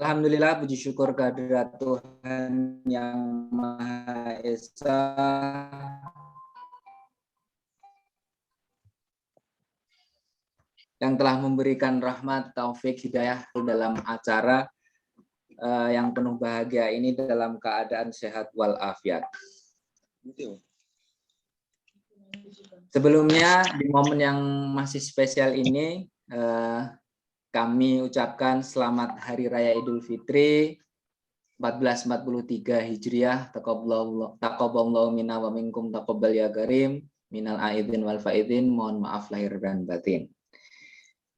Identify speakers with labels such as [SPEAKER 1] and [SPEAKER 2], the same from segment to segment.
[SPEAKER 1] Alhamdulillah, puji syukur kehadirat Tuhan Yang Maha Esa. Yang telah memberikan rahmat, taufik, hidayah dalam acara yang penuh bahagia ini dalam keadaan sehat walafiat. Sebelumnya, di momen yang masih spesial ini, kami ucapkan selamat Hari Raya Idul Fitri 1443 Hijriah. Taqabbalallahu minna wa minkum taqabbal ya karim. Minal aidin wal faidin. Mohon maaf lahir dan batin.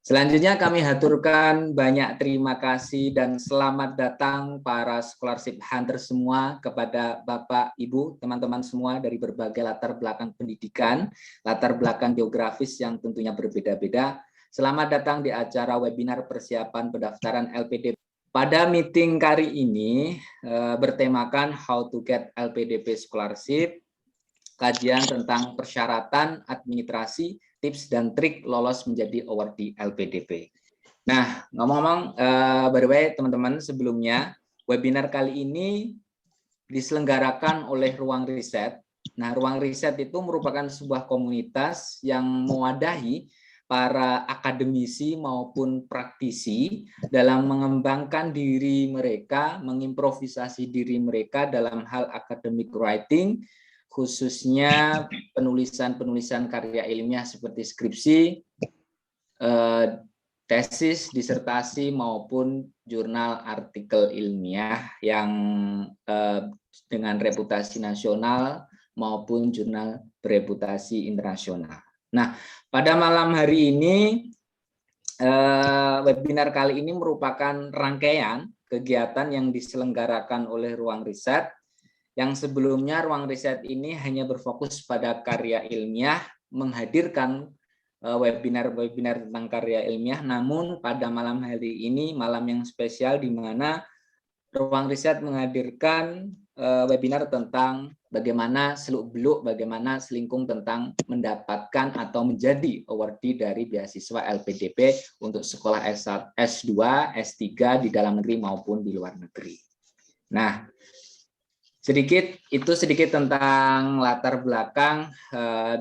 [SPEAKER 1] Selanjutnya kami haturkan banyak terima kasih dan selamat datang para scholarship hunter semua kepada Bapak, Ibu, teman-teman semua dari berbagai latar belakang pendidikan, latar belakang geografis yang tentunya berbeda-beda. Selamat datang di acara webinar persiapan pendaftaran LPDP. Pada meeting kali ini bertemakan How to Get LPDP Scholarship, kajian tentang persyaratan, administrasi, tips dan trik lolos menjadi awardee LPDP. Nah, ngomong-ngomong, by the way, teman-teman, sebelumnya webinar kali ini diselenggarakan oleh Ruang Riset. Nah, Ruang Riset itu merupakan sebuah komunitas yang mewadahi para akademisi maupun praktisi dalam mengembangkan diri mereka, mengimprovisasi diri mereka dalam hal academic writing, khususnya penulisan karya ilmiah seperti skripsi, tesis, disertasi, maupun jurnal artikel ilmiah yang dengan reputasi nasional maupun jurnal bereputasi internasional. Nah, pada malam hari ini, webinar kali ini merupakan rangkaian kegiatan yang diselenggarakan oleh Ruang Riset. Yang sebelumnya Ruang Riset ini hanya berfokus pada karya ilmiah, menghadirkan webinar-webinar tentang karya ilmiah, namun pada malam hari ini, malam yang spesial di mana Ruang Riset menghadirkan webinar tentang bagaimana seluk-beluk, bagaimana selingkung tentang mendapatkan atau menjadi awardee dari beasiswa LPDP untuk sekolah S2, S3 di dalam negeri maupun di luar negeri. Nah, sedikit tentang latar belakang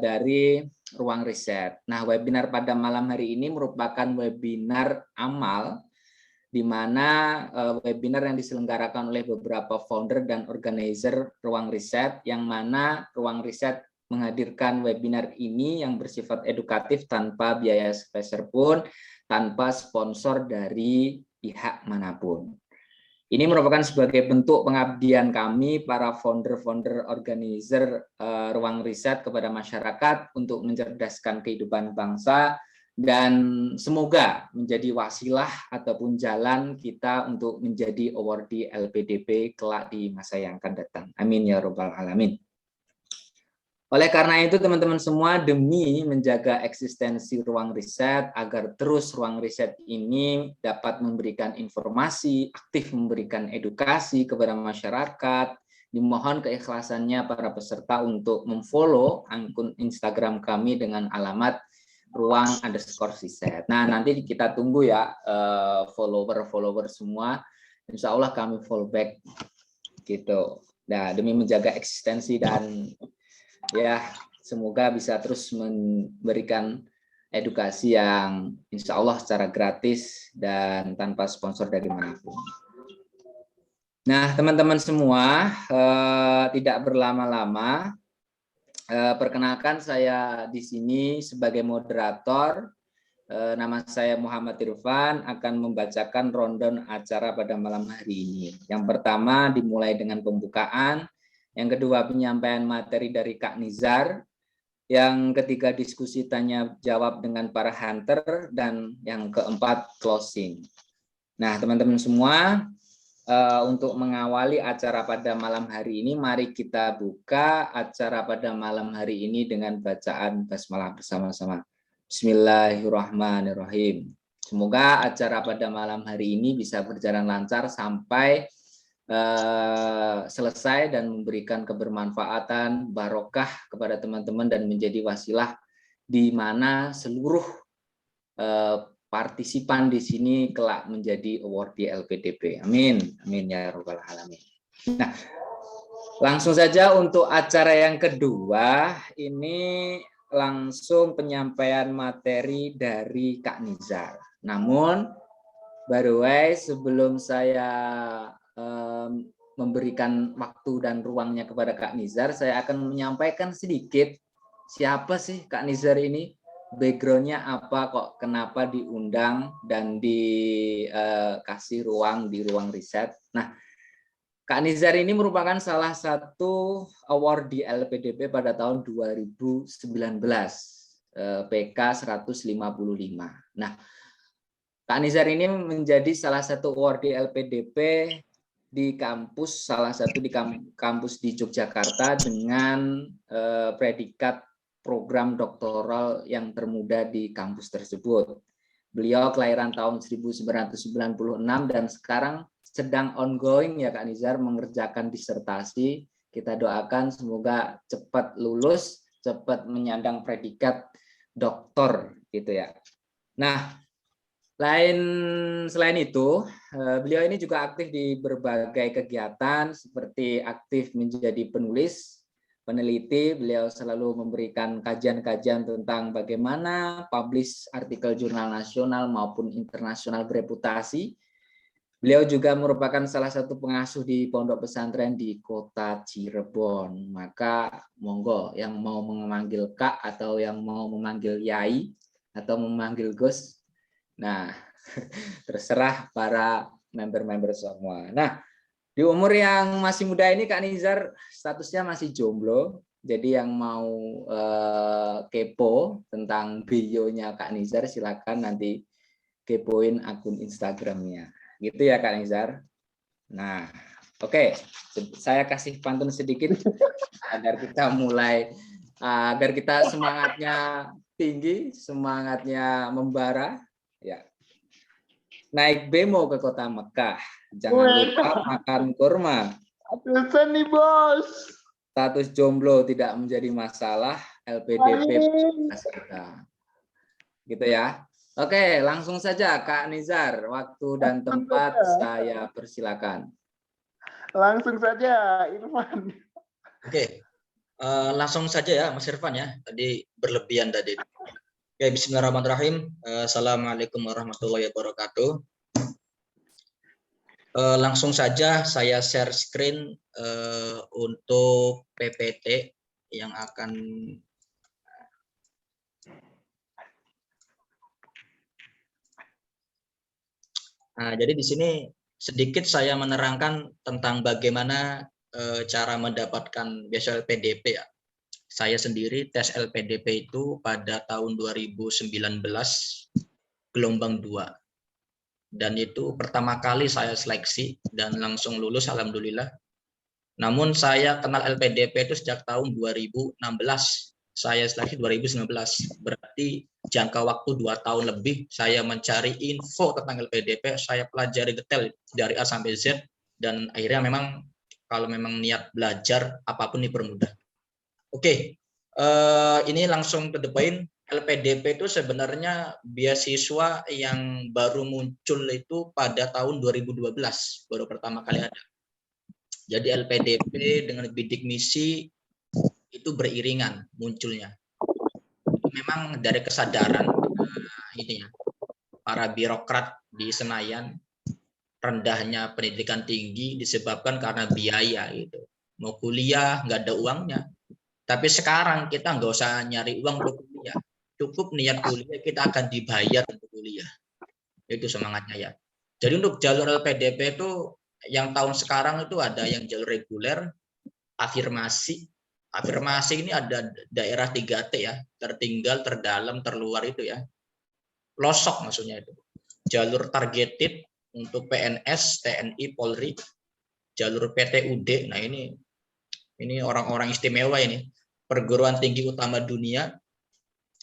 [SPEAKER 1] dari Ruang Riset. Nah, webinar pada malam hari ini merupakan webinar amal, di mana webinar yang diselenggarakan oleh beberapa founder dan organizer Ruang Riset, yang mana Ruang Riset menghadirkan webinar ini yang bersifat edukatif tanpa biaya sepeser pun, tanpa sponsor dari pihak manapun. Ini merupakan sebagai bentuk pengabdian kami, para founder-founder organizer Ruang Riset kepada masyarakat untuk mencerdaskan kehidupan bangsa, dan semoga menjadi wasilah ataupun jalan kita untuk menjadi awardee LPDP kelak di masa yang akan datang. Amin ya Rabbal Alamin. Oleh karena itu, teman-teman semua, demi menjaga eksistensi Ruang Riset agar terus Ruang Riset ini dapat memberikan informasi, aktif memberikan edukasi kepada masyarakat, dimohon keikhlasannya para peserta untuk memfollow akun Instagram kami dengan alamat ruang_riset. Nah, nanti kita tunggu ya follower semua. Insya Allah kami follow back gitu. Nah, demi menjaga eksistensi dan ya, semoga bisa terus memberikan edukasi yang insya Allah secara gratis dan tanpa sponsor dari manapun. Nah, teman-teman semua, tidak berlama-lama, perkenalkan saya di sini sebagai moderator. Nama saya Muhammad Irfan, akan membacakan rundown acara pada malam hari ini. Yang pertama dimulai dengan pembukaan, yang kedua penyampaian materi dari Kak Nizar, yang ketiga diskusi tanya jawab dengan para hunter, dan yang keempat closing. Nah, teman-teman semua, untuk mengawali acara pada malam hari ini, mari kita buka acara pada malam hari ini dengan bacaan basmalah bersama-sama. Bismillahirrahmanirrahim. Semoga acara pada malam hari ini bisa berjalan lancar sampai selesai dan memberikan kebermanfaatan, barokah kepada teman-teman dan menjadi wasilah di mana seluruh partisipan di sini kelak menjadi awardee LPDP. Amin. Amin ya rabbal alamin. Nah, langsung saja untuk acara yang kedua, ini langsung penyampaian materi dari Kak Nizar. Namun, by the way, sebelum saya memberikan waktu dan ruangnya kepada Kak Nizar, saya akan menyampaikan sedikit siapa sih Kak Nizar ini, backgroundnya apa, kok kenapa diundang dan dikasih ruang di ruang riset. Nah, Kak Nizar ini merupakan salah satu award di LPDP pada tahun 2019, PK 155. Nah, Kak Nizar ini menjadi salah satu award di LPDP di kampus, salah satu di kampus di Yogyakarta dengan predikat program doktoral yang termuda di kampus tersebut. Beliau kelahiran tahun 1996 dan sekarang sedang ongoing ya Kak Nizar mengerjakan disertasi. Kita doakan semoga cepat lulus, cepat menyandang predikat doktor gitu ya. Nah, selain itu, beliau ini juga aktif di berbagai kegiatan seperti aktif menjadi penulis, peneliti. Beliau selalu memberikan kajian-kajian tentang bagaimana publish artikel jurnal nasional maupun internasional bereputasi. Beliau juga merupakan salah satu pengasuh di pondok pesantren di kota Cirebon. Maka monggo yang mau memanggil Kak atau yang mau memanggil Yai atau memanggil Gus. Nah, terserah para member-member semua. Nah, di umur yang masih muda ini Kak Nizar statusnya masih jomblo. Jadi yang mau kepo tentang bio-nya Kak Nizar silakan nanti kepoin akun Instagramnya. Gitu ya Kak Nizar. Nah, oke. Saya kasih pantun sedikit agar kita mulai, agar kita semangatnya tinggi, semangatnya membara. Ya. Naik bemo ke kota Mekah. Jangan lupa makan kurma.
[SPEAKER 2] Atasan nih bos.
[SPEAKER 1] Status jomblo tidak menjadi masalah. LPDP kita. Gitu ya. Oke, langsung saja Kak Nizar. Waktu dan tempat saya persilakan.
[SPEAKER 2] Langsung saja, Irfan.
[SPEAKER 3] Oke, langsung saja ya Mas Irfan ya. Tadi berlebihan tadi. Oke, bismillahirrahmanirrahim. Assalamualaikum warahmatullahi wabarakatuh. Langsung saja saya share screen untuk PPT yang akan jadi di sini sedikit saya menerangkan tentang bagaimana cara mendapatkan beasiswa LPDP ya. Saya sendiri tes LPDP itu pada tahun 2019 gelombang 2. Dan itu pertama kali saya seleksi dan langsung lulus alhamdulillah. Namun saya kenal LPDP itu sejak tahun 2016. Saya seleksi 2019. Berarti jangka waktu 2 tahun lebih saya mencari info tentang LPDP, saya pelajari detail dari A sampai Z dan akhirnya memang kalau memang niat belajar apapun dipermudah. Oke, ini langsung to the point. LPDP itu sebenarnya beasiswa yang baru muncul itu pada tahun 2012, baru pertama kali ada. Jadi LPDP dengan bidik misi itu beriringan munculnya. Memang dari kesadaran ini ya, para birokrat di Senayan, rendahnya pendidikan tinggi disebabkan karena biaya gitu. Mau kuliah nggak ada uangnya. Tapi sekarang kita nggak usah nyari uang untuk kuliah. Cukup niat kuliah, kita akan dibayar untuk kuliah. Itu semangatnya ya. Jadi untuk jalur LPDP itu yang tahun sekarang itu ada yang jalur reguler, afirmasi. Afirmasi ini ada daerah 3T ya, tertinggal, terdalam, terluar itu ya. Pelosok maksudnya itu. Jalur targeted untuk PNS, TNI, Polri. Jalur PTUD, nah ini orang-orang istimewa ini. Perguruan tinggi utama dunia.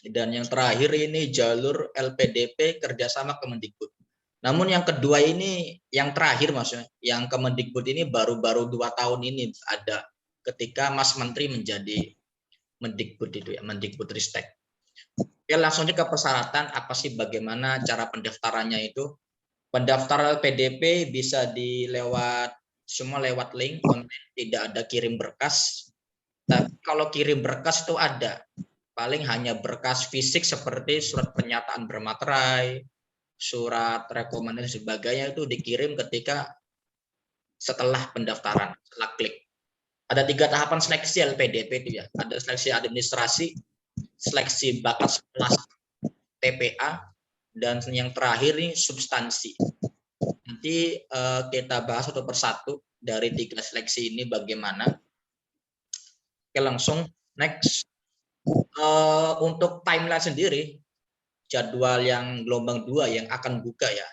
[SPEAKER 3] Dan yang terakhir ini jalur LPDP kerjasama Kemendikbud. Namun yang kedua ini, yang terakhir maksudnya, yang Kemendikbud ini baru-baru 2 tahun ini ada ketika Mas Menteri menjadi Mendikbud itu ya, Mendikbudristek. Oke, langsung aja ke persyaratan, apa sih bagaimana cara pendaftarannya itu. Pendaftaran LPDP bisa semua lewat link online, tidak ada kirim berkas. Tapi kalau kirim berkas itu ada, paling hanya berkas fisik seperti surat pernyataan bermaterai, surat rekomendasi sebagainya itu dikirim ketika setelah pendaftaran, setelah klik. Ada 3 tahapan seleksi LPDP itu ya. Ada seleksi administrasi, seleksi bakat kelas TPA, dan yang terakhir ini substansi. Nanti kita bahas satu persatu dari 3 seleksi ini bagaimana. Oke, langsung next. Untuk timeline sendiri, jadwal yang gelombang 2 yang akan buka ya.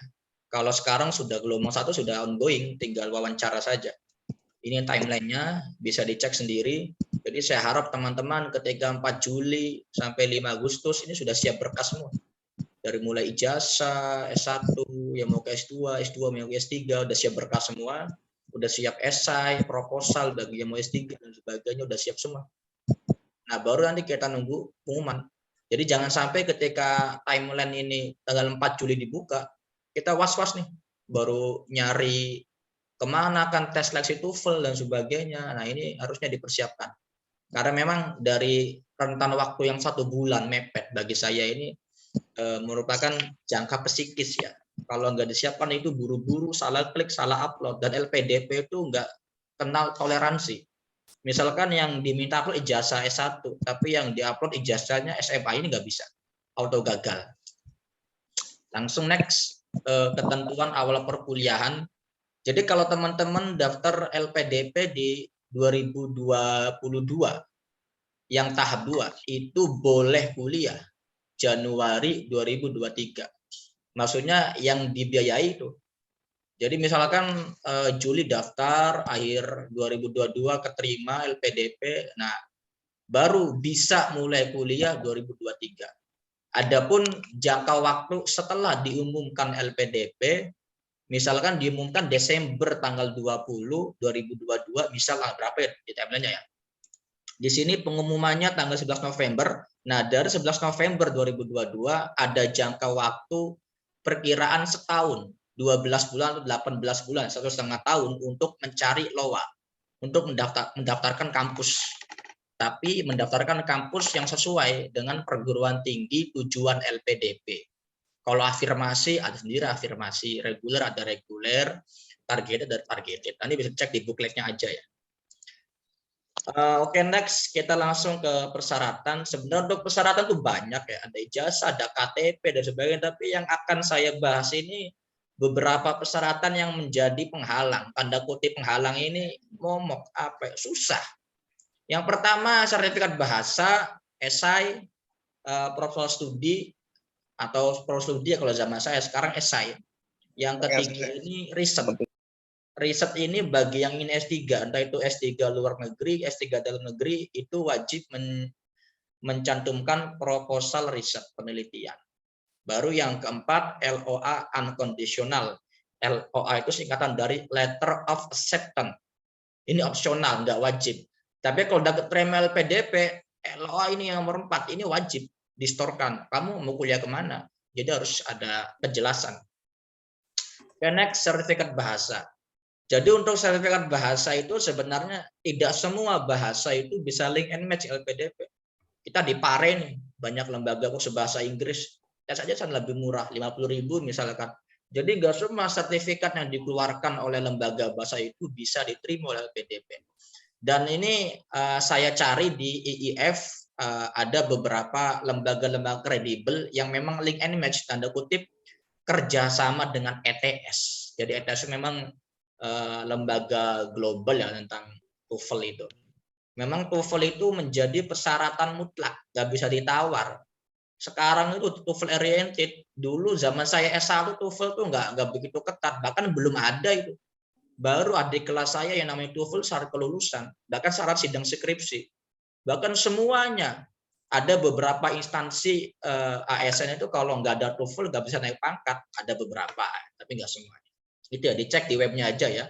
[SPEAKER 3] Kalau sekarang sudah gelombang 1 sudah ongoing, tinggal wawancara saja. Ini timelinenya bisa dicek sendiri. Jadi saya harap teman-teman ketika 4 Juli sampai 5 Agustus ini sudah siap berkas semua. Dari mulai ijazah, S1, yang mau ke S2, S2 mau ke S3, udah siap berkas semua. Udah siap esai, proposal, bagi yang mau S3 dan sebagainya, udah siap semua. Nah, baru nanti kita nunggu pengumuman. Jadi jangan sampai ketika timeline ini tanggal 4 Juli dibuka, kita was-was nih, baru nyari kemana kan tes seleksi TOEFL dan sebagainya. Nah, ini harusnya dipersiapkan. Karena memang dari rentan waktu yang 1 bulan mepet bagi saya ini merupakan jangka psikis ya. Kalau nggak disiapkan itu buru-buru, salah klik, salah upload. Dan LPDP itu nggak kenal toleransi. Misalkan yang diminta upload ijazah S1, tapi yang diupload ijazahnya SMA ini nggak bisa, auto gagal. Langsung next, ketentuan awal perkuliahan. Jadi kalau teman-teman daftar LPDP di 2022, yang tahap 2, itu boleh kuliah Januari 2023. Maksudnya yang dibiayai itu. Jadi misalkan Juli daftar, akhir 2022 keterima LPDP, nah baru bisa mulai kuliah 2023. Adapun jangka waktu setelah diumumkan LPDP, misalkan diumumkan Desember tanggal 20, 2022, misalnya berapa ya di timeline-nya ya. Di sini pengumumannya tanggal 11 November. Nah, dari 11 November 2022 ada jangka waktu perkiraan setahun, 12 bulan atau 18 bulan, 1,5 tahun untuk mencari LOA, untuk mendaftarkan kampus. Tapi mendaftarkan kampus yang sesuai dengan perguruan tinggi tujuan LPDP. Kalau afirmasi ada sendiri afirmasi, reguler ada reguler, targeted ada targeted. Nanti bisa cek di bookletnya aja ya. Oke, next kita langsung ke persyaratan. Sebenarnya untuk persyaratan tuh banyak ya, ada ijazah, ada KTP dan sebagainya. Tapi yang akan saya bahas ini beberapa persyaratan yang menjadi penghalang. Tanda kutip penghalang ini momok apa? Susah. Yang pertama sertifikat bahasa, esai, proposal studi atau proposal studi kalau zaman saya, sekarang esai. Yang ketiga ini riset. Riset ini bagi yang ingin S3, entah itu S3 luar negeri, S3 dalam negeri, itu wajib mencantumkan proposal riset penelitian. Baru yang keempat, LOA unconditional. LOA itu singkatan dari Letter of Acceptance. Ini opsional, nggak wajib. Tapi kalau dapat terima LPDP, LOA ini yang nomor 4, ini wajib distorkan. Kamu mau kuliah kemana? Jadi harus ada penjelasan. Next, sertifikat bahasa. Jadi untuk sertifikat bahasa itu sebenarnya tidak semua bahasa itu bisa link and match LPDP. Kita di PARE nih, banyak lembaga kursus bahasa Inggris. Tes aja lebih murah, 50.000 misalkan. Jadi nggak semua sertifikat yang dikeluarkan oleh lembaga bahasa itu bisa diterima oleh LPDP. Dan ini saya cari di IIF, ada beberapa lembaga-lembaga kredibel yang memang link and match, tanda kutip, kerjasama dengan ETS. Jadi ETS memang lembaga global ya tentang TOEFL itu. Memang TOEFL itu menjadi persyaratan mutlak, nggak bisa ditawar. Sekarang itu TOEFL oriented. Dulu zaman saya S1 TOEFL tuh nggak begitu ketat, bahkan belum ada itu. Baru adik kelas saya yang namanya TOEFL syarat kelulusan, bahkan syarat sidang skripsi. Bahkan semuanya ada beberapa instansi ASN itu kalau nggak ada TOEFL nggak bisa naik pangkat. Ada beberapa, tapi nggak semua. Itu ya dicek di webnya aja ya,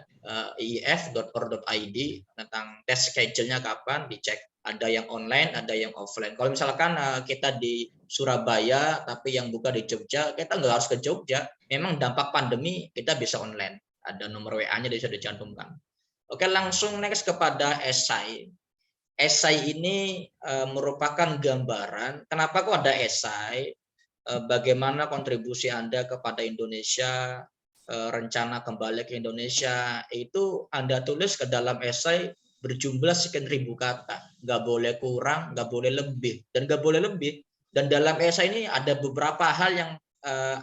[SPEAKER 3] iif.or.id tentang tes schedule-nya kapan, dicek. Ada yang online, ada yang offline. Kalau misalkan kita di Surabaya tapi yang buka di Jogja, kita nggak harus ke Jogja. Memang dampak pandemi kita bisa online. Ada nomor WA-nya bisa dicantumkan. Oke, langsung next kepada esai. Esai ini merupakan gambaran kenapa kok ada esai, bagaimana kontribusi Anda kepada Indonesia, rencana kembali ke Indonesia, itu Anda tulis ke dalam esai berjumlah sekian ribu kata, nggak boleh kurang, nggak boleh lebih, dan nggak boleh lebih. Dan dalam esai ini ada beberapa hal yang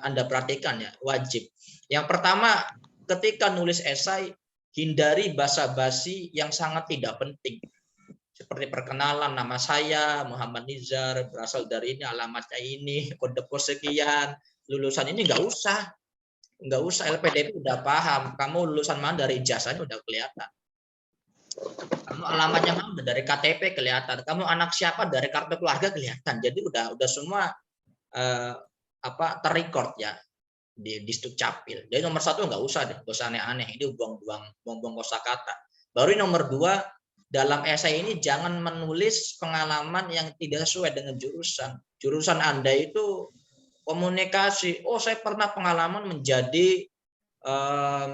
[SPEAKER 3] Anda perhatikan ya, wajib. Yang pertama, ketika nulis esai, hindari basa-basi yang sangat tidak penting. Seperti perkenalan, nama saya Muhammad Nizar, berasal dari ini, alamatnya ini, kode pos sekian, lulusan ini nggak usah. Nggak usah, LPDP udah paham. Kamu lulusan mana, dari ijazahnya udah kelihatan. Kamu alamatnya mana, dari KTP kelihatan. Kamu anak siapa, dari kartu keluarga kelihatan. Jadi udah semua terrecord ya di Sdukcapil. Jadi nomor 1 nggak usah deh, nggak usah aneh-aneh. Ini buang-buang kosakata. Baru nomor 2, dalam esai ini jangan menulis pengalaman yang tidak sesuai dengan jurusan. Jurusan Anda itu komunikasi. Oh, saya pernah pengalaman menjadi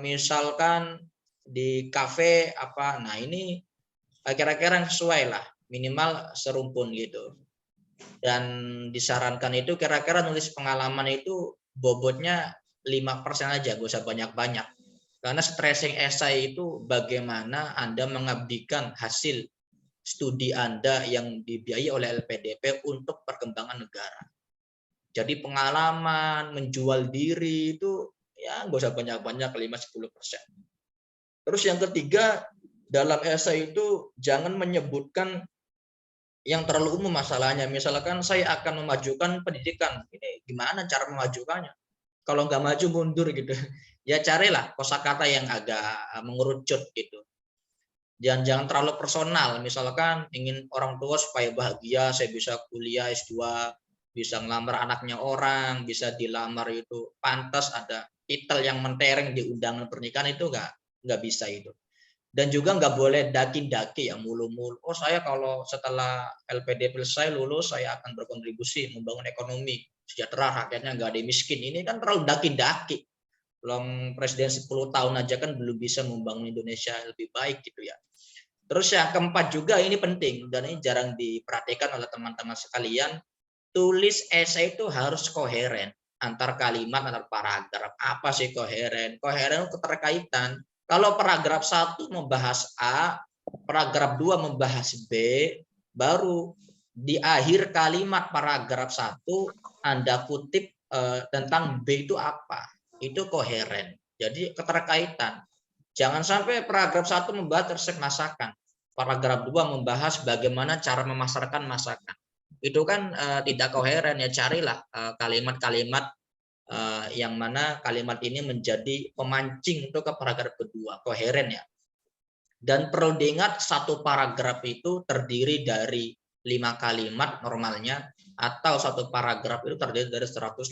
[SPEAKER 3] misalkan di kafe apa. Nah, ini kira-kira yang sesuai lah, minimal serumpun gitu. Dan disarankan itu kira-kira nulis pengalaman itu bobotnya 5% aja, gak usah banyak-banyak. Karena stressing esai itu bagaimana Anda mengabdikan hasil studi Anda yang dibiayai oleh LPDP untuk perkembangan negara. Jadi pengalaman, menjual diri itu ya nggak usah banyak-banyak, 5-10%. Terus yang ketiga, dalam esai itu jangan menyebutkan yang terlalu umum masalahnya. Misalkan saya akan memajukan pendidikan. Ini gimana cara memajukannya? Kalau nggak maju mundur gitu. Ya carilah kosakata yang agak mengerucut gitu. Jangan terlalu personal. Misalkan ingin orang tua supaya bahagia, saya bisa kuliah S2, bisa ngelamar anaknya orang, bisa dilamar itu pantas ada titel yang mentereng di undangan pernikahan, itu nggak bisa itu. Dan juga nggak boleh daki-daki ya, mulu-mulu. Oh, saya kalau setelah LPDP selesai lulus, saya akan berkontribusi membangun ekonomi sejahtera, rakyatnya nggak ada miskin. Ini kan terlalu daki-daki. Belum presiden 10 tahun aja kan belum bisa membangun Indonesia lebih baik gitu ya. Terus yang keempat juga ini penting, dan ini jarang diperhatikan oleh teman-teman sekalian, tulis esai itu harus koheren antar kalimat, antar paragraf. Apa sih koheren? Koheren itu keterkaitan. Kalau paragraf 1 membahas A, paragraf 2 membahas B, baru di akhir kalimat paragraf 1 Anda kutip tentang B itu apa. Itu koheren. Jadi keterkaitan. Jangan sampai paragraf 1 membahas resep masakan. Paragraf 2 membahas bagaimana cara memasarkan masakan. Itu kan tidak koheren ya. Carilah kalimat-kalimat yang mana kalimat ini menjadi pemancing untuk ke paragraf kedua, koheren ya. Dan perlu diingat, satu paragraf itu terdiri dari 5 kalimat normalnya, atau satu paragraf itu terdiri dari 150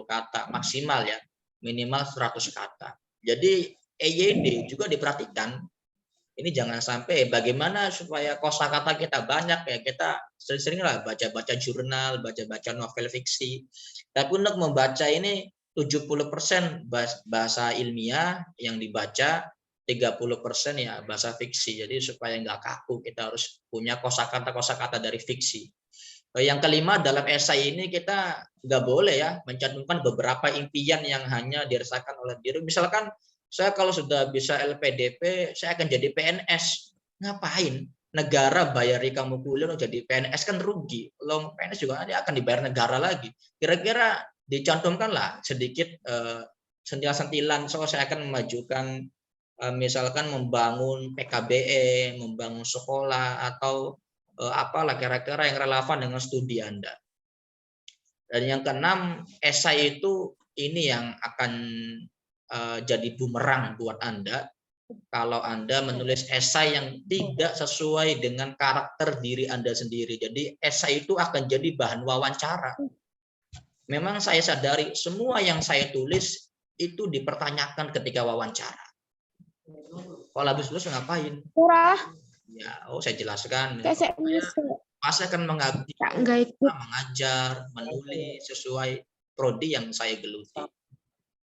[SPEAKER 3] kata maksimal ya, minimal 100 kata. Jadi EYD juga diperhatikan. Ini jangan sampai, bagaimana supaya kosakata kita banyak ya, kita sering-sering lah baca-baca jurnal, baca-baca novel fiksi. Tapi untuk membaca ini 70% bahasa ilmiah yang dibaca, 30% ya bahasa fiksi. Jadi supaya nggak kaku, kita harus punya kosakata dari fiksi. Yang kelima, dalam esai ini kita nggak boleh ya mencantumkan beberapa impian yang hanya dirasakan oleh diri. Misalkan saya kalau sudah bisa LPDP, saya akan jadi PNS. Ngapain? Negara bayari kamu kuliah untuk jadi PNS kan rugi. Lo PNS juga nanti akan dibayar negara lagi. Kira-kira dicantumkanlah sedikit sentilan-sentilan. So saya akan memajukan misalkan membangun PKBE, membangun sekolah, atau apalah kira-kira yang relevan dengan studi Anda. Dan yang keenam, esai itu ini yang akan jadi bumerang buat Anda. kalau Anda menulis esai yang tidak sesuai dengan karakter diri Anda sendiri. Jadi esai itu akan jadi bahan wawancara. Memang saya sadari semua yang saya tulis itu dipertanyakan ketika wawancara. Kalau habis lulus ngapain?
[SPEAKER 4] Murah.
[SPEAKER 3] Ya, saya jelaskan.
[SPEAKER 4] Kayak saya
[SPEAKER 3] Saya akan mengabdi,
[SPEAKER 4] nggak ikut.
[SPEAKER 3] mengajar, menulis sesuai prodi yang saya geluti.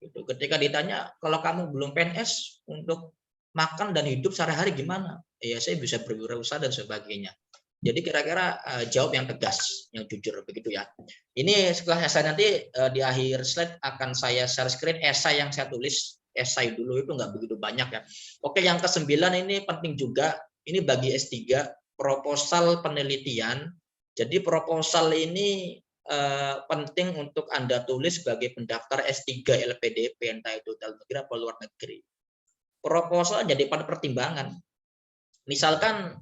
[SPEAKER 3] Gitu. Ketika ditanya, kalau kamu belum PNS untuk makan dan hidup sehari-hari gimana? Ya saya bisa berwirausaha dan sebagainya. Jadi kira-kira jawab yang tegas, yang jujur begitu ya. Ini setelah esai nanti di akhir slide akan saya share screen esai yang saya tulis. Esai dulu itu nggak begitu banyak ya. Oke, yang ke-9 ini penting juga. Ini bagi S3, proposal penelitian. Jadi proposal ini penting untuk Anda tulis sebagai pendaftar S3 LPDP, entah itu dalam negeri atau luar negeri. Proposal jadi pada pertimbangan. Misalkan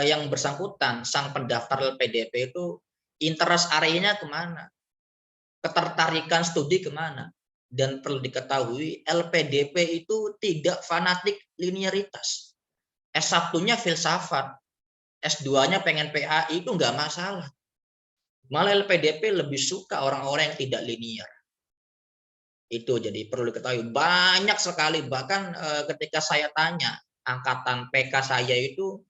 [SPEAKER 3] yang bersangkutan, sang pendaftar LPDP itu interest area-nya kemana? Ketertarikan studi kemana? Dan perlu diketahui, LPDP itu tidak fanatik linearitas. S1-nya filsafat, S2-nya pengen PAI itu nggak masalah. Malah LPDP lebih suka orang-orang yang tidak linear. Itu jadi perlu diketahui. Banyak sekali, bahkan ketika saya tanya, angkatan PK saya itu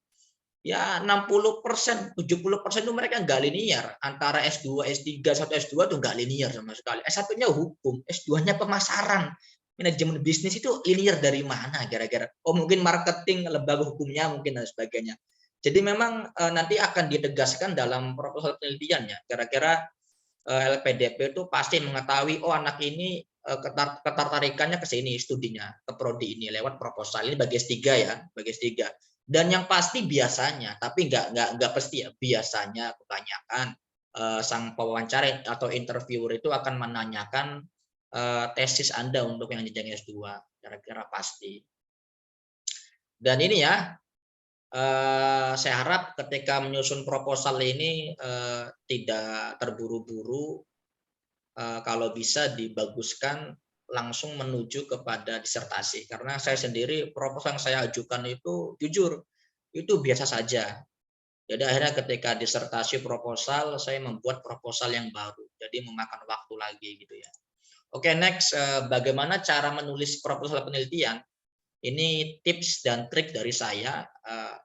[SPEAKER 3] ya 60%, 70% itu mereka nggak linear. Antara S2, S3, 1 S2 itu nggak linear sama sekali. S1-nya hukum, S2-nya pemasaran. Manajemen bisnis itu linear dari mana kira-kira? Oh mungkin marketing, lembaga hukumnya mungkin dan sebagainya. Jadi memang nanti akan ditegaskan dalam proposal penelitiannya. Kira-kira LPDP itu pasti mengetahui, oh anak ini ketertarikannya ke sini studinya, ke prodi ini lewat proposal. Ini bagi S3 ya, bagi S3. Dan yang pasti biasanya, tapi nggak pasti ya, biasanya kebanyakan sang pewawancara atau interviewer itu akan menanyakan tesis Anda untuk yang jenjang S2, kira-kira pasti. Dan ini ya, saya harap ketika menyusun proposal ini tidak terburu-buru, kalau bisa dibaguskan langsung menuju kepada disertasi. Karena saya sendiri proposal yang saya ajukan itu jujur, itu biasa saja. Jadi akhirnya ketika disertasi proposal, saya membuat proposal yang baru. Jadi memakan waktu lagi gitu ya. Oke, next, bagaimana cara menulis proposal penelitian? Ini tips dan trik dari saya.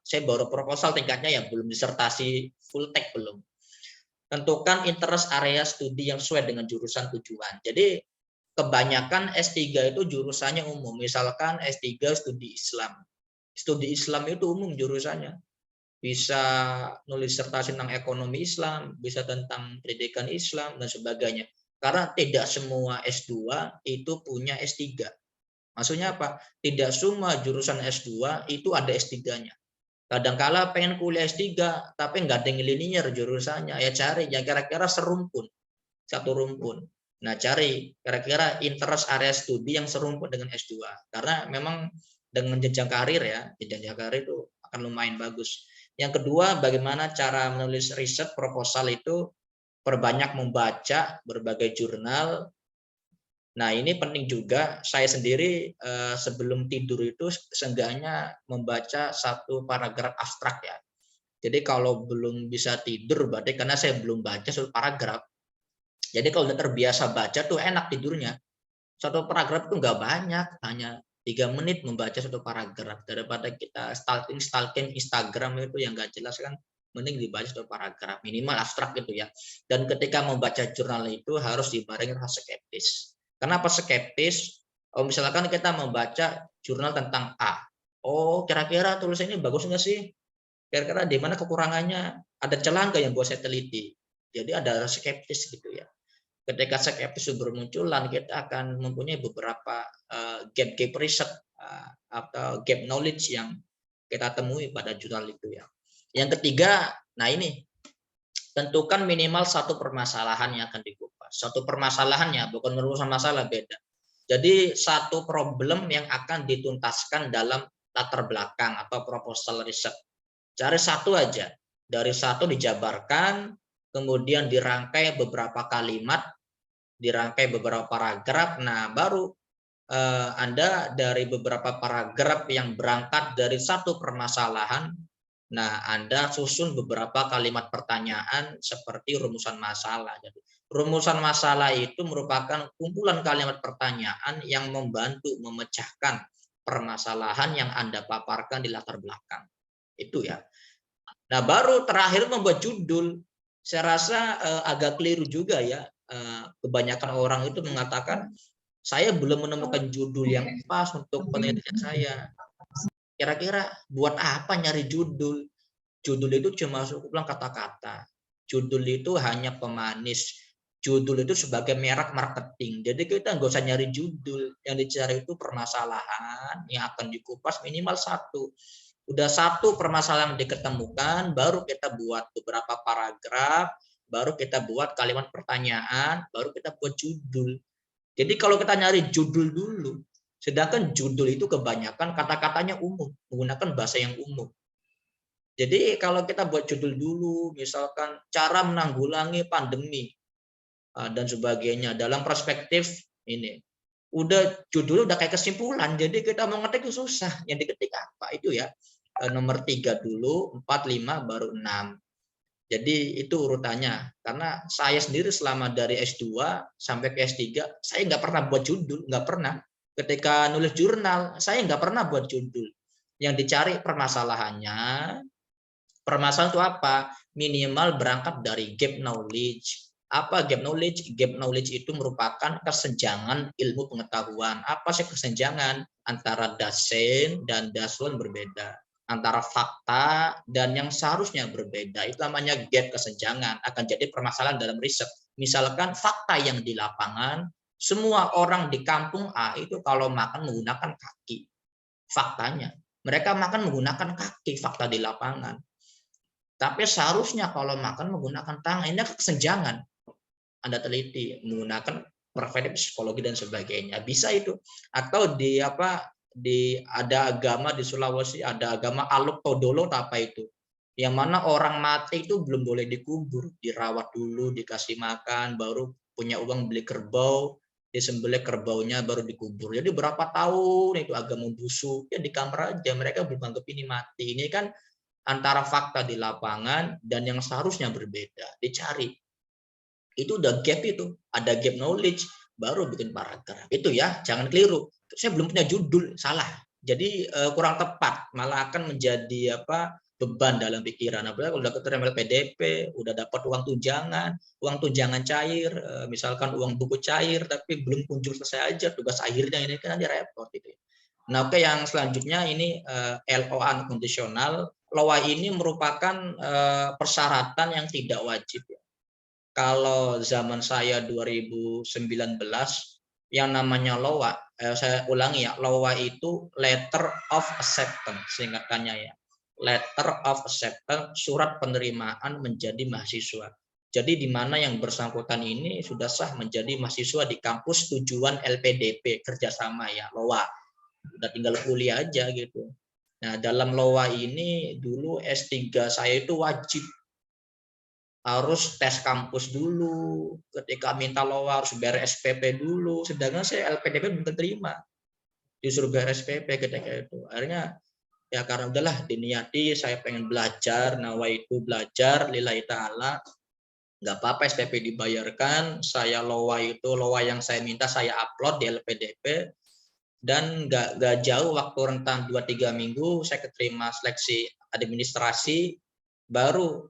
[SPEAKER 3] Saya baru proposal tingkatnya ya, belum disertasi full text belum. Tentukan interest area studi yang sesuai dengan jurusan tujuan. Jadi kebanyakan S3 itu jurusannya umum. Misalkan S3 studi Islam. Studi Islam itu umum jurusannya. Bisa nulis disertasi tentang ekonomi Islam, bisa tentang pendidikan Islam, dan sebagainya. Karena tidak semua S2 itu punya S3. Maksudnya apa? Tidak semua jurusan S2 itu ada S3-nya. Kadangkala pengen kuliah S3, tapi nggak ada yang linear jurusannya. Ya cari, ya kira-kira serumpun. Satu rumpun. Nah, cari kira-kira interest area studi yang serumpun dengan S2. Karena memang dengan jenjang karir ya, jenjang karir itu akan lumayan bagus. Yang kedua, bagaimana cara menulis riset proposal itu perbanyak membaca berbagai jurnal. Nah, ini penting juga. Saya sendiri sebelum tidur itu seenggaknya membaca satu paragraf abstrak ya. Jadi kalau belum bisa tidur berarti karena saya belum baca satu paragraf. Jadi kalau udah terbiasa baca tuh enak tidurnya. Satu paragraf itu nggak banyak, hanya 3 menit membaca satu paragraf. Daripada kita stalking Instagram itu yang nggak jelas kan, mending dibaca satu paragraf, minimal abstrak gitu ya. Dan ketika membaca jurnal itu harus dibarengi rasa skeptis. Kenapa skeptis? Oh, misalkan kita membaca jurnal tentang A. Oh, kira-kira tulisan ini bagus nggak sih? Kira-kira di mana kekurangannya? Ada celah nggak yang buat saya teliti? Jadi ada skeptis gitu ya. Ketika skeptis bermunculan, kita akan mempunyai beberapa gap riset atau gap knowledge yang kita temui pada jurnal itu ya. Yang ketiga, nah ini tentukan minimal satu permasalahan yang akan dikupas. Satu permasalahannya bukan merupakan masalah, beda. Jadi satu problem yang akan dituntaskan dalam latar belakang atau proposal riset. Cari satu aja. Dari satu dijabarkan, kemudian dirangkai beberapa kalimat, dirangkai beberapa paragraf, nah baru Anda dari beberapa paragraf yang berangkat dari satu permasalahan, nah Anda susun beberapa kalimat pertanyaan seperti rumusan masalah. Jadi rumusan masalah itu merupakan kumpulan kalimat pertanyaan yang membantu memecahkan permasalahan yang Anda paparkan di latar belakang. Itu ya. Nah, baru terakhir membuat judul. Saya rasa agak keliru juga ya. Kebanyakan orang itu mengatakan saya belum menemukan judul yang pas untuk penelitian saya. Kira-kira buat apa nyari judul? Judul itu cuma sekumpulan kata-kata. Judul itu hanya pemanis. Judul itu sebagai merek marketing. Jadi kita nggak usah nyari judul. Yang dicari itu permasalahan yang akan dikupas minimal satu. Udah satu permasalahan diketemukan, baru kita buat beberapa paragraf, baru kita buat kalimat pertanyaan, baru kita buat judul. Jadi kalau kita nyari judul dulu, sedangkan judul itu kebanyakan kata-katanya umum, menggunakan bahasa yang umum. Jadi kalau kita buat judul dulu, misalkan cara menanggulangi pandemi dan sebagainya dalam perspektif ini, judulnya udah kayak kesimpulan, jadi kita mau ngetik itu susah. Yang diketik apa itu ya? Nomor 3 dulu, 4, 5, baru 6. Jadi itu urutannya. Karena saya sendiri selama dari S2 sampai ke S3, saya nggak pernah buat judul, nggak pernah. Ketika nulis jurnal, saya nggak pernah buat judul. Yang dicari permasalahannya, permasalahan itu apa? Minimal berangkat dari gap knowledge. Apa gap knowledge? Gap knowledge itu merupakan kesenjangan ilmu pengetahuan. Apa sih kesenjangan? Antara dasen dan daslon berbeda. Antara fakta dan yang seharusnya berbeda. Itu namanya gap kesenjangan. Akan jadi permasalahan dalam riset. Misalkan fakta yang di lapangan, semua orang di kampung A itu kalau makan menggunakan kaki. Faktanya. Mereka makan menggunakan kaki, fakta di lapangan. Tapi seharusnya kalau makan menggunakan tangan. Ini kesenjangan. Anda teliti menggunakan perspektif psikologi dan sebagainya. Bisa itu. Atau ada agama di Sulawesi, ada agama Aluk Todolo apa itu, yang mana orang mati itu belum boleh dikubur, dirawat dulu, dikasih makan, baru punya uang beli kerbau, disembelih kerbaunya baru dikubur. Jadi berapa tahun itu agama busuk, ya di kamar aja, mereka belum anggap ini mati. Ini kan antara fakta di lapangan dan yang seharusnya berbeda, dicari. Itu udah gap itu, ada gap knowledge, baru bikin paragraf. Itu ya, jangan keliru. Saya belum punya judul, salah. Jadi kurang tepat, malah akan menjadi beban dalam pikiran. Apalagi kalau udah keterima LPDP, udah dapat uang tunjangan cair, misalkan uang buku cair, tapi belum kunjung selesai aja tugas akhirnya, ini kan nanti repot gitu. Nah, oke, yang selanjutnya ini LOA unconditional. LOA ini merupakan persyaratan yang tidak wajib. Kalau zaman saya 2019, yang namanya LOA, saya ulangi ya, LOA itu letter of acceptance, singkatannya ya. Letter of acceptance, surat penerimaan menjadi mahasiswa. Jadi di mana yang bersangkutan ini sudah sah menjadi mahasiswa di kampus tujuan LPDP, kerjasama ya, LOA. Udah tinggal kuliah aja gitu. Nah, dalam LOA ini dulu S3 saya itu wajib harus tes kampus dulu, ketika minta LOA harus bayar SPP dulu, sedangkan saya LPDP belum terima, disuruh bayar SPP ketika itu. Akhirnya ya karena udahlah diniati, saya pengen belajar, nawaitu belajar lillahi ta'ala, nggak apa-apa SPP dibayarkan, saya LOA yang saya minta saya upload di LPDP, dan nggak jauh waktu rentang 2-3 minggu saya keterima seleksi administrasi, baru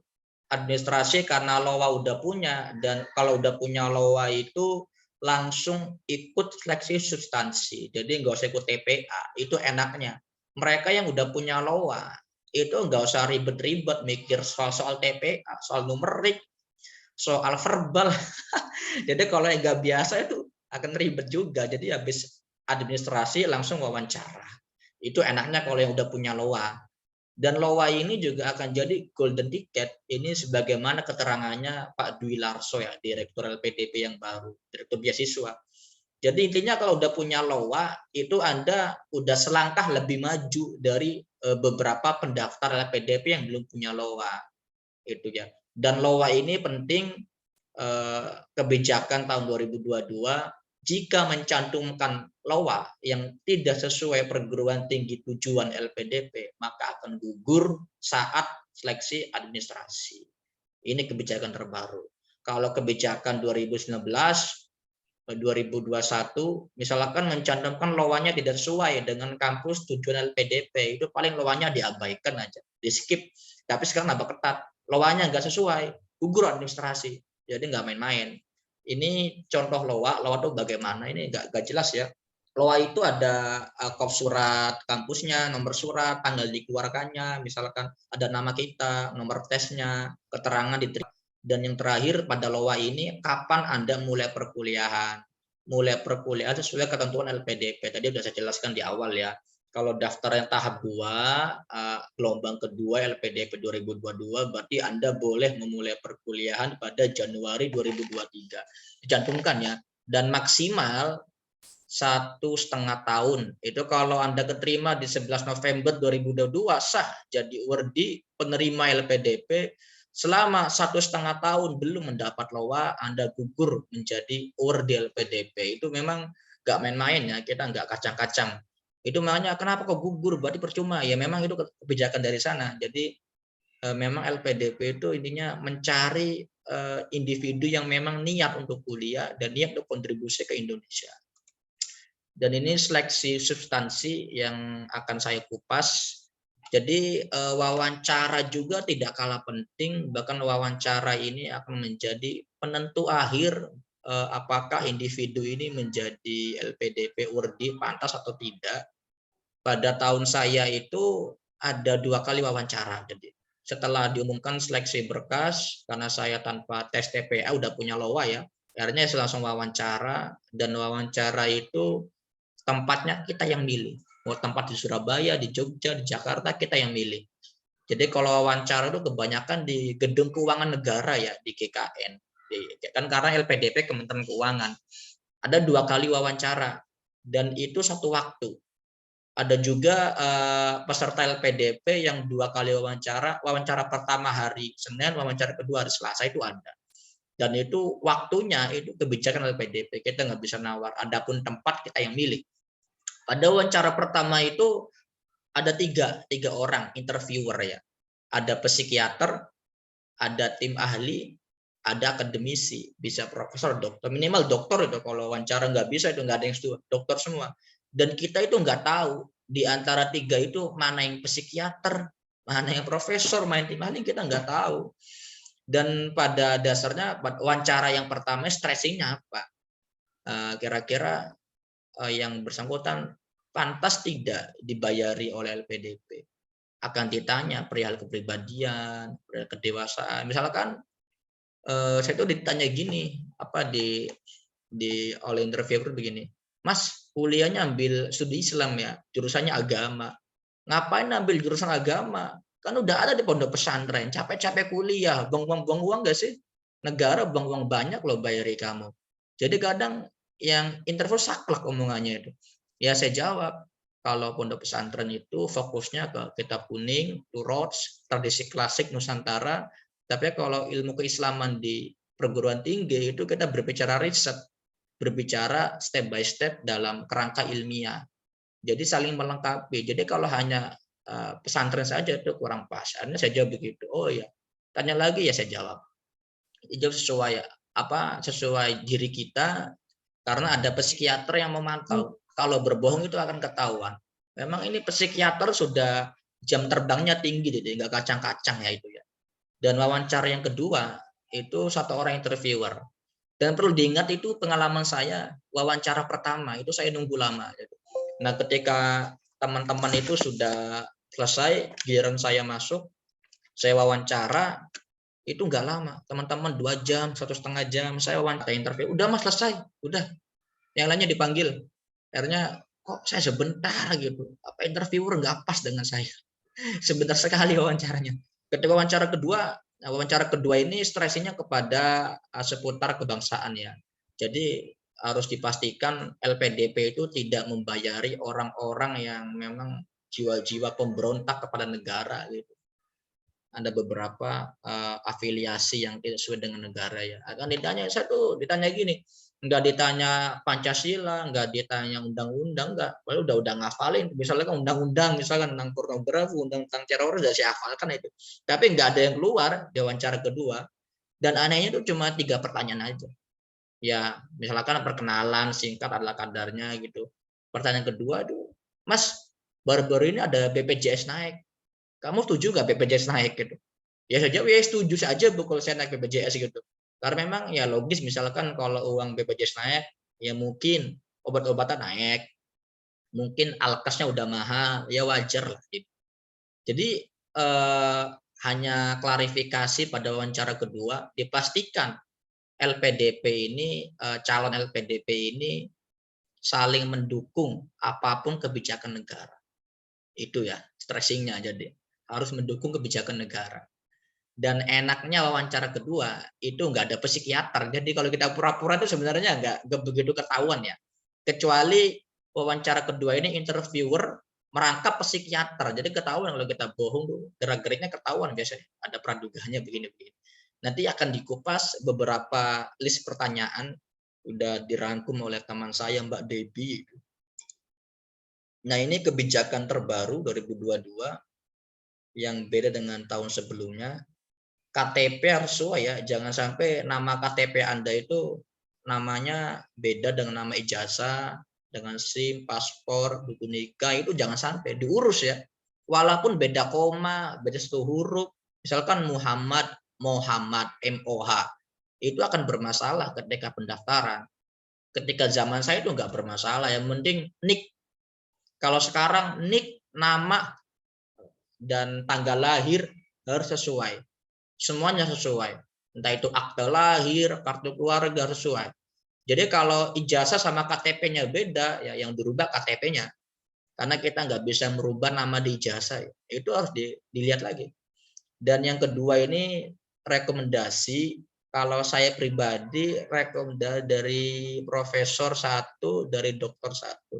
[SPEAKER 3] administrasi karena LOA udah punya, dan kalau udah punya LOA itu langsung ikut seleksi substansi, jadi nggak usah ikut TPA, itu enaknya. Mereka yang udah punya LOA itu nggak usah ribet-ribet mikir soal TPA, soal numerik, soal verbal. Jadi kalau yang nggak biasa itu akan ribet juga, jadi habis administrasi langsung wawancara. Itu enaknya kalau yang udah punya LOA. Dan LOA ini juga akan jadi golden ticket. Ini sebagaimana keterangannya Pak Dwi Larso ya, Direktur LPDP yang baru, Direktur Beasiswa. Jadi intinya kalau udah punya LOA, itu Anda udah selangkah lebih maju dari beberapa pendaftar LPDP yang belum punya LOA. Itu ya. Dan LOA ini penting, kebijakan tahun 2022 jika mencantumkan LOA yang tidak sesuai perguruan tinggi tujuan LPDP, maka akan gugur saat seleksi administrasi. Ini kebijakan terbaru. Kalau kebijakan 2019, 2021, misalkan mencantumkan LOA-nya tidak sesuai dengan kampus tujuan LPDP, itu paling LOA-nya diabaikan aja, di skip. Tapi sekarang nambah ketat, LOA-nya nggak sesuai, gugur administrasi. Jadi nggak main-main. Ini contoh LOA itu bagaimana, ini nggak jelas ya. LOA itu ada kop surat kampusnya, nomor surat, tanggal dikeluarkannya, misalkan ada nama kita, nomor tesnya, keterangan diterima. Dan yang terakhir pada LOA ini, kapan Anda mulai perkuliahan. Mulai perkuliahan sesuai ketentuan LPDP. Tadi sudah saya jelaskan di awal ya. Kalau daftar yang tahap 2, gelombang kedua LPDP 2022, berarti Anda boleh memulai perkuliahan pada Januari 2023. Dicantumkan ya. Dan maksimal 1,5 tahun. Itu kalau Anda keterima di 11 November 2022, sah jadi wardi penerima LPDP. Selama 1,5 tahun belum mendapat LOA, Anda gugur menjadi wardi LPDP. Itu memang nggak main-main ya, kita nggak kacang-kacang. Itu makanya kenapa kok gugur, berarti percuma. Ya memang itu kebijakan dari sana. Jadi memang LPDP itu intinya mencari individu yang memang niat untuk kuliah dan niat untuk kontribusi ke Indonesia. Dan ini seleksi substansi yang akan saya kupas. Jadi wawancara juga tidak kalah penting, bahkan wawancara ini akan menjadi penentu akhir apakah individu ini menjadi LPDP Urdi pantas atau tidak. Pada tahun saya itu ada 2 kali wawancara. Jadi setelah diumumkan seleksi berkas, karena saya tanpa tes TPA udah punya LOA ya, akhirnya saya langsung wawancara, dan wawancara itu tempatnya kita yang milih. Mau tempat di Surabaya, di Jogja, di Jakarta, kita yang milih. Jadi kalau wawancara itu kebanyakan di Gedung Keuangan Negara ya, di GKN. Kan karena LPDP Kementerian Keuangan. Ada 2 kali wawancara, dan itu satu waktu. Ada juga peserta LPDP yang 2 kali wawancara. Wawancara pertama hari Senin, wawancara kedua hari Selasa itu ada. Dan itu waktunya itu kebijakan LPDP, kita nggak bisa nawar. Adapun tempat kita yang milih. Pada wawancara pertama itu ada tiga orang interviewer ya. Ada psikiater, ada tim ahli, ada akademisi, bisa profesor, dokter, minimal dokter itu. Kalau wawancara nggak bisa itu nggak ada yang setuju, dokter semua. Dan kita itu nggak tahu di antara 3 itu mana yang psikiater, mana yang profesor, mana yang tim ahli, kita nggak tahu. Dan pada dasarnya wawancara yang pertama stressingnya apa? Kira-kira yang bersangkutan pantas tidak dibayari oleh LPDP. Akan ditanya perihal kepribadian, perihal kedewasaan. Misalkan saya tuh ditanya gini, oleh interviewer begini, Mas, kuliahnya ambil studi Islam ya, jurusannya agama. Ngapain ambil jurusan agama? Kan udah ada di pondok pesantren, capek-capek kuliah, buang uang nggak sih? Negara buang uang banyak loh bayari kamu. Jadi kadang yang interview saklek omongannya itu. Ya saya jawab, kalau pondok pesantren itu fokusnya ke kitab kuning, Turots, tradisi klasik Nusantara. Tapi kalau ilmu keislaman di perguruan tinggi itu kita berbicara riset, berbicara step by step dalam kerangka ilmiah. Jadi saling melengkapi. Jadi kalau hanya pesantren saja itu kurang pas. Akhirnya saya jawab begitu. Oh ya, tanya lagi ya saya jawab. Jawab sesuai diri kita, karena ada psikiater yang memantau. Kalau berbohong itu akan ketahuan. Memang ini psikiater sudah jam terbangnya tinggi, jadi nggak kacang-kacang ya itu ya. Dan wawancara yang kedua itu 1 orang interviewer. Dan perlu diingat itu pengalaman saya wawancara pertama itu saya nunggu lama. Nah ketika teman-teman itu sudah selesai, giliran saya masuk, saya wawancara itu nggak lama. Teman-teman 2 jam, 1,5 jam, saya wawancara interview. Udah mas selesai, udah. Yang lainnya dipanggil. Akhirnya kok saya sebentar gitu. Apa interviewer nggak pas dengan saya. Sebentar sekali wawancaranya. Ketika wawancara kedua ini stresinya kepada seputar kebangsaan ya. Jadi harus dipastikan LPDP itu tidak membayari orang-orang yang memang jiwa-jiwa pemberontak kepada negara gitu. Ada beberapa afiliasi yang tidak sesuai dengan negara ya. Akan ditanya, saya tuh ditanya gini, nggak ditanya Pancasila, nggak ditanya undang-undang, nggak. Padahal udah ngafalin. Misalnya kan undang-undang, misalkan tentang pornografi, undang tentang teroris, udah saya hafalkan itu. Tapi nggak ada yang keluar di wawancara kedua. Dan anehnya itu cuma 3 pertanyaan aja. Ya, misalkan perkenalan singkat adalah kadarnya gitu. Pertanyaan kedua, aduh, Mas, baru-baru ini ada BPJS naik. Kamu setuju nggak BPJS naik gitu? Ya saja, ya setuju saja Bu kalau saya naik BPJS gitu. Karena memang ya logis, misalkan kalau uang BPJS naik, ya mungkin obat-obatan naik, mungkin alkesnya udah mahal, ya wajar lah gitu. Jadi hanya klarifikasi pada wawancara kedua, dipastikan LPDP ini, calon LPDP ini saling mendukung apapun kebijakan negara. Itu ya, stressingnya jadi harus mendukung kebijakan negara. Dan enaknya wawancara kedua itu nggak ada psikiater. Jadi kalau kita pura-pura itu sebenarnya nggak begitu ketahuan ya. Kecuali wawancara kedua ini interviewer merangkap psikiater. Jadi ketahuan kalau kita bohong tuh gerak-geriknya ketahuan biasanya. Ada praduganya begini-begini. Nanti akan dikupas beberapa list pertanyaan udah dirangkum oleh teman saya Mbak Debbie. Nah, ini kebijakan terbaru 2022 yang beda dengan tahun sebelumnya. KTP harus sesuai ya, jangan sampai nama KTP Anda itu namanya beda dengan nama ijazah, dengan SIM, paspor, buku nikah, itu jangan sampai diurus ya. Walaupun beda koma, beda 1 huruf, misalkan Muhammad, MOH, itu akan bermasalah ketika pendaftaran. Ketika zaman saya itu nggak bermasalah, yang penting nik. Kalau sekarang nik, nama, dan tanggal lahir harus sesuai. Semuanya sesuai. Entah itu akte lahir, kartu keluarga sesuai. Jadi kalau ijazah sama KTP-nya beda, ya yang dirubah KTP-nya. Karena kita nggak bisa merubah nama di ijazah. Itu harus dilihat lagi. Dan yang kedua ini rekomendasi. Kalau saya pribadi rekomendasi dari profesor 1, dari dokter 1.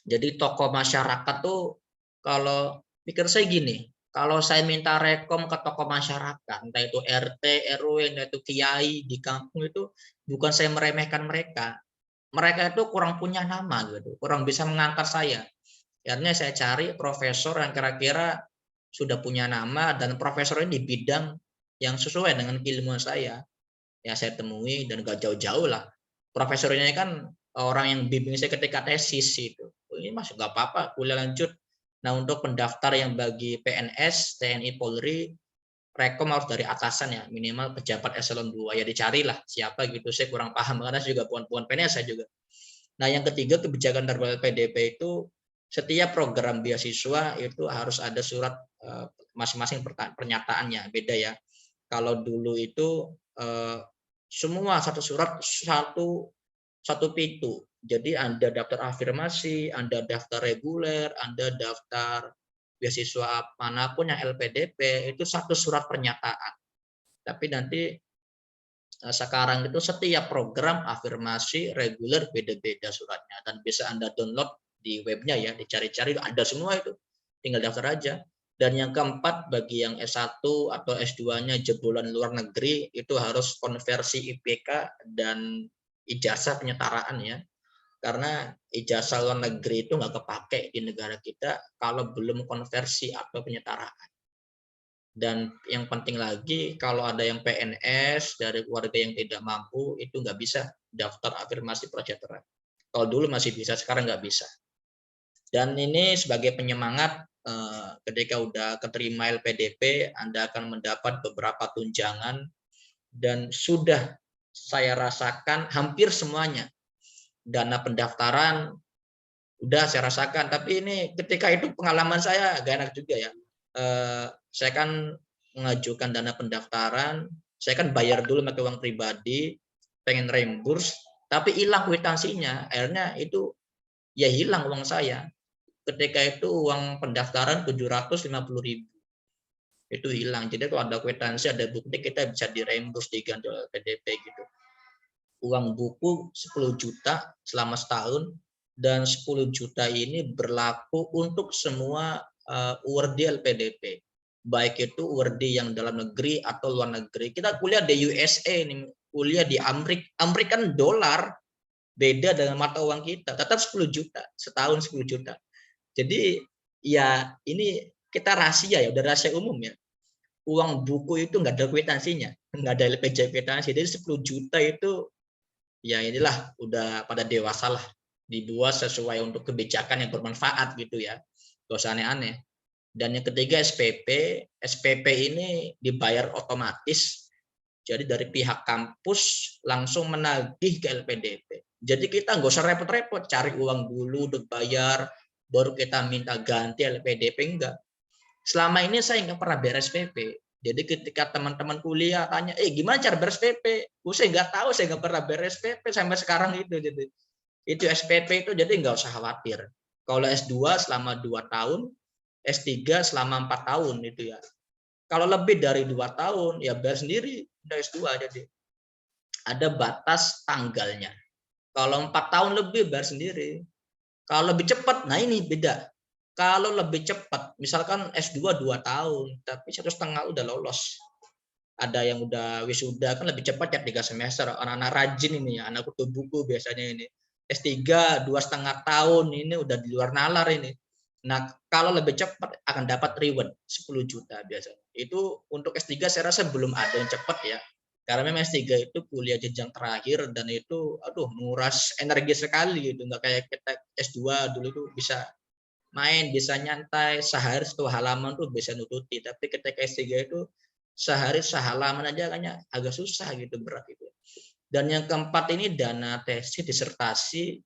[SPEAKER 3] Jadi tokoh masyarakat tuh kalau pikir saya gini, kalau saya minta rekom ke tokoh masyarakat, entah itu RT, RW, entah itu kiai di kampung itu, bukan saya meremehkan mereka. Mereka itu kurang punya nama gitu, kurang bisa mengangkat saya. Akhirnya saya cari profesor yang kira-kira sudah punya nama dan profesor ini di bidang yang sesuai dengan keilmuan saya. Ya saya temui dan gak jauh-jauh lah. Profesor ini kan orang yang bimbing saya ketika tesis itu. Ini masih nggak apa-apa, kuliah lanjut. Nah, untuk pendaftar yang bagi PNS, TNI, Polri, rekom harus dari atasan ya, minimal pejabat eselon 2. Ya dicarilah siapa gitu, saya kurang paham karena saya juga bukan PNS saya juga. Nah, yang ketiga kebijakan terbaru PDP itu setiap program beasiswa itu harus ada surat masing-masing pernyataannya, beda ya. Kalau dulu itu semua satu surat satu pintu. Jadi Anda daftar afirmasi, Anda daftar reguler, Anda daftar beasiswa manapun yang LPDP itu satu surat pernyataan. Tapi nanti sekarang itu setiap program afirmasi reguler beda-beda suratnya dan bisa Anda download di webnya ya, dicari-cari ada semua itu. Tinggal daftar aja. Dan yang keempat bagi yang S1 atau S2-nya jebolan luar negeri itu harus konversi IPK dan ijazah penyetaraan ya. Karena ijazah luar negeri itu nggak kepake di negara kita kalau belum konversi atau penyetaraan. Dan yang penting lagi, kalau ada yang PNS dari keluarga yang tidak mampu, itu nggak bisa daftar afirmasi prasejahtera. Kalau dulu masih bisa, sekarang nggak bisa. Dan ini sebagai penyemangat, ketika udah keterima LPDP, Anda akan mendapat beberapa tunjangan, dan sudah saya rasakan hampir semuanya. Dana pendaftaran udah saya rasakan, tapi ini ketika itu pengalaman saya gak enak juga ya. Saya kan mengajukan dana pendaftaran, saya kan bayar dulu pakai uang pribadi, pengen reimburse, tapi hilang kwitansinya. Akhirnya itu ya hilang uang saya. Ketika itu uang pendaftaran 750.000 itu hilang. Jadi kalau ada kwitansi, ada bukti, kita bisa direimburse, diganti oleh PDP gitu. Uang buku 10 juta selama setahun, dan 10 juta ini berlaku untuk semua URD LPDP. Baik itu URD yang dalam negeri atau luar negeri. Kita kuliah di USA ini kuliah di Amrik kan dolar, beda dengan mata uang kita, tetap 10 juta, setahun 10 juta. Jadi ya ini kita rahasia ya, udah rahasia umum ya. Uang buku itu nggak ada kwitansinya, nggak ada LPJ kwitansi. Jadi 10 juta itu ya inilah udah pada dewasa lah, dibuat sesuai untuk kebijakan yang bermanfaat gitu ya, gak usah aneh-aneh. Dan yang ketiga SPP ini dibayar otomatis, jadi dari pihak kampus langsung menagih ke LPDP. Jadi kita nggak usah repot-repot cari uang dulu untuk bayar, baru kita minta ganti LPDP, enggak. Selama ini saya nggak pernah bayar SPP. Jadi ketika teman-teman kuliah tanya, gimana cara bayar SPP? Saya nggak tahu, saya nggak pernah bayar SPP sampai sekarang itu. Jadi itu SPP itu jadi nggak usah khawatir. Kalau S2 selama 2 tahun, S3 selama 4 tahun itu ya. Kalau lebih dari 2 tahun ya bayar sendiri, udah S2 jadi. Ada batas tanggalnya. Kalau 4 tahun lebih bayar sendiri. Kalau lebih cepat, nah ini beda. Kalau lebih cepat, misalkan S2 2 tahun, tapi 1,5 udah lolos. Ada yang udah wisuda kan lebih cepat ya 3 semester. Anak-anak rajin ini ya, anak kutu buku biasanya ini. S3 2,5 tahun ini udah di luar nalar ini. Nah, kalau lebih cepat akan dapat reward 10 juta biasanya. Itu untuk S3 saya rasa belum ada yang cepat ya. Karena memang S3 itu kuliah jenjang terakhir dan itu nguras energi sekali gitu. Nggak kayak kita S2 dulu itu bisa main, bisa nyantai, sehari 1 halaman tuh bisa nututi. Tapi ketika S3 itu sehari sehalaman aja kayaknya agak susah gitu, berat gitu. Dan yang keempat ini dana tesis disertasi,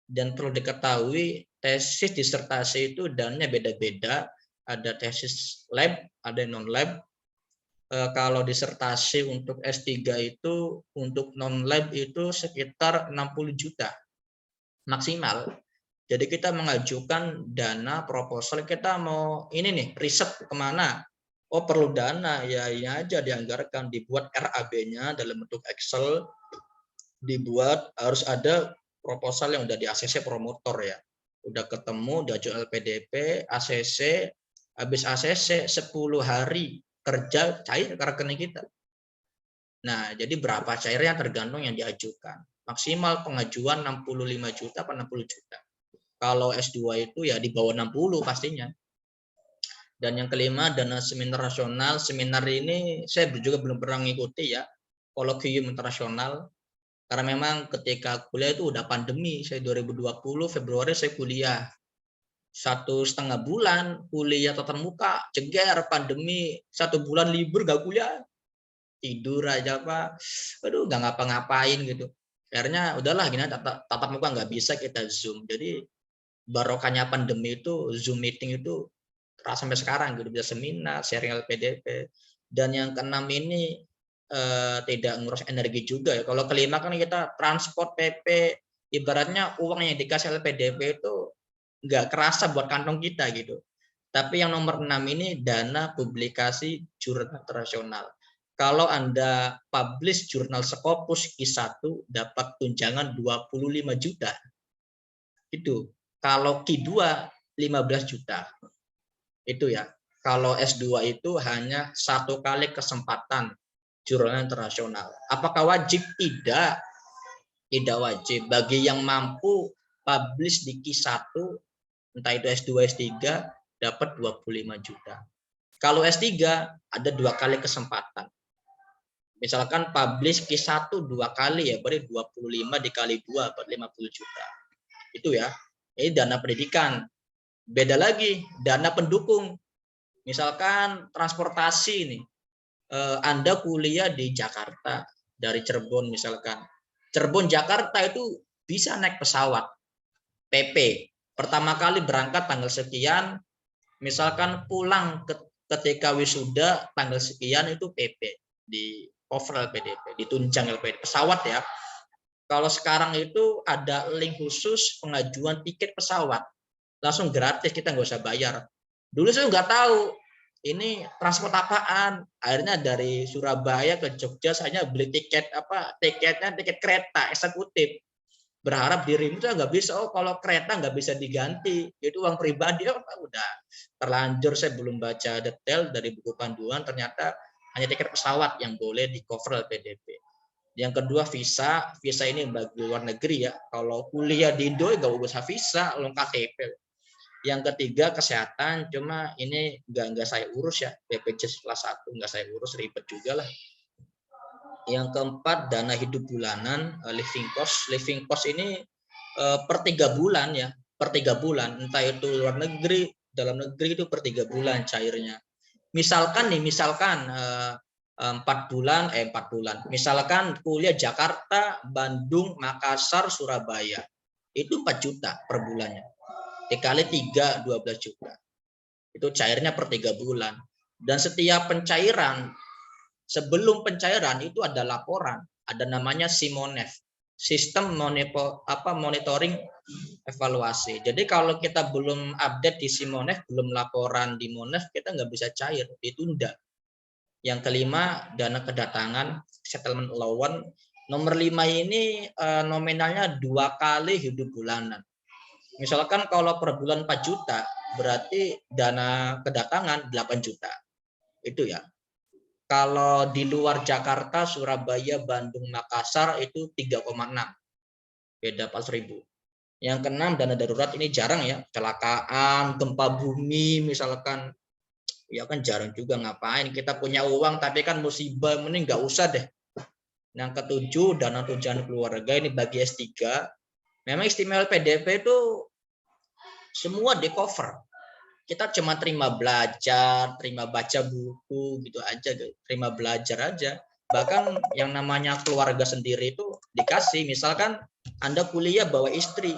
[SPEAKER 3] dan perlu diketahui tesis disertasi itu dananya beda-beda, ada tesis lab, ada non lab. Kalau disertasi untuk S3 itu untuk non lab itu sekitar 60 juta maksimal. Jadi kita mengajukan dana proposal, kita mau ini nih riset kemana, perlu dana ya ini aja dianggarkan, dibuat RAB-nya dalam bentuk Excel, dibuat harus ada proposal yang udah di ACC promotor ya, udah ketemu, diajukan LPDP, ACC, habis ACC 10 hari kerja cair ke rekening kita. Nah, jadi berapa cairnya tergantung yang diajukan. Maksimal pengajuan 65 juta atau 60 juta. Kalau S2 itu ya di bawah 60 pastinya. Dan yang kelima, dana seminar nasional. Seminar ini saya juga belum pernah mengikuti ya, kolokium internasional. Karena memang ketika kuliah itu udah pandemi. Saya 2020 Februari saya kuliah. 1,5 bulan kuliah tatap muka, ceger pandemi, 1 bulan libur gak kuliah. Tidur aja Pak. Aduh, gak ngapa-ngapain gitu. Akhirnya udahlah gini, tatap muka nggak bisa, kita Zoom. Jadi barokahnya pandemi itu Zoom meeting itu terasa sampai sekarang gitu, bisa seminar, sharing LPDP. Dan yang keenam ini tidak ngurus energi juga ya. Kalau kelima kan kita transport PP, ibaratnya uang yang dikasih LPDP itu nggak kerasa buat kantong kita gitu. Tapi yang nomor 6 ini dana publikasi jurnal internasional. Kalau Anda publish jurnal Scopus Q1 dapat tunjangan 25 juta. Itu. Kalau Q2 15 juta. Itu ya. Kalau S2 itu hanya 1 kali kesempatan jurnal internasional. Apakah wajib? Tidak. Tidak wajib. Bagi yang mampu publish di Q1, entah itu S2, S3, dapat 25 juta. Kalau S3 ada 2 kali kesempatan. Misalkan publish Q1 2 kali ya, berarti 25 dikali 2 buat 50 juta. Itu ya. Ini dana pendidikan. Beda lagi dana pendukung. Misalkan transportasi nih. Anda kuliah di Jakarta dari Cirebon misalkan. Cirebon Jakarta itu bisa naik pesawat PP. Pertama kali berangkat tanggal sekian, misalkan pulang ketika wisuda tanggal sekian itu PP di cover LPDP, ditunjang LPDP pesawat ya. Kalau sekarang itu ada link khusus pengajuan tiket pesawat, langsung gratis, kita nggak usah bayar. Dulu saya nggak tahu ini transport apaan. Akhirnya dari Surabaya ke Jogja saya beli tiket tiketnya tiket kereta eksekutif. Berharap dirimu itu nggak bisa. Kalau kereta nggak bisa diganti, itu uang pribadi. Udah terlanjur, saya belum baca detail dari buku panduan, ternyata hanya tiket pesawat yang boleh di cover LPDP. Yang kedua visa, visa ini bagi luar negeri ya. Kalau kuliah di Indo nggak usah visa, belum KTP. Yang ketiga kesehatan, cuma ini nggak saya urus ya, BPJS kelas 1 nggak saya urus, ribet juga lah. Yang keempat dana hidup bulanan, living cost. Living cost ini per 3 bulan ya, per 3 bulan, entah itu luar negeri, dalam negeri itu per 3 bulan cairnya. Misalkan 4 bulan, misalkan kuliah Jakarta, Bandung, Makassar, Surabaya, itu 4 juta per bulannya. Dikali 3, 12 juta. Itu cairnya per 3 bulan. Dan setiap pencairan, sebelum pencairan itu ada laporan, ada namanya SIMONEF, sistem monitoring evaluasi. Jadi kalau kita belum update di SIMONEF, belum laporan di MONEF, kita nggak bisa cair, ditunda. Yang kelima, dana kedatangan, settlement allowance. Nomor 5 ini nominalnya 2 kali hidup bulanan. Misalkan kalau per bulan 4 juta, berarti dana kedatangan 8 juta. Itu ya. Kalau di luar Jakarta, Surabaya, Bandung, Makassar itu 3,6. Beda 4.000. Yang keenam, dana darurat ini jarang ya. Kecelakaan, gempa bumi misalkan. Ya kan jarang juga, ngapain. Kita punya uang tapi kan musibah, mending nggak usah deh. Yang ketujuh, dana tunjangan keluarga ini bagi S3. Memang istimewa LPDP itu semua di cover. Kita cuma terima belajar, terima baca buku gitu aja, terima belajar aja. Bahkan yang namanya keluarga sendiri itu dikasih, misalkan Anda kuliah bawa istri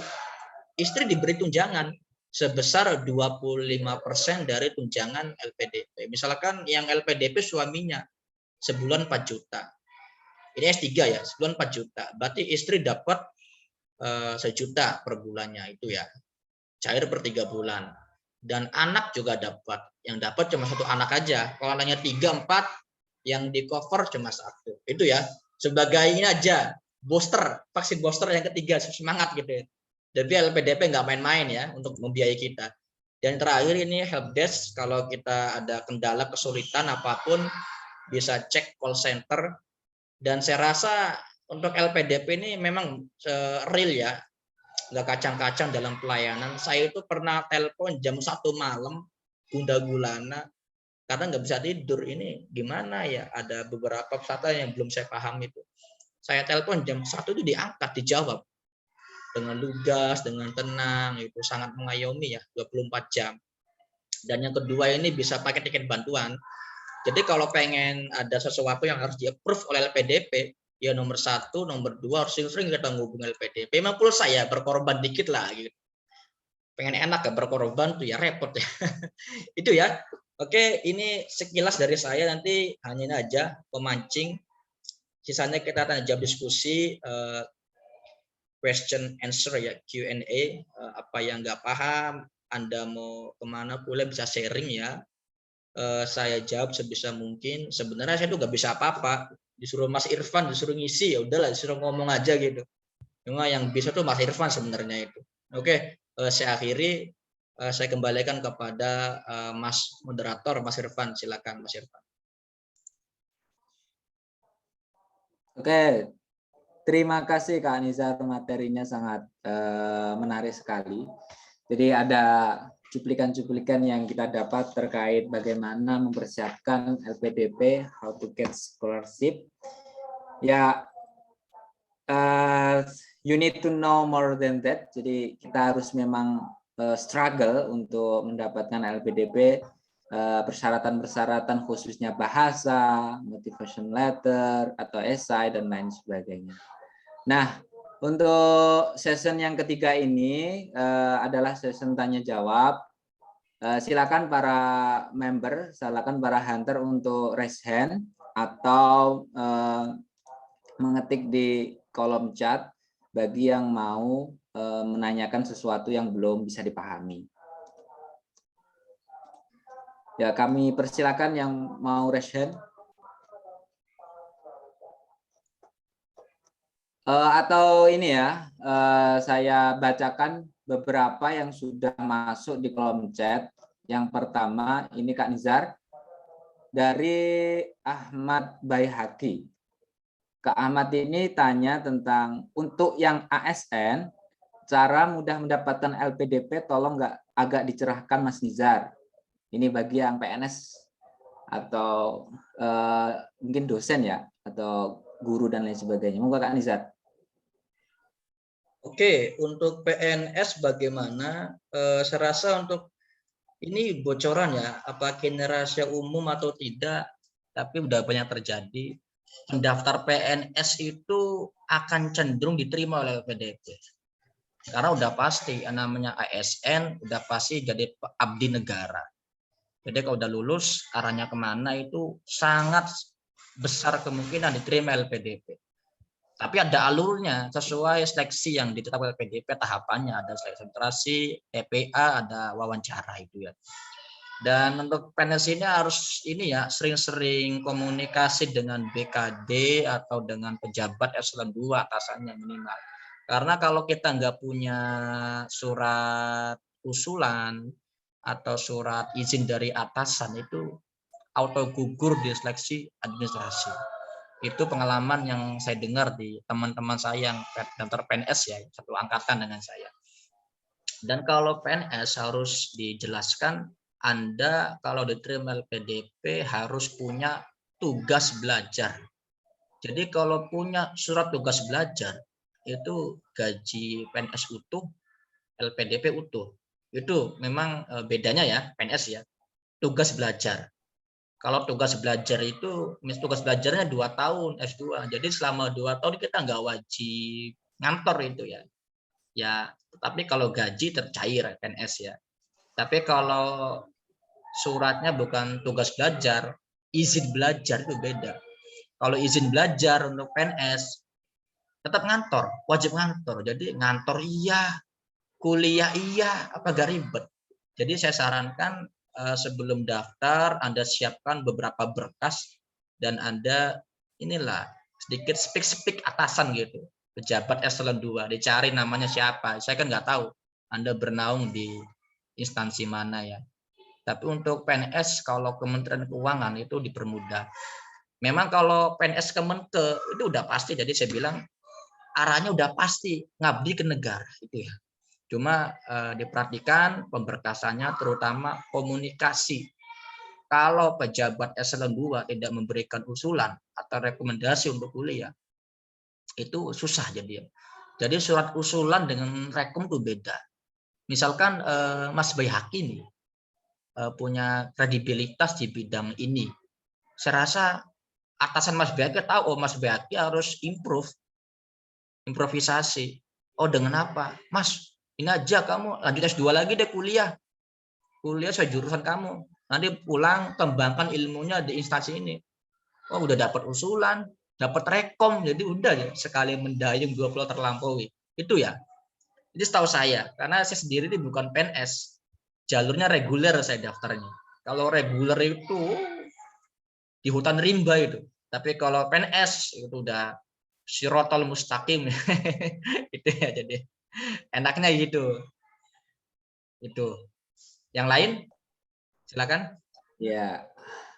[SPEAKER 3] diberi tunjangan sebesar 25% dari tunjangan LPDP. Misalkan yang LPDP suaminya sebulan 4 juta. Ini S3 ya, sebulan 4 juta. Berarti istri dapat 1 juta per bulannya itu ya. Cair per 3 bulan. Dan anak juga dapat. Yang dapat cuma 1 anak aja. Kalau anaknya 3, 4, yang di cover cuma 1. Itu ya. Sebagai ini aja, booster, vaksin booster yang ketiga, semangat gitu ya. Jadi LPDP nggak main-main ya untuk membiayai kita. Dan terakhir ini helpdesk, kalau kita ada kendala, kesulitan apapun, bisa cek call center. Dan saya rasa untuk LPDP ini memang real ya, nggak kacang-kacang dalam pelayanan. Saya itu pernah telepon jam 1 malam, gundah gulana, karena nggak bisa tidur. Ini gimana ya, ada beberapa peserta yang belum saya paham itu. Saya telepon jam 1 itu diangkat, dijawab. Dengan lugas, dengan tenang, itu sangat mengayomi ya, 24 jam. Dan yang kedua ini bisa pakai tiket bantuan. Jadi kalau pengen ada sesuatu yang harus di-approve oleh LPDP, ya nomor 1, nomor 2 harus sering-sering kita ngubungi LPDP. Memang pulsa ya, berkorban dikit lah gitu. Pengen enak ya berkorban tuh ya repot ya. Itu ya. Oke, ini sekilas dari saya, nanti hanya ini aja pemancing. Sisanya kita tanya jawab diskusi, question answer ya, Q&A, apa yang nggak paham, Anda mau kemana boleh bisa sharing ya. Saya jawab sebisa mungkin. Sebenarnya saya tuh nggak bisa apa-apa, disuruh Mas Irfan disuruh ngisi, ya udahlah disuruh ngomong aja gitu. Cuma yang bisa tuh Mas Irfan sebenarnya itu. Oke, saya akhiri, saya kembalikan kepada Mas moderator, Mas Irfan. Silakan Mas Irfan.
[SPEAKER 1] Oke, terima kasih Kak Nizar, materinya sangat menarik sekali. Jadi ada cuplikan-cuplikan yang kita dapat terkait bagaimana mempersiapkan LPDP, how to get scholarship. Ya, you need to know more than that. Jadi kita harus memang struggle untuk mendapatkan LPDP, persyaratan-persyaratan khususnya bahasa, motivation letter, atau esai, dan lain sebagainya. Nah, untuk session yang ketiga ini adalah session tanya jawab. Silakan para member, silakan para hunter untuk raise hand atau mengetik di kolom chat bagi yang mau menanyakan sesuatu yang belum bisa dipahami. Ya, kami persilakan yang mau raise hand. Atau ini ya, saya bacakan beberapa yang sudah masuk di kolom chat. Yang pertama ini Kak Nizar dari Ahmad Baihaqi. Kak Ahmad ini tanya tentang untuk yang ASN, cara mudah mendapatkan LPDP tolong nggak agak dicerahkan Mas Nizar. Ini bagi yang PNS atau mungkin dosen ya, atau guru dan lain sebagainya. Monggo Kak Nizar.
[SPEAKER 3] Oke, untuk PNS bagaimana? Saya rasa untuk ini bocoran ya, apa generasi umum atau tidak, tapi udah banyak terjadi. Pendaftar PNS itu akan cenderung diterima oleh PDP. Karena udah pasti, namanya ASN, udah pasti jadi abdi negara. Jadi kalau udah lulus, arahnya kemana itu sangat besar kemungkinan diterima LPDP. Tapi ada alurnya sesuai seleksi yang ditetapkan PDP, tahapannya ada seleksi administrasi, TPA, ada wawancara itu ya. Dan untuk PNS ini harus ini ya sering-sering komunikasi dengan BKD atau dengan pejabat eselon 2 atasannya minimal. Karena kalau kita nggak punya surat usulan atau surat izin dari atasan itu auto gugur di seleksi administrasi. Itu pengalaman yang saya dengar di teman-teman saya yang daftar PNS ya, satu angkatan dengan saya. Dan kalau PNS harus dijelaskan, Anda kalau diterima LPDP harus punya tugas belajar. Jadi kalau punya surat tugas belajar, itu gaji PNS utuh, LPDP utuh. Itu memang bedanya ya, PNS ya, tugas belajar. Kalau tugas belajar itu, tugas belajarnya 2 tahun S2. Jadi selama 2 tahun kita nggak wajib ngantor itu ya. Ya, tapi kalau gaji tercair PNS ya. Tapi kalau suratnya bukan tugas belajar, izin belajar itu beda. Kalau izin belajar untuk PNS tetap ngantor, wajib ngantor. Jadi ngantor iya, kuliah iya, apa gak ribet. Jadi saya sarankan sebelum daftar Anda siapkan beberapa berkas dan Anda inilah sedikit speak atasan gitu, pejabat eselon 2, dicari namanya siapa. Saya kan nggak tahu Anda bernaung di instansi mana ya. Tapi untuk PNS kalau Kementerian Keuangan itu dipermudah. Memang kalau PNS Kemenke itu udah pasti, jadi saya bilang arahnya udah pasti ngabdi ke negara itu ya. Cuma diperhatikan pemberkasannya terutama komunikasi. Kalau pejabat eselon 2 tidak memberikan usulan atau rekomendasi untuk kuliah, itu susah jadi. Jadi surat usulan dengan rekom itu beda. Misalkan Mas Bayhaki nih punya kredibilitas di bidang ini. Saya rasa atasan Mas Bayhaki tahu, oh Mas Bayhaki harus improvisasi. Oh dengan apa? Mas, ini aja kamu lanjut S2 lagi deh kuliah sesuai jurusan kamu, nanti pulang kembangkan ilmunya di instansi ini. Oh udah dapat usulan, dapat rekom, jadi udah ya sekali mendayung 2 pulau terlampaui itu ya. Jadi setahu saya, karena saya sendiri ini bukan PNS, jalurnya reguler saya daftarnya. Kalau reguler itu di hutan rimba itu, tapi kalau PNS itu udah sirotol mustaqim itu ya. Jadi enaknya gitu. Itu. Yang lain silakan.
[SPEAKER 1] Ya,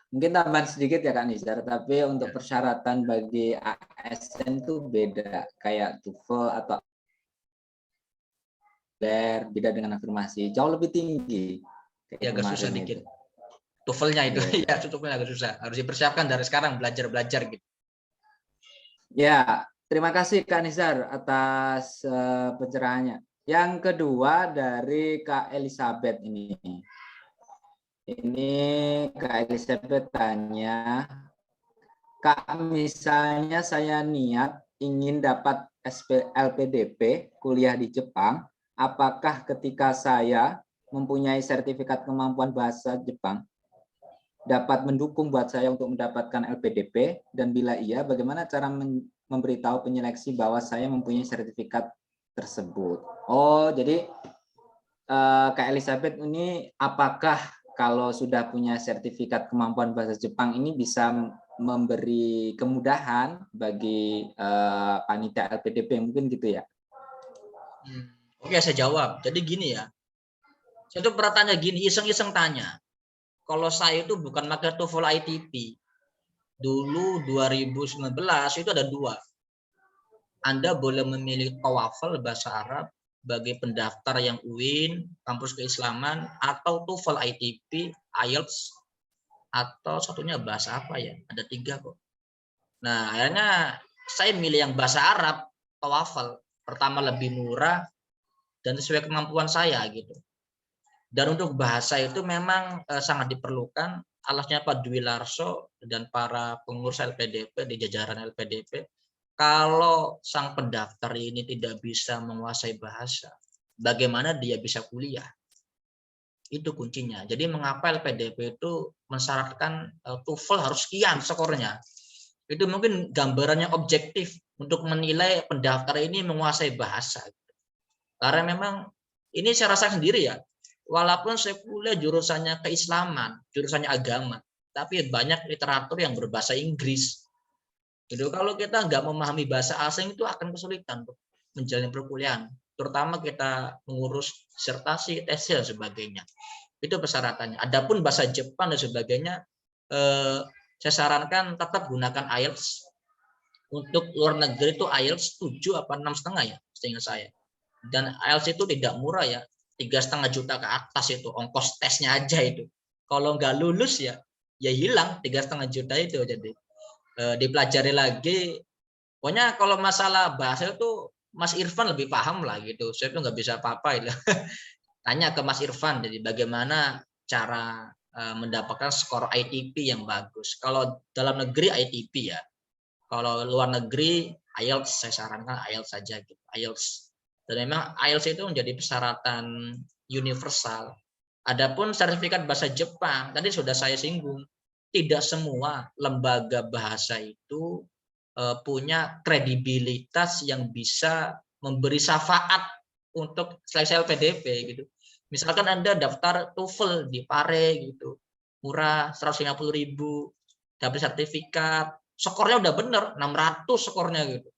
[SPEAKER 1] mungkin tambahan sedikit ya Kak Nizar, tapi untuk persyaratan bagi ASN itu beda, kayak TOEFL atau beda dengan afirmasi, jauh lebih tinggi.
[SPEAKER 3] Ya agak susah dikit. TOEFL-nya itu ya tutupnya agak susah. Harus dipersiapkan dari sekarang belajar gitu.
[SPEAKER 1] Ya, terima kasih Kak Nizar atas pencerahannya. Yang kedua dari Kak Elizabeth ini. Ini Kak Elizabeth tanya, Kak, misalnya saya niat ingin dapat LPDP kuliah di Jepang, apakah ketika saya mempunyai sertifikat kemampuan bahasa Jepang dapat mendukung buat saya untuk mendapatkan LPDP, dan bila iya, bagaimana cara memberitahu penyeleksi bahwa saya mempunyai sertifikat tersebut? Oh, jadi Kak Elizabeth ini apakah kalau sudah punya sertifikat kemampuan bahasa Jepang ini bisa memberi kemudahan bagi panitia LPDP, mungkin gitu ya?
[SPEAKER 3] Oke, saya jawab. Jadi gini ya, saya tuh pernah tanya gini, iseng-iseng tanya. Kalau saya itu bukan pakai TOEFL ITP, dulu 2019 itu ada dua. Anda boleh memilih TOEFL bahasa Arab bagi pendaftar yang UIN, kampus keislaman, atau TOEFL ITP, IELTS, atau satunya bahasa apa ya? Ada 3 kok. Nah, akhirnya saya milih yang bahasa Arab, TOEFL. Pertama lebih murah dan sesuai kemampuan saya gitu. Dan untuk bahasa itu memang sangat diperlukan. Alasnya Pak Dwi Larso dan para pengurus LPDP di jajaran LPDP, kalau sang pendaftar ini tidak bisa menguasai bahasa, bagaimana dia bisa kuliah? Itu kuncinya. Jadi mengapa LPDP itu mensyaratkan TOEFL harus sekian skornya? Itu mungkin gambarannya objektif untuk menilai pendaftar ini menguasai bahasa. Karena memang ini saya rasa sendiri ya, walaupun saya kuliah jurusannya keislaman, jurusannya agama, tapi banyak literatur yang berbahasa Inggris. Gitu. Kalau kita nggak memahami bahasa asing itu akan kesulitan untuk menjalani perkuliahan, terutama kita mengurus disertasi, tesis dan sebagainya. Itu persyaratannya. Adapun bahasa Jepang dan sebagainya, saya sarankan tetap gunakan IELTS. Untuk luar negeri itu IELTS 7 apa 6,5 ya, seingat saya. Dan IELTS itu tidak murah ya, 3,5 juta ke atas itu ongkos tesnya aja itu. Kalau nggak lulus ya hilang 3,5 juta itu. Jadi dipelajari lagi. Pokoknya kalau masalah bahasa itu Mas Irfan lebih paham lah gitu. Saya tuh nggak bisa apa-apa itu. Tanya ke Mas Irfan, jadi bagaimana cara mendapatkan skor ITP yang bagus. Kalau dalam negeri ITP ya. Kalau luar negeri IELTS, saya sarankan IELTS saja gitu. IELTS. Dan memang IELTS itu menjadi persyaratan universal. Adapun sertifikat bahasa Jepang, tadi sudah saya singgung, tidak semua lembaga bahasa itu punya kredibilitas yang bisa memberi syafaat untuk seleksi LPDP gitu. Misalkan Anda daftar TOEFL di Pare gitu, murah 150.000, dapat sertifikat, skornya udah bener 600 skornya gitu.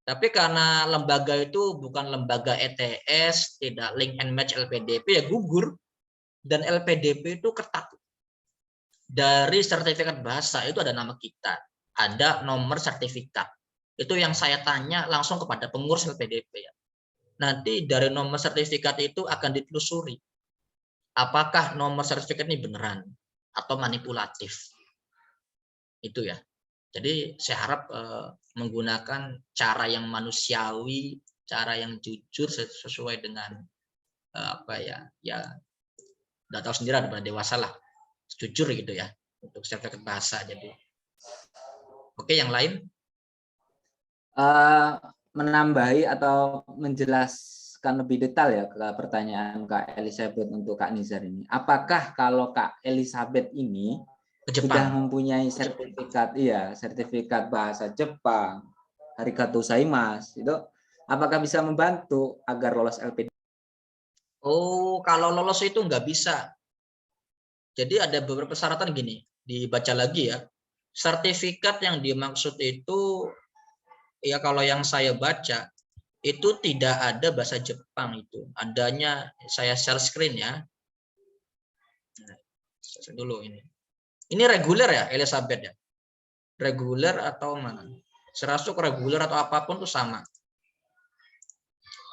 [SPEAKER 3] Tapi karena lembaga itu bukan lembaga ETS, tidak link and match LPDP, ya gugur. Dan LPDP itu ketat. Dari sertifikat bahasa itu ada nama kita, ada nomor sertifikat. Itu yang saya tanya langsung kepada pengurus LPDP ya. Nanti dari nomor sertifikat itu akan ditelusuri. Apakah nomor sertifikat ini beneran atau manipulatif? Itu ya. Jadi saya harap menggunakan cara yang manusiawi, cara yang jujur sesuai dengan apa ya, udah tahu sendiri ada dewasa lah, jujur gitu ya untuk sertifikat bahasa. Jadi, oke, yang lain?
[SPEAKER 1] Menambahi atau menjelaskan lebih detail ya ke pertanyaan Kak Elizabeth untuk Kak Nizar ini. Apakah kalau Kak Elizabeth ini sudah mempunyai sertifikat bahasa Jepang, arigatou gozaimasu, itu apakah bisa membantu agar lolos LPDP?
[SPEAKER 3] Oh, kalau lolos itu nggak bisa. Jadi ada beberapa persyaratan gini, dibaca lagi ya. Sertifikat yang dimaksud itu, ya kalau yang saya baca, itu tidak ada bahasa Jepang itu. Adanya, saya share screen ya. Nah, dulu ini. Ini reguler ya, Elizabeth ya? Reguler atau mana? Serasuk reguler atau apapun itu sama.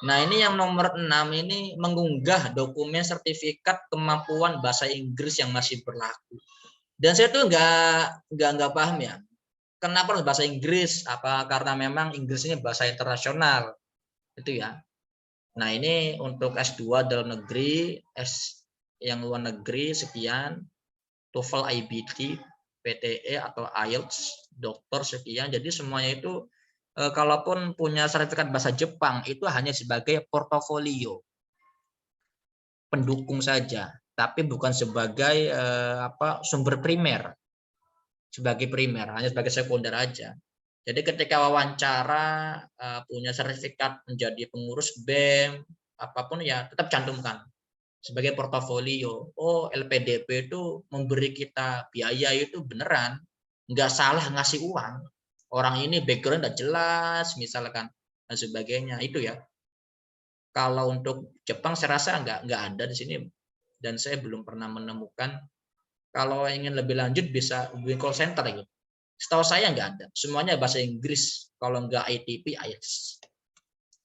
[SPEAKER 3] Nah, ini yang nomor 6 ini mengunggah dokumen sertifikat kemampuan bahasa Inggris yang masih berlaku. Dan saya tuh nggak paham ya. Kenapa harus bahasa Inggris? Apa karena memang Inggris ini bahasa internasional? Itu ya. Nah, ini untuk S2 dalam negeri, S yang luar negeri sekian, TOEFL IBT, PTE atau IELTS, dokter sekian. Jadi semuanya itu kalaupun punya sertifikat bahasa Jepang itu hanya sebagai portofolio, pendukung saja, tapi bukan sebagai sumber primer, sebagai primer, hanya sebagai sekunder aja. Jadi ketika wawancara punya sertifikat menjadi pengurus BEM, apapun ya tetap cantumkan sebagai portofolio. Oh, LPDP itu memberi kita biaya itu beneran, nggak salah ngasih uang. Orang ini background udah jelas, misalkan dan sebagainya. Itu ya. Kalau untuk Jepang saya rasa nggak ada di sini, dan saya belum pernah menemukan. Kalau ingin lebih lanjut bisa hubungi call center gitu. Setahu saya nggak ada. Semuanya bahasa Inggris. Kalau nggak ITP, IELTS.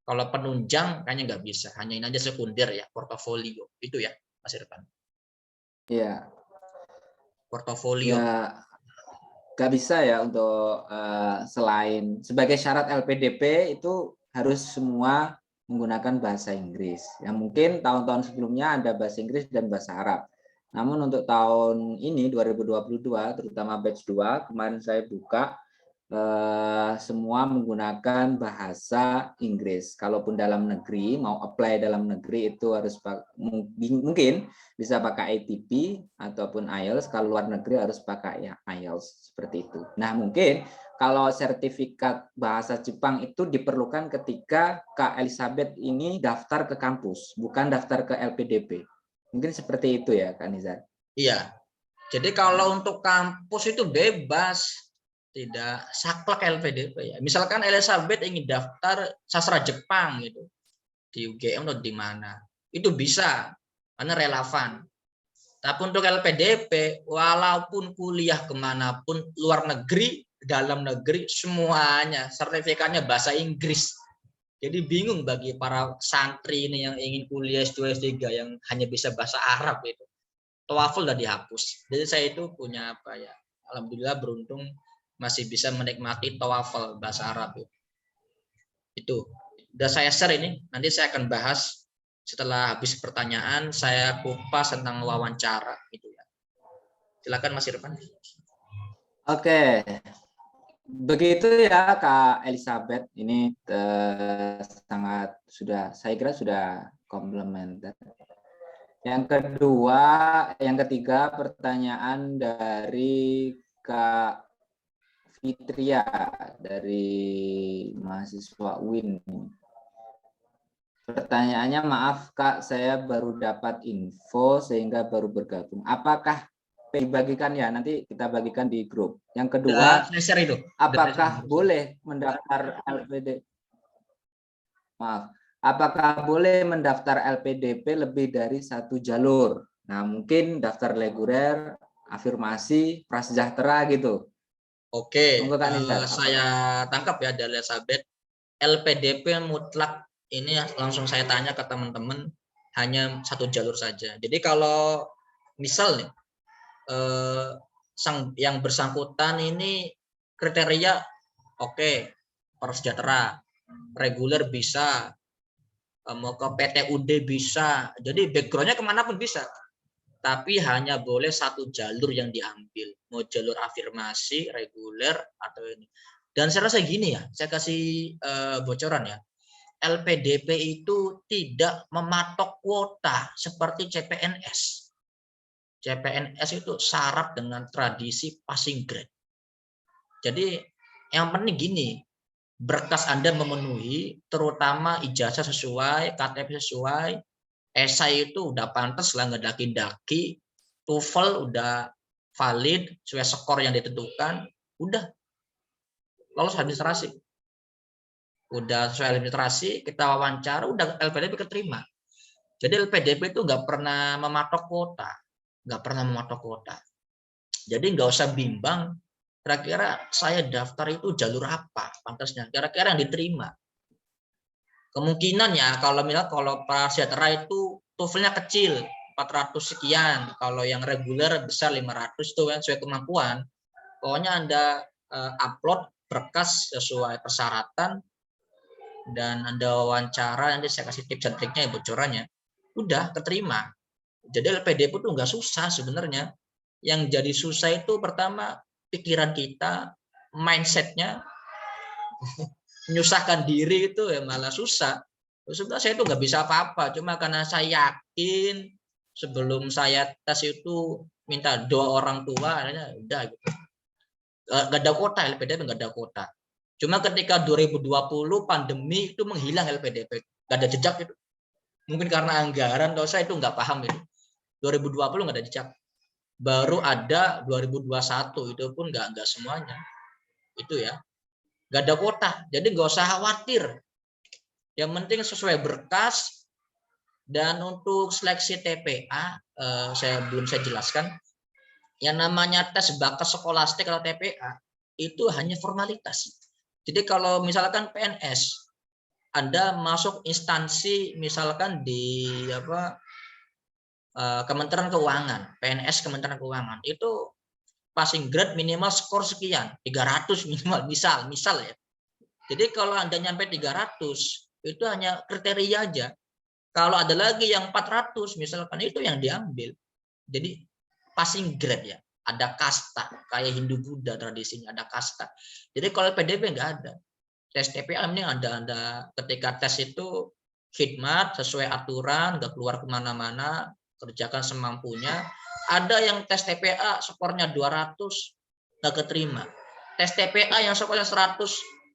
[SPEAKER 3] Kalau penunjang kayaknya nggak bisa. Hanya ini aja sekunder ya, portofolio. Itu ya, Mas Irfan.
[SPEAKER 1] Iya,
[SPEAKER 3] Portofolio.
[SPEAKER 1] ya nggak bisa ya untuk selain sebagai syarat LPDP itu harus semua menggunakan bahasa Inggris. Yang mungkin tahun-tahun sebelumnya ada bahasa Inggris dan bahasa Arab. Namun untuk tahun ini 2022 terutama batch 2 kemarin saya buka semua menggunakan bahasa Inggris. Kalaupun dalam negeri mau apply dalam negeri itu harus mungkin bisa pakai ITP ataupun IELTS. Kalau luar negeri harus pakai IELTS seperti itu. Nah mungkin kalau sertifikat bahasa Jepang itu diperlukan ketika Kak Elizabeth ini daftar ke kampus, bukan daftar ke LPDP. Mungkin seperti itu ya Kak Nizar.
[SPEAKER 3] Iya. Jadi kalau untuk kampus itu bebas. Tidak saklek LPDP ya. Misalkan Elizabeth ingin daftar sastra Jepang gitu di UGM atau di mana, itu bisa karena relevan. Tapi untuk LPDP, walaupun kuliah kemanapun, luar negeri, dalam negeri, semuanya sertifikatnya bahasa Inggris. Jadi bingung bagi para santri ini yang ingin kuliah S2, S3 yang hanya bisa bahasa Arab itu. TOEFL udah dihapus. Jadi saya itu punya apa ya? Alhamdulillah beruntung masih bisa menikmati TOEFL bahasa Arab itu. Udah saya share ini, nanti saya akan bahas setelah habis pertanyaan, saya kupas tentang wawancara gitu ya. Silakan Mas Irfan.
[SPEAKER 1] Oke, begitu ya Kak Elizabeth, ini sangat sudah saya kira sudah komplementer. Yang ketiga pertanyaan dari Kak Fitria dari mahasiswa UIN. Pertanyaannya, maaf Kak, saya baru dapat info sehingga baru bergabung. Apakah dibagikan ya? Nanti kita bagikan di grup. Yang kedua, apakah boleh mendaftar LPD? Maaf, apakah boleh mendaftar LPDP lebih dari satu jalur? Nah, mungkin daftar reguler, afirmasi, prasejahtera gitu.
[SPEAKER 3] Oke, saya tangkap ya dari Elizabeth. LPDP mutlak ini langsung saya tanya ke teman-teman hanya satu jalur saja. Jadi kalau misal nih yang bersangkutan ini kriteria oke, prasejahtera, reguler bisa, mau ke PTUD bisa. Jadi backgroundnya kemanapun bisa. Tapi hanya boleh satu jalur yang diambil, mau jalur afirmasi, reguler atau ini. Dan saya rasa gini ya, saya kasih bocoran ya. LPDP itu tidak mematok kuota seperti CPNS. CPNS itu syarat dengan tradisi passing grade. Jadi yang penting gini, berkas Anda memenuhi, terutama ijazah sesuai, KTP sesuai, esai itu udah pantas lah, nggak daki-daki, TOEFL udah valid sesuai skor yang ditentukan, udah lolos administrasi. Udah sesuai administrasi, kita wawancara, udah LPDP keterima. Jadi LPDP itu nggak pernah mematok kuota, Jadi nggak usah bimbang, kira-kira saya daftar itu jalur apa pantasnya, kira-kira yang diterima. Kemungkinan ya kalau prasejahtera itu TOEFL-nya kecil 400 sekian, kalau yang reguler besar 500 itu kan sesuai kemampuan. Pokoknya Anda upload berkas sesuai persyaratan dan Anda wawancara, nanti saya kasih tips dan triknya bocorannya. Udah keterima. Jadi LPDP itu nggak susah sebenarnya. Yang jadi susah itu pertama pikiran kita, mindsetnya. Menyusahkan diri itu ya malah susah. Sebenarnya saya itu nggak bisa apa-apa, cuma karena saya yakin sebelum saya tes itu minta doa orang tua, akhirnya udah gitu. Nggak ada kuota LPDP, nggak ada kuota. Cuma ketika 2020 pandemi itu menghilang LPDP, nggak ada jejak itu. Mungkin karena anggaran, kalau saya itu nggak paham itu. 2020 nggak ada jejak. Baru ada 2021 itu pun nggak semuanya. Itu ya. Nggak ada kuota, jadi nggak usah khawatir. Yang penting sesuai berkas. Dan untuk seleksi TPA, saya jelaskan. Yang namanya tes bakat skolastik atau TPA, itu hanya formalitas. Jadi kalau misalkan PNS, Anda masuk instansi misalkan di Kementerian Keuangan, PNS Kementerian Keuangan, itu passing grade minimal skor sekian, 300 minimal, misal ya. Jadi kalau Anda nyampe 300, itu hanya kriteria aja. Kalau ada lagi yang 400, misalkan, itu yang diambil. Jadi passing grade ya. Ada kasta, kayak Hindu Buddha tradisinya ada kasta. Jadi kalau PDP nggak ada. Tes TPA ini ada ketika tes itu khidmat sesuai aturan, nggak keluar kemana-mana, kerjakan semampunya. Ada yang tes TPA skornya 200 nggak keterima. Tes TPA yang skornya 150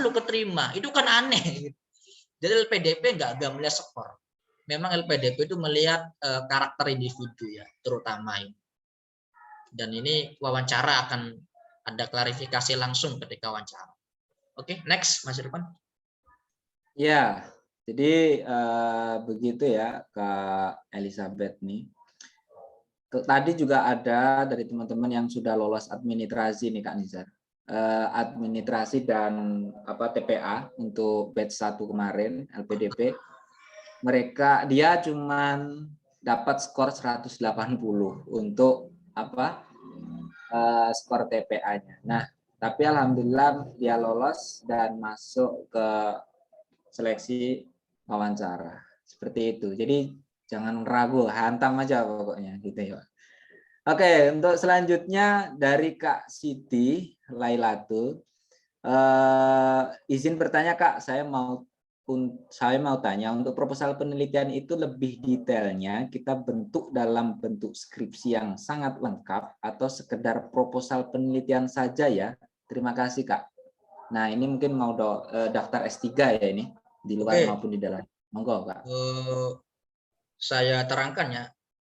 [SPEAKER 3] keterima. Itu kan aneh. Jadi LPDP nggak melihat skor. Memang LPDP itu melihat karakter individu ya, terutama ini. Dan ini wawancara akan ada klarifikasi langsung ketika wawancara. Oke, next Mas Irfan.
[SPEAKER 1] Ya, jadi begitu ya Kak Elizabeth nih. Tadi juga ada dari teman-teman yang sudah lolos administrasi nih Kak Nizar. Administrasi dan TPA untuk batch 1 kemarin LPDP. Dia cuman dapat skor 180 untuk skor TPA-nya. Nah, tapi alhamdulillah dia lolos dan masuk ke seleksi wawancara. Seperti itu. Jadi jangan ragu, hantam aja pokoknya gitu ya. Oke, untuk selanjutnya dari Kak Siti Lailatu. Izin bertanya Kak, saya mau tanya, untuk proposal penelitian itu lebih detailnya kita bentuk dalam bentuk skripsi yang sangat lengkap atau sekedar proposal penelitian saja ya? Terima kasih Kak. Nah ini mungkin mau daftar S3 ya ini, di luar maupun di dalam. Monggo Kak.
[SPEAKER 3] Saya terangkan ya,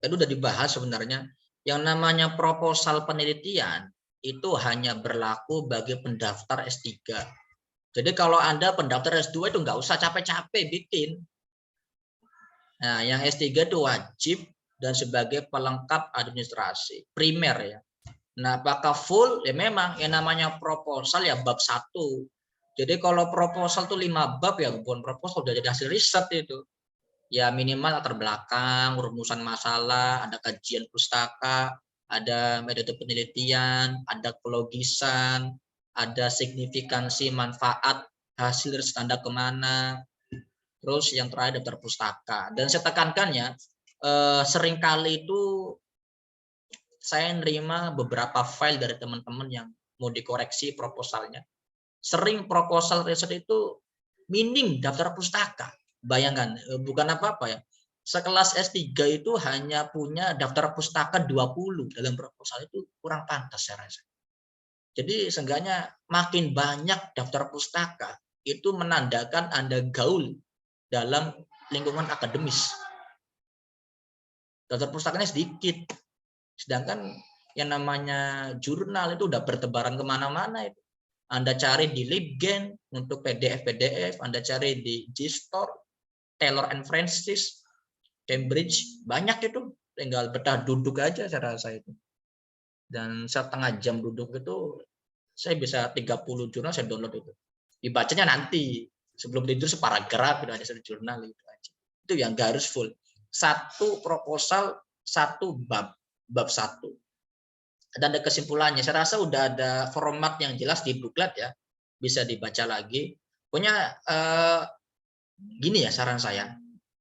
[SPEAKER 3] itu sudah dibahas sebenarnya. Yang namanya proposal penelitian itu hanya berlaku bagi pendaftar S3. Jadi kalau Anda pendaftar S2 itu nggak usah capek-capek bikin. Nah, yang S3 itu wajib dan sebagai pelengkap administrasi, primer ya. Nah, apakah full? Ya memang yang namanya proposal ya bab 1. Jadi kalau proposal itu 5 bab ya bukan proposal, udah jadi hasil riset itu. Ya minimal latar belakang, rumusan masalah, ada kajian pustaka, ada metode penelitian, ada kelogisan, ada signifikansi manfaat hasil riset Anda kemana, terus yang terakhir daftar pustaka. Dan saya tekankan ya, seringkali itu saya nerima beberapa file dari teman-teman yang mau dikoreksi proposalnya. Sering proposal riset itu minim daftar pustaka. Bayangkan, bukan apa-apa ya. Sekelas S3 itu hanya punya daftar pustaka 20 dalam proposal, itu kurang pantas saya rasa. Jadi seenggaknya makin banyak daftar pustaka, itu menandakan Anda gaul dalam lingkungan akademis. Daftar pustakanya sedikit. Sedangkan yang namanya jurnal itu udah bertebaran kemana-mana itu. Anda cari di LibGen untuk PDF, Anda cari di GStore, Taylor and Francis, Cambridge, banyak itu. Tinggal betah duduk aja saya rasa itu. Dan setengah jam duduk itu, saya bisa 30 jurnal saya download itu. Dibacanya nanti, sebelum tidur separagraf, itu hanya satu jurnal itu aja. Itu yang nggak harus full. Satu proposal, satu bab 1. Dan ada kesimpulannya. Saya rasa udah ada format yang jelas di booklet ya, bisa dibaca lagi. Pokoknya gini ya saran saya.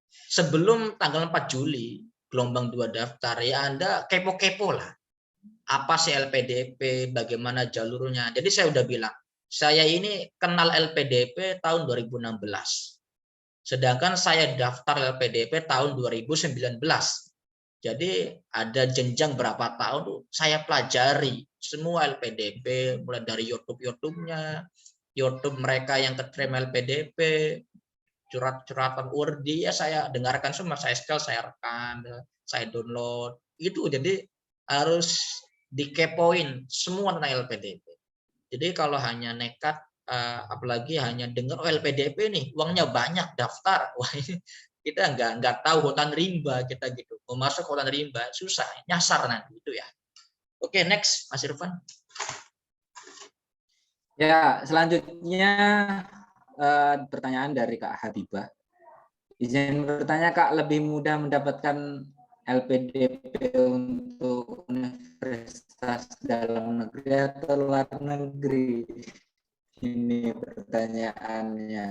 [SPEAKER 3] Sebelum tanggal 4 Juli, gelombang 2 daftar, ya Anda kepo-kepo lah. Apa sih LPDP, bagaimana jalurnya. Jadi saya udah bilang, saya ini kenal LPDP tahun 2016. Sedangkan saya daftar LPDP tahun 2019. Jadi ada jenjang berapa tahun tuh saya pelajari semua LPDP, mulai dari YouTube-nya, YouTube mereka yang keterima LPDP, curhat-curhatan Urdi, ya saya dengarkan semua, saya setel, saya rekam, saya download. Itu jadi harus dikepoin semua tentang LPDP. Jadi kalau hanya nekat, apalagi hanya dengar LPDP nih, uangnya banyak, daftar, wah ini kita nggak tahu hutan rimba kita gitu. Mau masuk hutan rimba susah, nyasar nanti itu ya. Oke, next Mas Irfan.
[SPEAKER 1] Ya, selanjutnya pertanyaan dari Kak Habibah. Izin bertanya Kak, lebih mudah mendapatkan LPDP untuk universitas dalam negeri atau luar negeri? Ini pertanyaannya.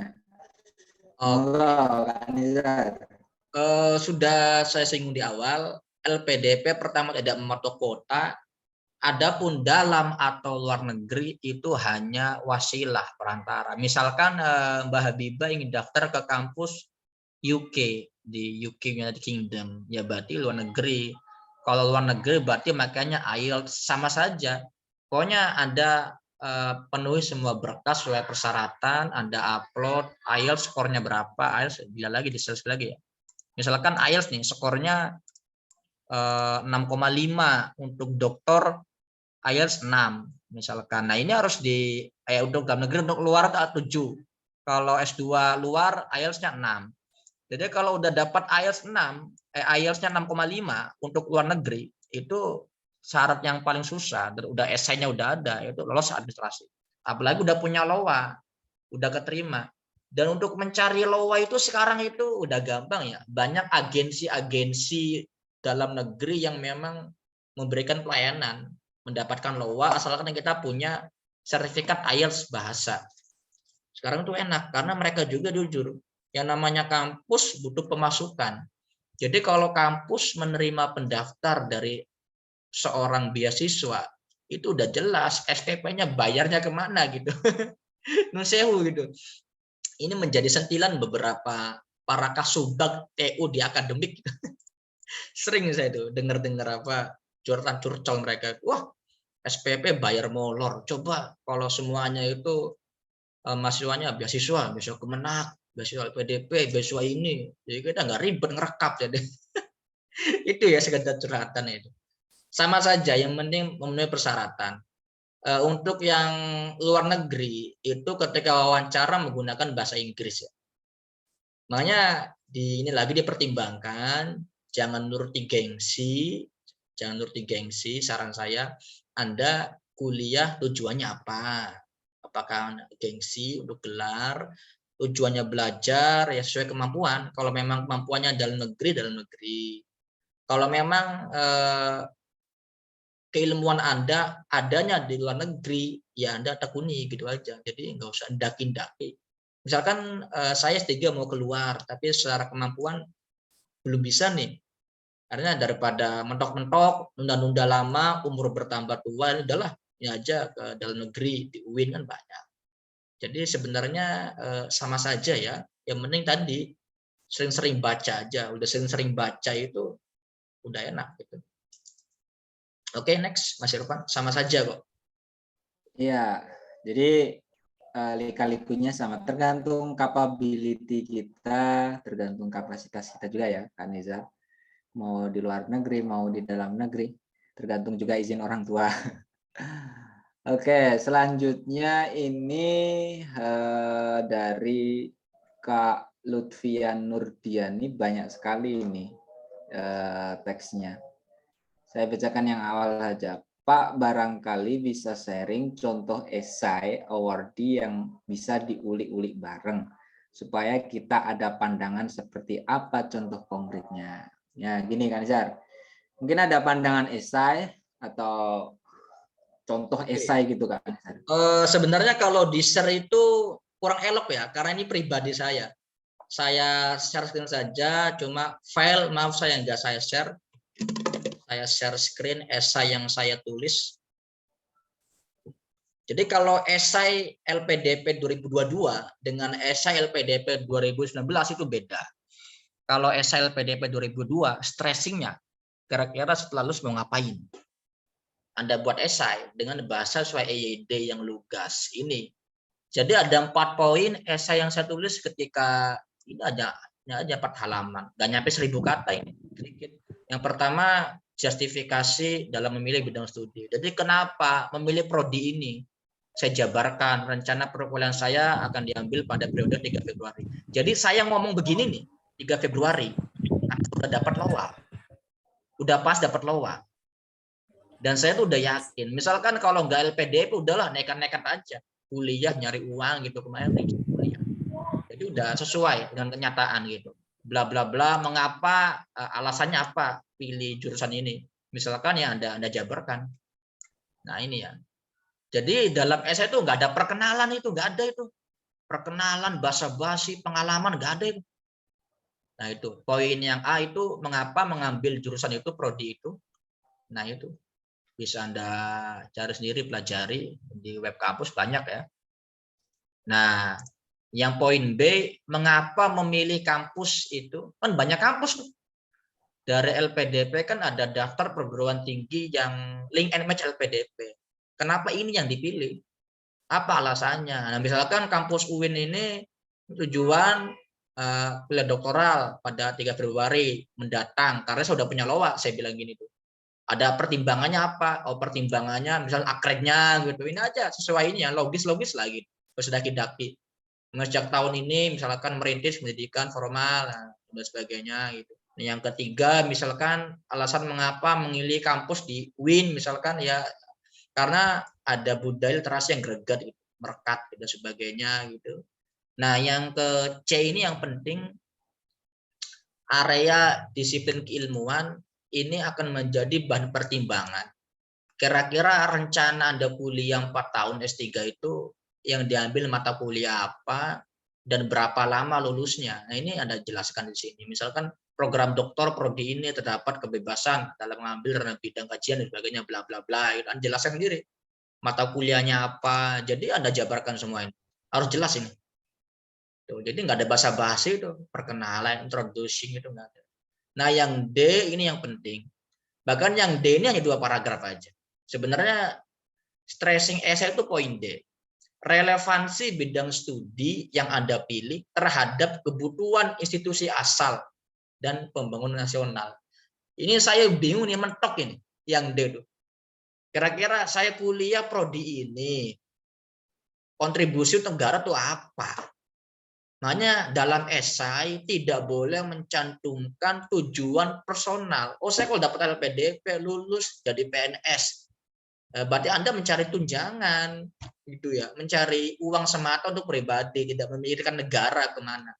[SPEAKER 1] Monggo Kak Nizar.
[SPEAKER 3] Sudah saya singgung di awal, LPDP pertama tidak mematok kota, adapun dalam atau luar negeri itu hanya wasilah perantara. Misalkan Mbak Habibah ingin daftar ke kampus UK di UK United Kingdom, ya berarti luar negeri. Kalau luar negeri berarti makanya IELTS sama saja. Pokoknya Anda penuhi semua berkas sesuai persyaratan, Anda upload IELTS skornya berapa, IELTS bila lagi di-search lagi ya. Misalkan IELTS nih skornya 6,5 untuk doktor, IELTS 6 misalkan. Nah, ini harus untuk dalam negeri, untuk luar 7. Kalau S2 luar IELTS-nya 6. Jadi kalau udah dapat IELTS 6, IELTS-nya 6,5 untuk luar negeri, itu syarat yang paling susah. Dan udah esainya udah ada, itu lolos administrasi. Apalagi udah punya LOA, udah keterima. Dan untuk mencari LOA itu sekarang itu udah gampang ya. Banyak agensi-agensi dalam negeri yang memang memberikan pelayanan, mendapatkan LOA asalkan kita punya sertifikat IELTS bahasa. Sekarang itu enak karena mereka juga jujur. Yang namanya kampus butuh pemasukan. Jadi kalau kampus menerima pendaftar dari seorang beasiswa, itu udah jelas SPP-nya bayarnya kemana gitu. Nusewu gitu. Ini menjadi sentilan beberapa para kasubag TU di akademik. Sering saya tuh dengar-dengar apa curhatan curcol mereka. Wah, SPP bayar molor. Coba kalau semuanya itu mahasiswanya beasiswa Kemenak, beasiswa PDP, beasiswa ini. Jadi kita nggak ribet ngerekap jadi. Itu ya sekedar curhatan itu. Sama saja, yang penting memenuhi persyaratan. Untuk yang luar negeri itu ketika wawancara menggunakan bahasa Inggris ya. Makanya ini lagi dipertimbangkan, jangan nuruti gengsi, saran saya Anda kuliah tujuannya apa? Apakah gengsi untuk gelar, tujuannya belajar ya sesuai kemampuan. Kalau memang kemampuannya dalam negeri. Kalau memang keilmuan Anda adanya di luar negeri, ya Anda tekuni gitu aja. Jadi nggak usah daki-daki. Misalkan saya S3 mau keluar, tapi secara kemampuan belum bisa nih. Karena daripada mentok-mentok, nunda-nunda lama, umur bertambah tua, ini udahlah, ini aja ke dalam negeri, di UIN kan banyak. Jadi sebenarnya sama saja ya. Yang penting tadi sering-sering baca aja. Udah sering-sering baca itu udah enak gitu. Oke, next, Mas Irfan. Sama saja kok.
[SPEAKER 1] Iya, jadi lika-likunya sama. Tergantung capability kita, tergantung kapasitas kita juga ya, Kak Nizar. Mau di luar negeri, mau di dalam negeri. Tergantung juga izin orang tua. Oke, selanjutnya ini dari Kak Lutfian Nurdiani, banyak sekali ini teksnya. Saya bacakan yang awal saja. Pak barangkali bisa sharing contoh esai awardee yang bisa diulik-ulik bareng supaya kita ada pandangan seperti apa contoh konkretnya. Ya, gini kan Zar. Mungkin ada pandangan esai atau contoh esai gitu kan.
[SPEAKER 3] Sebenarnya kalau di share itu kurang elok ya, karena ini pribadi saya. Saya share screen saja, cuma file maaf saya nggak saya share. Saya share screen esai yang saya tulis. Jadi kalau esai LPDP 2022 dengan esai LPDP 2019 itu beda. Kalau esai LPDP 2002, stressingnya kira-kira setelah lulus mau ngapain? Anda buat esai dengan bahasa sesuai EYD yang lugas ini. Jadi ada 4 poin esai yang saya tulis ketika ini ada 4 halaman, nggak nyampe 1000 kata ini. Yang pertama, justifikasi dalam memilih bidang studi. Jadi kenapa memilih prodi ini? Saya jabarkan rencana perkuliahan saya akan diambil pada periode 3 Februari. Jadi saya ngomong begini nih, 3 Februari, sudah dapat LOA. Udah pas dapat LOA. Dan saya tuh udah yakin, misalkan kalau nggak LPDP udahlah nekat-nekat aja. kuliah nyari uang gitu, kemarin kuliah. Jadi udah sesuai dengan kenyataan gitu. Bla bla bla, mengapa, alasannya apa pilih jurusan ini? Misalkan ya Anda jabarkan. Nah ini ya. Jadi dalam esai itu nggak ada perkenalan, itu nggak ada itu. Perkenalan, basa-basi, pengalaman nggak ada itu. Nah itu poin yang A itu, mengapa mengambil jurusan itu, prodi itu. Nah itu bisa Anda cari sendiri, pelajari di web kampus banyak ya. Nah, yang poin B, mengapa memilih kampus itu? Kan banyak kampus tuh. Dari LPDP kan ada daftar perguruan tinggi yang link and match LPDP. Kenapa ini yang dipilih? Apa alasannya? Nah, misalkan kampus UIN ini tujuan kuliah doktoral pada 3 Februari mendatang, karena saya sudah punya LOA, saya bilang gini tuh. Ada pertimbangannya apa? Oh, pertimbangannya misal akrednya gitu. Ini aja sesuai ini ya, logis-logis lagi. Terus daki-daki. Sejak tahun ini misalkan merintis pendidikan formal dan sebagainya gitu. Yang ketiga misalkan alasan mengapa memilih kampus di UIN misalkan ya karena ada budaya literasi yang greget gitu, merekat dan sebagainya gitu. Nah, yang ke C ini yang penting, area disiplin keilmuan ini akan menjadi bahan pertimbangan. Kira-kira rencana Anda kuliah 4 tahun S3 itu yang diambil mata kuliah apa dan berapa lama lulusnya. Nah, ini Anda jelaskan di sini. Misalkan program doktor prodi ini terdapat kebebasan dalam mengambil bidang kajian dan sebagainya, bla bla bla. Anda jelaskan sendiri. Mata kuliahnya apa. Jadi Anda jabarkan semua ini. Harus jelas ini. Tuh, jadi nggak ada basa-basi itu, perkenalan, introducing itu nggak ada. Nah, yang D ini yang penting. Bahkan yang D ini hanya 2 paragraf aja. Sebenarnya stressing essay itu poin D. Relevansi bidang studi yang Anda pilih terhadap kebutuhan institusi asal dan pembangunan nasional. Ini saya bingung nih, mentok ini yang D itu. Kira-kira saya kuliah prodi ini, kontribusi negara itu apa? Makanya dalam esai tidak boleh mencantumkan tujuan personal. Oh, saya kalau dapat LPDP lulus jadi PNS. Berarti Anda mencari tunjangan gitu ya, mencari uang semata untuk pribadi, tidak memikirkan negara kemana.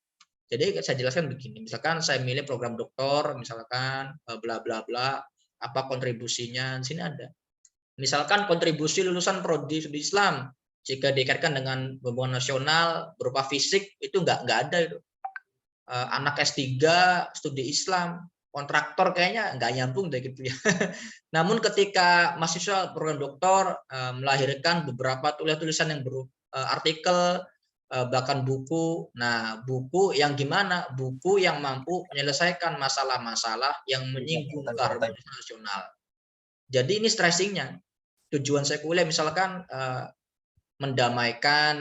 [SPEAKER 3] Jadi saya jelaskan begini, misalkan saya milih program doktor, misalkan bla bla bla, apa kontribusinya, di sini ada. Misalkan kontribusi lulusan prodi studi Islam, jika dikaitkan dengan pembangunan nasional berupa fisik itu nggak ada itu. Anak S3 studi Islam, kontraktor kayaknya nggak nyambung deh gitu ya. Namun ketika mahasiswa program doktor melahirkan beberapa tulisan yang artikel, bahkan buku. Nah, buku yang gimana? Buku yang mampu menyelesaikan masalah-masalah yang menyinggung keharmonisan nasional. Jadi ini stressingnya. Tujuan saya kuliah misalkan mendamaikan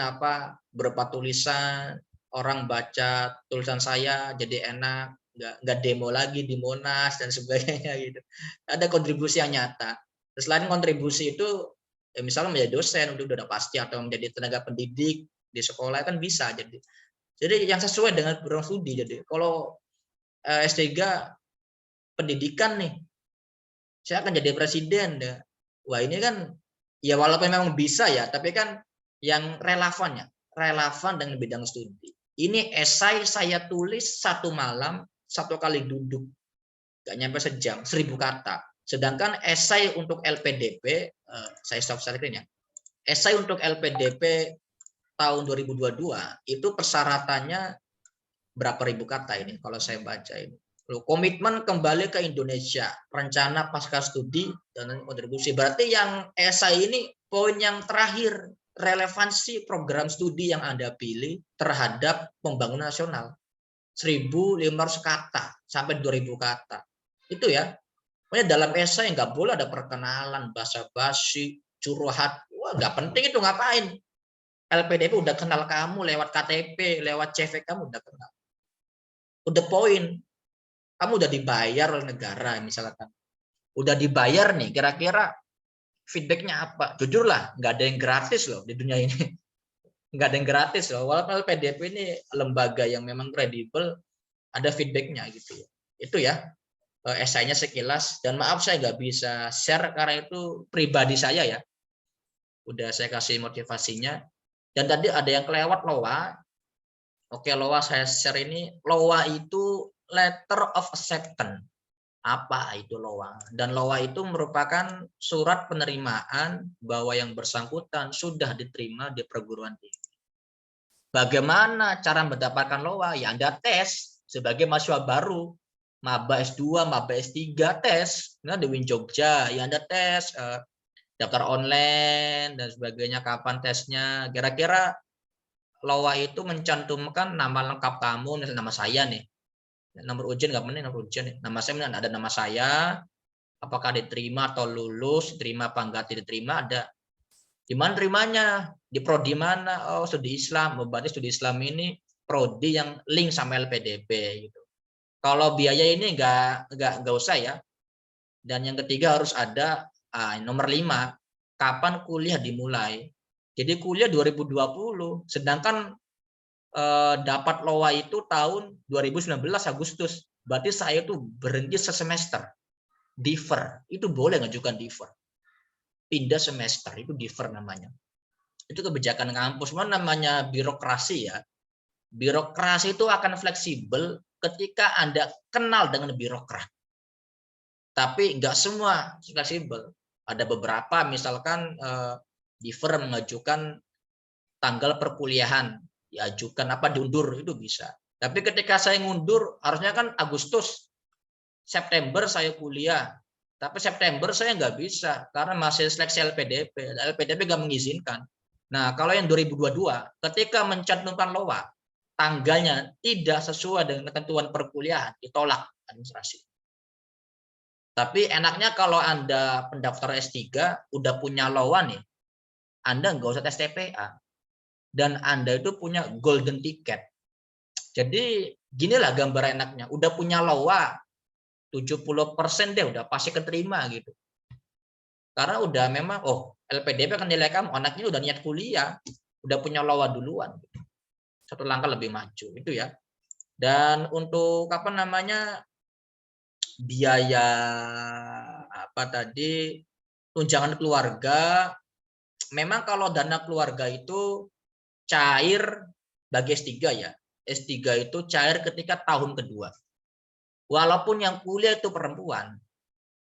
[SPEAKER 3] berupa tulisan, orang baca tulisan saya jadi enak, nggak demo lagi di Monas dan sebagainya gitu. Ada kontribusi yang nyata. Selain kontribusi itu, ya misalnya menjadi dosen udah pasti, atau menjadi tenaga pendidik di sekolah kan bisa. Jadi yang sesuai dengan program studi. Jadi kalau S3 pendidikan nih, saya akan jadi presiden deh. Wah, ini kan ya walaupun memang bisa ya, tapi kan yang relevan dengan bidang studi. Ini esai saya tulis 1 malam, 1 kali duduk, nggak nyampe sejam, 1000 kata. Sedangkan esai untuk LPDP, saya stop screen ya. Esai untuk LPDP tahun 2022 itu persyaratannya berapa ribu kata ini kalau saya baca ini. Komitmen kembali ke Indonesia, rencana pasca studi dan kontribusi. Berarti yang esai ini poin yang terakhir, relevansi program studi yang Anda pilih terhadap pembangunan nasional. 1.500 kata sampai 2.000 kata. Itu ya. Pokoknya dalam esai nggak boleh ada perkenalan, basa-basi, curhat. Wah, nggak penting itu, ngapain? LPDP udah kenal kamu lewat KTP, lewat CV kamu udah kenal. Udah poin. Kamu udah dibayar oleh negara misalkan. Udah dibayar nih, kira-kira feedbacknya apa? Jujur lah, nggak ada yang gratis loh di dunia ini. Nggak ada yang gratis loh. Walaupun LPDP ini lembaga yang memang kredibel, ada feedbacknya gitu ya. Itu ya esainya sekilas. Dan maaf saya nggak bisa share karena itu pribadi saya ya. Udah saya kasih motivasinya. Dan tadi ada yang kelewat LOA. Oke, LOA saya share ini. LOA itu letter of acceptance. Apa itu LOA? Dan LOA itu merupakan surat penerimaan bahwa yang bersangkutan sudah diterima di perguruan tinggi. Bagaimana cara mendapatkan LOA? Ya Anda tes sebagai mahasiswa baru, maba S2, maba S3 tes. Nah, di Win Jogja, ya Anda tes daftar online dan sebagainya, kapan tesnya. Kira-kira LOA itu mencantumkan nama lengkap kamu, nama saya nih. Nomor ujian nggak penting, nomor ujian nih. Nama saya ada nama saya, apakah diterima atau lulus, diterima apa enggak diterima, ada. Di mana terimanya? Di prodi mana? Oh, studi Islam. Berarti studi Islam ini prodi yang link sama LPDP gitu. Kalau biaya ini enggak usah ya. Dan yang ketiga harus ada nomor 5, kapan kuliah dimulai. Jadi kuliah 2020, sedangkan dapat LOA itu tahun 2019 Agustus. Berarti saya itu berhenti sesemester. Defer, itu boleh ngajukan defer. Pindah semester, itu defer namanya. Itu kebijakan kampus, namanya birokrasi ya. Birokrasi itu akan fleksibel ketika Anda kenal dengan birokrat. Tapi nggak semua fleksibel. Ada beberapa, misalkan defer mengajukan tanggal perkuliahan, diajukan apa diundur, itu bisa. Tapi ketika saya ngundur, harusnya kan Agustus, September saya kuliah. Tapi September saya nggak bisa karena masih seleksi LPDP. LPDP nggak mengizinkan. Nah, kalau yang 2022, ketika mencantumkan LOA, tanggalnya tidak sesuai dengan ketentuan perkuliahan, ditolak administrasi. Tapi enaknya kalau Anda pendaftar S3, udah punya LOA nih, Anda nggak usah tes TPA. Dan Anda itu punya golden ticket. Jadi ginilah gambar enaknya, udah punya LOA, 70% deh udah pasti keterima gitu. Karena udah memang LPDP akan nilai kamu, anaknya udah niat kuliah, udah punya LOA duluan. Satu langkah lebih maju itu ya. Dan untuk biaya tunjangan keluarga, memang kalau dana keluarga itu cair bagi S3 ya. S3 itu cair ketika tahun kedua. Walaupun yang kuliah itu perempuan,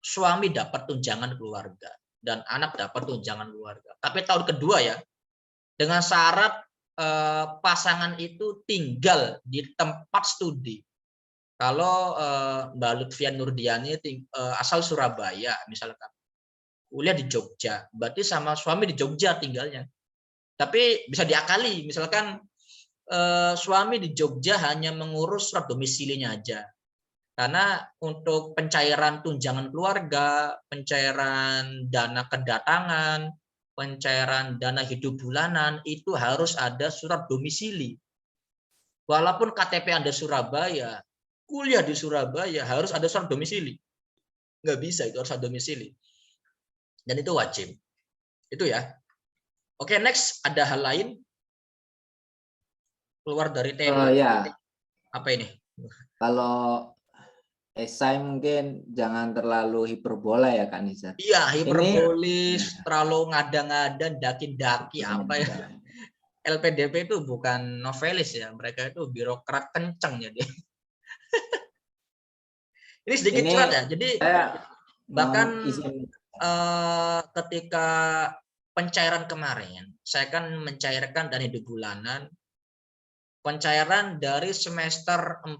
[SPEAKER 3] suami dapat tunjangan keluarga dan anak dapat tunjangan keluarga. Tapi tahun kedua ya, dengan syarat pasangan itu tinggal di tempat studi. Kalau Mbak Lutfian Nurdiani asal Surabaya misalkan, kuliah di Jogja, berarti sama suami di Jogja tinggalnya. Tapi bisa diakali, misalkan suami di Jogja hanya mengurus surat domisilinya aja. Karena untuk pencairan tunjangan keluarga, pencairan dana kedatangan, pencairan dana hidup bulanan, itu harus ada surat domisili. Walaupun KTP Anda Surabaya, kuliah di Surabaya, harus ada surat domisili. Nggak bisa, itu harus ada domisili. Dan itu wajib. Itu ya. Oke, next. Ada hal lain? Keluar dari tema.
[SPEAKER 1] Ya.
[SPEAKER 3] Apa ini?
[SPEAKER 1] Kalau esai mungkin jangan terlalu hiperbola ya Kak Nizar.
[SPEAKER 3] Iya, hiperbolis, terlalu ngada-ngada, daki-daki apa ya. LPDP itu bukan novelis ya, mereka itu birokrat kenceng jadi. Ini sedikit curhat ya. Jadi bahkan ketika pencairan kemarin, saya kan mencairkan dana hidup bulanan, pencairan dari semester 4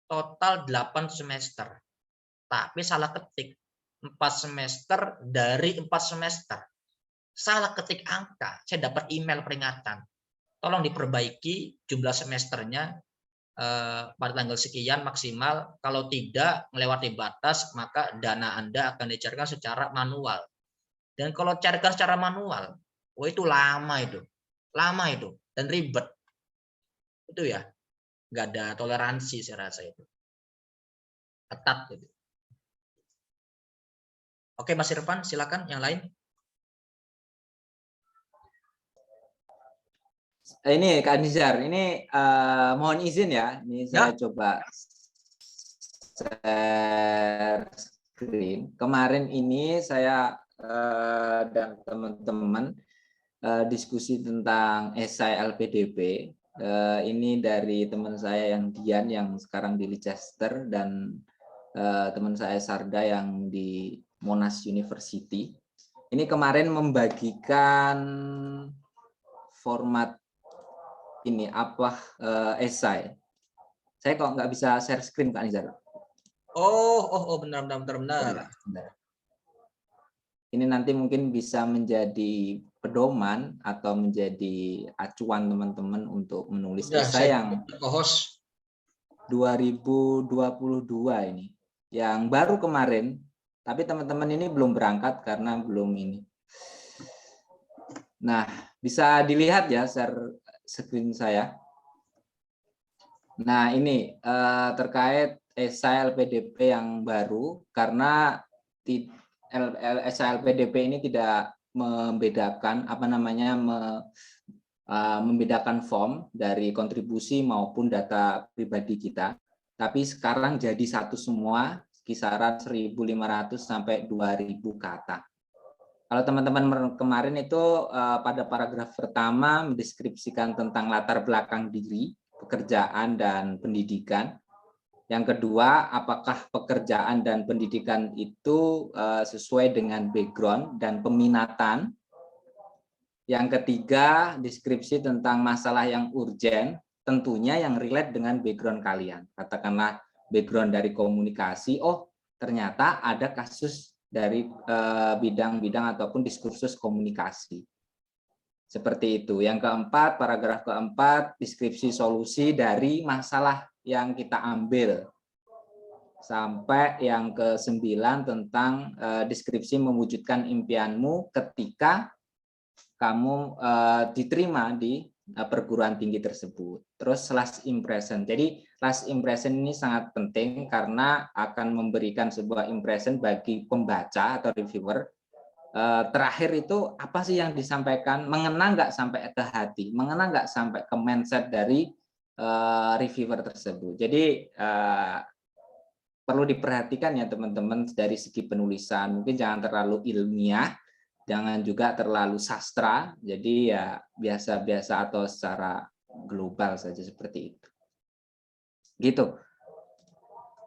[SPEAKER 3] total 8 semester. Tapi salah ketik 4 semester dari 4 semester. Salah ketik angka, saya dapat email peringatan. Tolong diperbaiki jumlah semesternya pada tanggal sekian maksimal. Kalau tidak melewati batas, maka dana Anda akan dicairkan secara manual. Dan kalau carikan secara manual, itu lama itu. Dan ribet. Itu ya, nggak ada toleransi saya rasa itu. Ketat gitu. Oke, Mas Irfan, silakan yang lain.
[SPEAKER 1] Ini Kak Nizar, ini mohon izin ya, ini saya coba share screen. Kemarin ini saya dan teman-teman diskusi tentang esai LPDP. Ini dari teman saya yang Dian yang sekarang di Leicester dan teman saya Sarda yang di Monash University. Ini kemarin membagikan format ini esai. Saya kok nggak bisa share screen Kak Nizar.
[SPEAKER 3] Oh, benar.
[SPEAKER 1] Ini nanti mungkin bisa menjadi pedoman atau menjadi acuan teman-teman untuk menulis
[SPEAKER 3] Udah,
[SPEAKER 1] esai
[SPEAKER 3] saya
[SPEAKER 1] yang
[SPEAKER 3] co-host.
[SPEAKER 1] 2022 ini, yang baru kemarin, tapi teman-teman ini belum berangkat karena belum ini. Nah, bisa dilihat ya share screen saya. Nah, ini terkait esai LPDP yang baru, karena esai LPDP ini tidak membedakan membedakan form dari kontribusi maupun data pribadi kita, tapi sekarang jadi satu semua, kisaran 1.500 sampai 2.000 kata. Kalau teman-teman kemarin itu pada paragraf pertama mendeskripsikan tentang latar belakang diri, pekerjaan dan pendidikan. Yang kedua, apakah pekerjaan dan pendidikan itu sesuai dengan background dan peminatan. Yang ketiga, deskripsi tentang masalah yang urgent, tentunya yang relate dengan background kalian. Katakanlah background dari komunikasi, oh ternyata ada kasus dari bidang-bidang ataupun diskursus komunikasi. Seperti itu. Yang keempat, paragraf keempat, deskripsi solusi dari masalah yang kita ambil. Sampai yang ke-9 tentang deskripsi mewujudkan impianmu ketika kamu diterima di perguruan tinggi tersebut. Terus last impression. Jadi last impression ini sangat penting karena akan memberikan sebuah impression bagi pembaca atau reviewer. Terakhir itu apa sih yang disampaikan, mengena nggak sampai ke hati, mengena nggak sampai ke mindset dari reviewer tersebut. Jadi perlu diperhatikan ya teman-teman dari segi penulisan, mungkin jangan terlalu ilmiah, jangan juga terlalu sastra, jadi ya biasa-biasa atau secara global saja seperti itu. Gitu,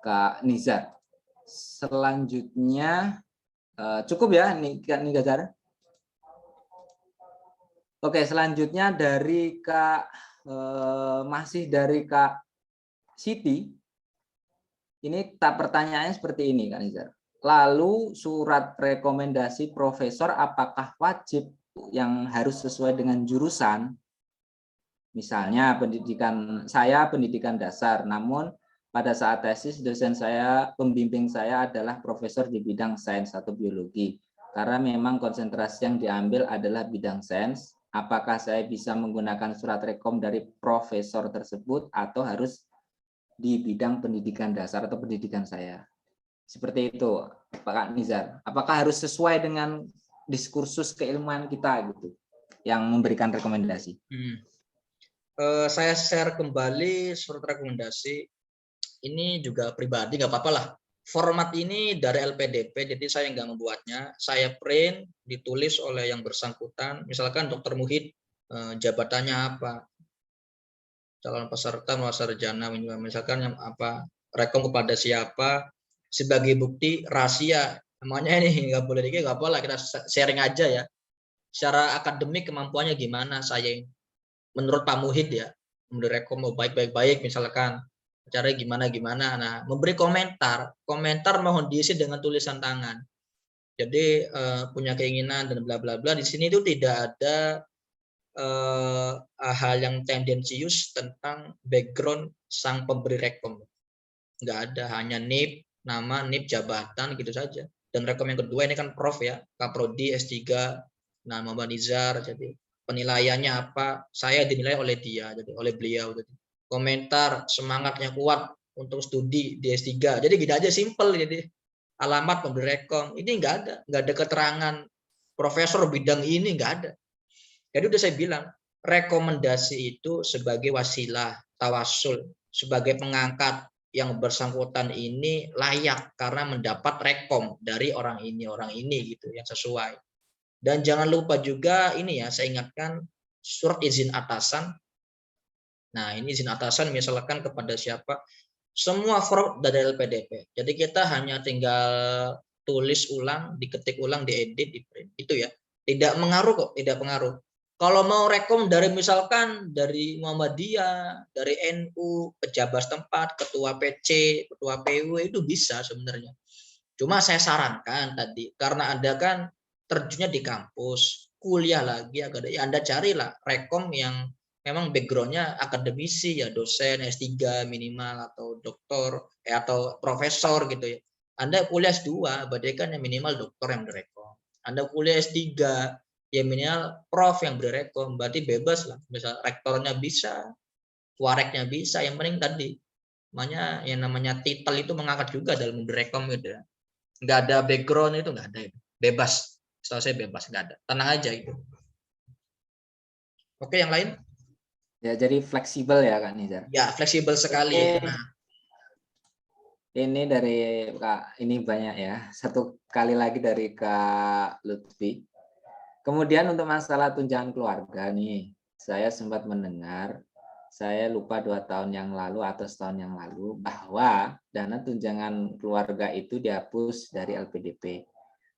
[SPEAKER 1] Kak Nizar. Selanjutnya cukup ya Kak Nizar. Oke, selanjutnya dari masih dari Kak Siti. Ini pertanyaannya seperti ini Kak Nizar. Lalu surat rekomendasi profesor apakah wajib yang harus sesuai dengan jurusan? Misalnya pendidikan dasar, namun pada saat tesis dosen saya, pembimbing saya adalah profesor di bidang sains atau biologi. Karena memang konsentrasi yang diambil adalah bidang sains, apakah saya bisa menggunakan surat rekom dari profesor tersebut atau harus di bidang pendidikan dasar atau pendidikan saya? Seperti itu, Pak Nizar. Apakah harus sesuai dengan diskursus keilmuan kita gitu, yang memberikan rekomendasi?
[SPEAKER 3] Saya share kembali surat rekomendasi. Ini juga pribadi, nggak apa-apa lah. Format ini dari LPDP, jadi saya nggak membuatnya. Saya print, ditulis oleh yang bersangkutan. Misalkan Dr. Muhid, jabatannya apa? Calon peserta merasa sarjana, misalkan yang apa? Rekom kepada siapa? Sebagai bukti rahasia, namanya ini nggak boleh dikit, nggak apa-apa, kita sharing aja ya. Secara akademik kemampuannya gimana saya, menurut Pak Muhid ya, memberi rekom baik misalkan caranya gimana. Nah, memberi komentar mohon diisi dengan tulisan tangan. Jadi punya keinginan dan bla bla bla. Di sini itu tidak ada hal yang tendensius tentang background sang pemberi rekom. Nggak ada, hanya NIP, nama, NIP, jabatan, gitu saja. Dan rekom yang kedua ini kan Prof ya, Kaprodi, S3, nah Muhammad Nizar, jadi penilaiannya apa, saya dinilai oleh dia, jadi oleh beliau. Jadi komentar, semangatnya kuat untuk studi di S3, jadi gitu aja, simple. Jadi alamat pemberi rekom, ini nggak ada keterangan profesor bidang ini, nggak ada. Jadi udah saya bilang, rekomendasi itu sebagai wasilah, tawasul, sebagai pengangkat yang bersangkutan ini layak karena mendapat rekom dari orang ini gitu yang sesuai. Dan jangan lupa juga ini ya, saya ingatkan surat izin atasan. Nah, ini izin atasan misalkan kepada siapa? Semua form dari LPDP. Jadi kita hanya tinggal tulis ulang, diketik ulang, diedit, di print. Itu ya. Tidak mengaruh kok, tidak pengaruh. Kalau mau rekom dari misalkan dari Muhammadiyah, dari NU, pejabat setempat, ketua PC, ketua PW itu bisa sebenarnya. Cuma saya sarankan tadi karena Anda kan terjunnya di kampus, kuliah lagi agak ya Anda carilah rekom yang memang backgroundnya akademisi ya, dosen S3 minimal atau doktor atau profesor gitu ya. Anda kuliah S2 berarti kan yang minimal doktor yang direkom. Anda kuliah S3 ya minimal prof yang direkom, berarti bebas lah. Misal rektornya bisa, wareknya bisa, yang penting tadi namanya yang namanya titel itu mengangkat juga dalam direkom gitu ya. Nggak ada background itu nggak ada itu. Bebas. Setahu saya bebas nggak ada. Tenang aja itu. Oke, yang lain?
[SPEAKER 1] Ya, jadi fleksibel ya Kak Nizar.
[SPEAKER 3] Ya, fleksibel sekali
[SPEAKER 1] Oke.
[SPEAKER 3] itu. Nah,
[SPEAKER 1] Ini dari Kak, ini banyak ya. Satu kali lagi dari Kak Lutfi. Kemudian untuk masalah tunjangan keluarga nih, saya sempat mendengar, saya lupa 2 tahun yang lalu atau setahun yang lalu, bahwa dana tunjangan keluarga itu dihapus dari LPDP.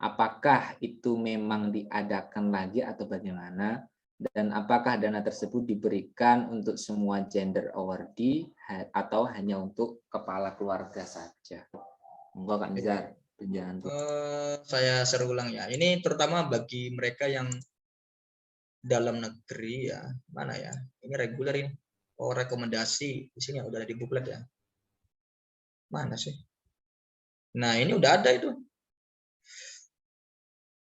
[SPEAKER 1] Apakah itu memang diadakan lagi atau bagaimana? Dan apakah dana tersebut diberikan untuk semua gender awardee atau hanya untuk kepala keluarga saja? Enggak Kak Nizar, tunjangan.
[SPEAKER 3] saya seru ulang ya. Ini terutama bagi mereka yang dalam negeri ya. Mana ya? Ini reguler ini. Oh, rekomendasi di sini ya, udah ada di booklet ya. Mana sih? Nah, ini udah ada itu.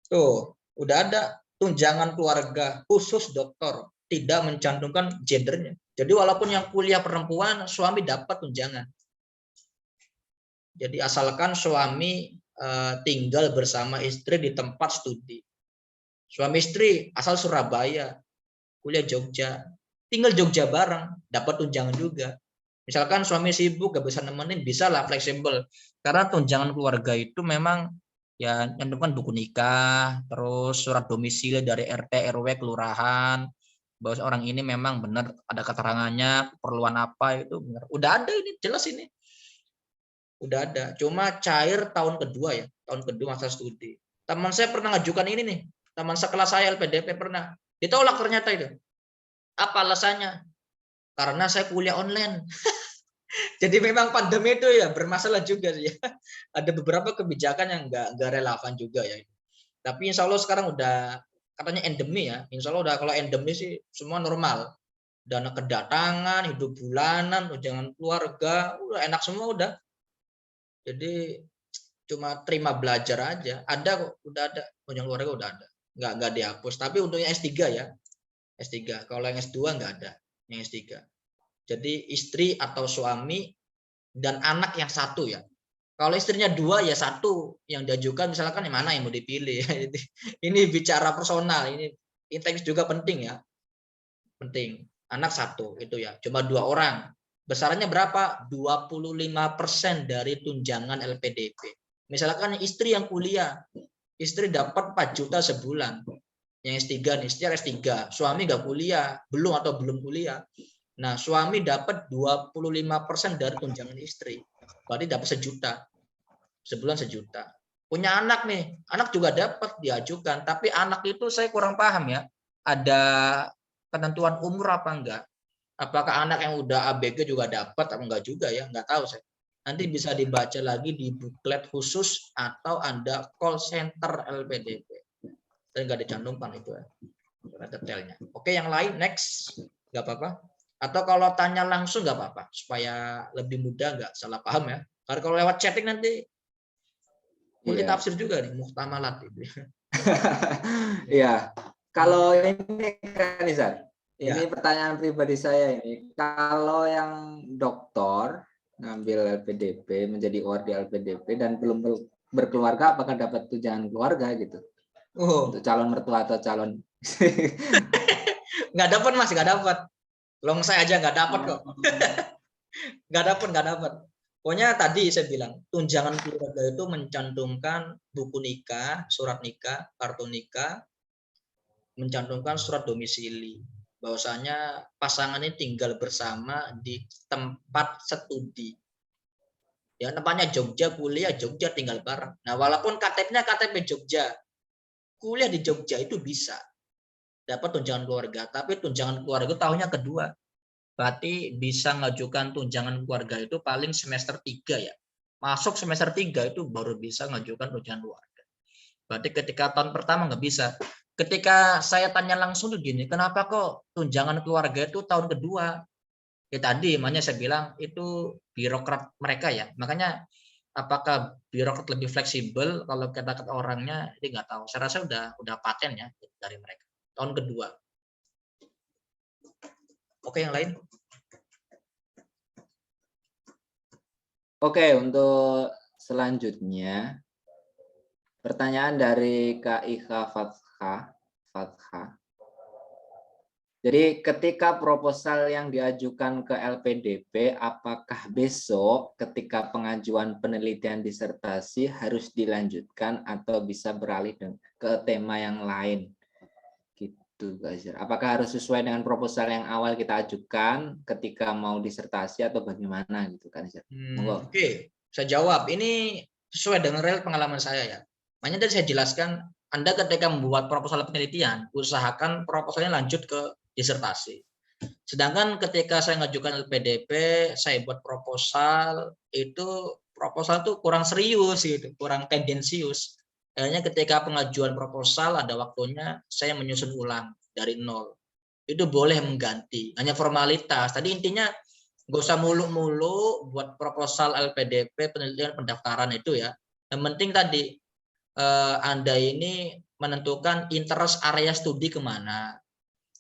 [SPEAKER 3] Tuh, udah ada tunjangan keluarga khusus dokter, tidak mencantumkan gendernya. Jadi walaupun yang kuliah perempuan, suami dapat tunjangan. Jadi asalkan suami tinggal bersama istri di tempat studi. Suami istri asal Surabaya, kuliah Jogja, tinggal Jogja bareng, dapat tunjangan juga. Misalkan suami sibuk gak bisa nemenin, bisa lah fleksibel. Karena tunjangan keluarga itu memang ya nyantumkan buku nikah, terus surat domisili dari RT, RW, kelurahan, bahwa orang ini memang benar ada keterangannya, keperluan apa itu benar. Udah ada ini, jelas ini. Udah ada, cuma cair tahun kedua ya, tahun kedua masa studi. Teman saya pernah ngajukan ini nih, teman sekelas saya LPDP pernah, ditolak ternyata itu. Apa alasannya? Karena saya kuliah online. Jadi memang pandemi itu ya bermasalah juga sih ya. Ada beberapa kebijakan yang nggak relevan juga ya. Tapi insya Allah sekarang udah katanya endemi ya. Insya Allah udah kalau endemi sih semua normal. Dana kedatangan, hidup bulanan, tunjangan keluarga, udah enak semua udah. Jadi cuma terima belajar aja. Ada kok, udah ada. Tunjangan keluarga udah ada. Nggak dihapus. Tapi untungnya S3 ya. S3. Kalau yang S2 nggak ada. Yang S3. Jadi istri atau suami dan anak yang satu ya. Kalau istrinya 2 ya 1 yang diajukan misalkan yang mana yang mau dipilih. Ini bicara personal, ini teks juga penting ya. Penting. Anak 1 itu ya, cuma 2 orang. Besarnya berapa? 25% dari tunjangan LPDP. Misalkan istri yang kuliah, istri dapat 4 juta sebulan. Yang S3 nih, istri S3, suami nggak kuliah, belum kuliah. Nah, suami dapat 25% dari tunjangan istri. Berarti dapat 1 juta. Sebulan 1 juta. Punya anak nih, anak juga dapat diajukan. Tapi anak itu saya kurang paham ya. Ada ketentuan umur apa enggak? Apakah anak yang udah ABG juga dapat atau enggak juga ya? Enggak tahu saya. Nanti bisa dibaca lagi di buklet khusus atau Anda call center LPDP. Dan enggak dicantumkan itu ya. Detailnya. Oke, yang lain next. Enggak apa-apa. Atau kalau tanya langsung nggak apa-apa, supaya lebih mudah nggak salah paham ya. Karena kalau lewat chatting nanti multi tafsir juga nih, muhtamalat itu.
[SPEAKER 1] Iya. Kalau ini kan Nizar, ini
[SPEAKER 3] Ya.
[SPEAKER 1] pertanyaan pribadi saya ini. Kalau yang doktor ngambil LPDP, menjadi OR di LPDP dan belum berkeluarga, apakah dapat tunjangan keluarga gitu?
[SPEAKER 3] Oh,
[SPEAKER 1] Untuk calon mertua atau calon
[SPEAKER 3] nggak dapat Mas, nggak dapat. Long saya aja nggak dapat kok. Nggak dapat. Pokoknya tadi saya bilang, tunjangan keluarga itu mencantumkan buku nikah, surat nikah, kartu nikah, mencantumkan surat domisili, bahwasanya pasangan ini tinggal bersama di tempat studi. Ya, tempatnya Jogja, kuliah Jogja, tinggal bareng. Nah, walaupun KTP-nya KTP Jogja, kuliah di Jogja itu bisa dapat tunjangan keluarga, tapi tunjangan keluarga itu tahunnya kedua. Berarti bisa ngajukan tunjangan keluarga itu paling semester 3 ya. Masuk semester 3 itu baru bisa ngajukan tunjangan keluarga. Berarti ketika tahun pertama nggak bisa. Ketika saya tanya langsung tuh gini, kenapa kok tunjangan keluarga itu tahun kedua? Ya tadi, makanya saya bilang itu birokrat mereka ya. Makanya apakah birokrat lebih fleksibel kalau kita ke orangnya, ini nggak tahu. Saya rasa udah paten ya dari mereka. Tahun kedua. Oke, yang lain?
[SPEAKER 1] Oke, untuk selanjutnya pertanyaan dari Kak Ika Fathah. Jadi ketika proposal yang diajukan ke LPDP, apakah besok ketika pengajuan penelitian disertasi harus dilanjutkan atau bisa beralih ke tema yang lain? Gitu, guys. Apakah harus sesuai dengan proposal yang awal kita ajukan ketika mau disertasi atau bagaimana gitu kan?
[SPEAKER 3] Oke, saya jawab. Ini sesuai dengan real pengalaman saya ya. Makanya tadi saya jelaskan, Anda ketika membuat proposal penelitian, usahakan proposalnya lanjut ke disertasi. Sedangkan ketika saya ngajukan LPDP, saya buat proposal, itu proposal tuh kurang serius gitu, kurang tendensius. Akhirnya ketika pengajuan proposal ada waktunya, saya menyusun ulang dari nol. Itu boleh mengganti, hanya formalitas. Tadi intinya nggak usah mulu-mulu buat proposal LPDP penelitian pendaftaran itu ya. Yang penting tadi Anda ini menentukan interest area studi kemana.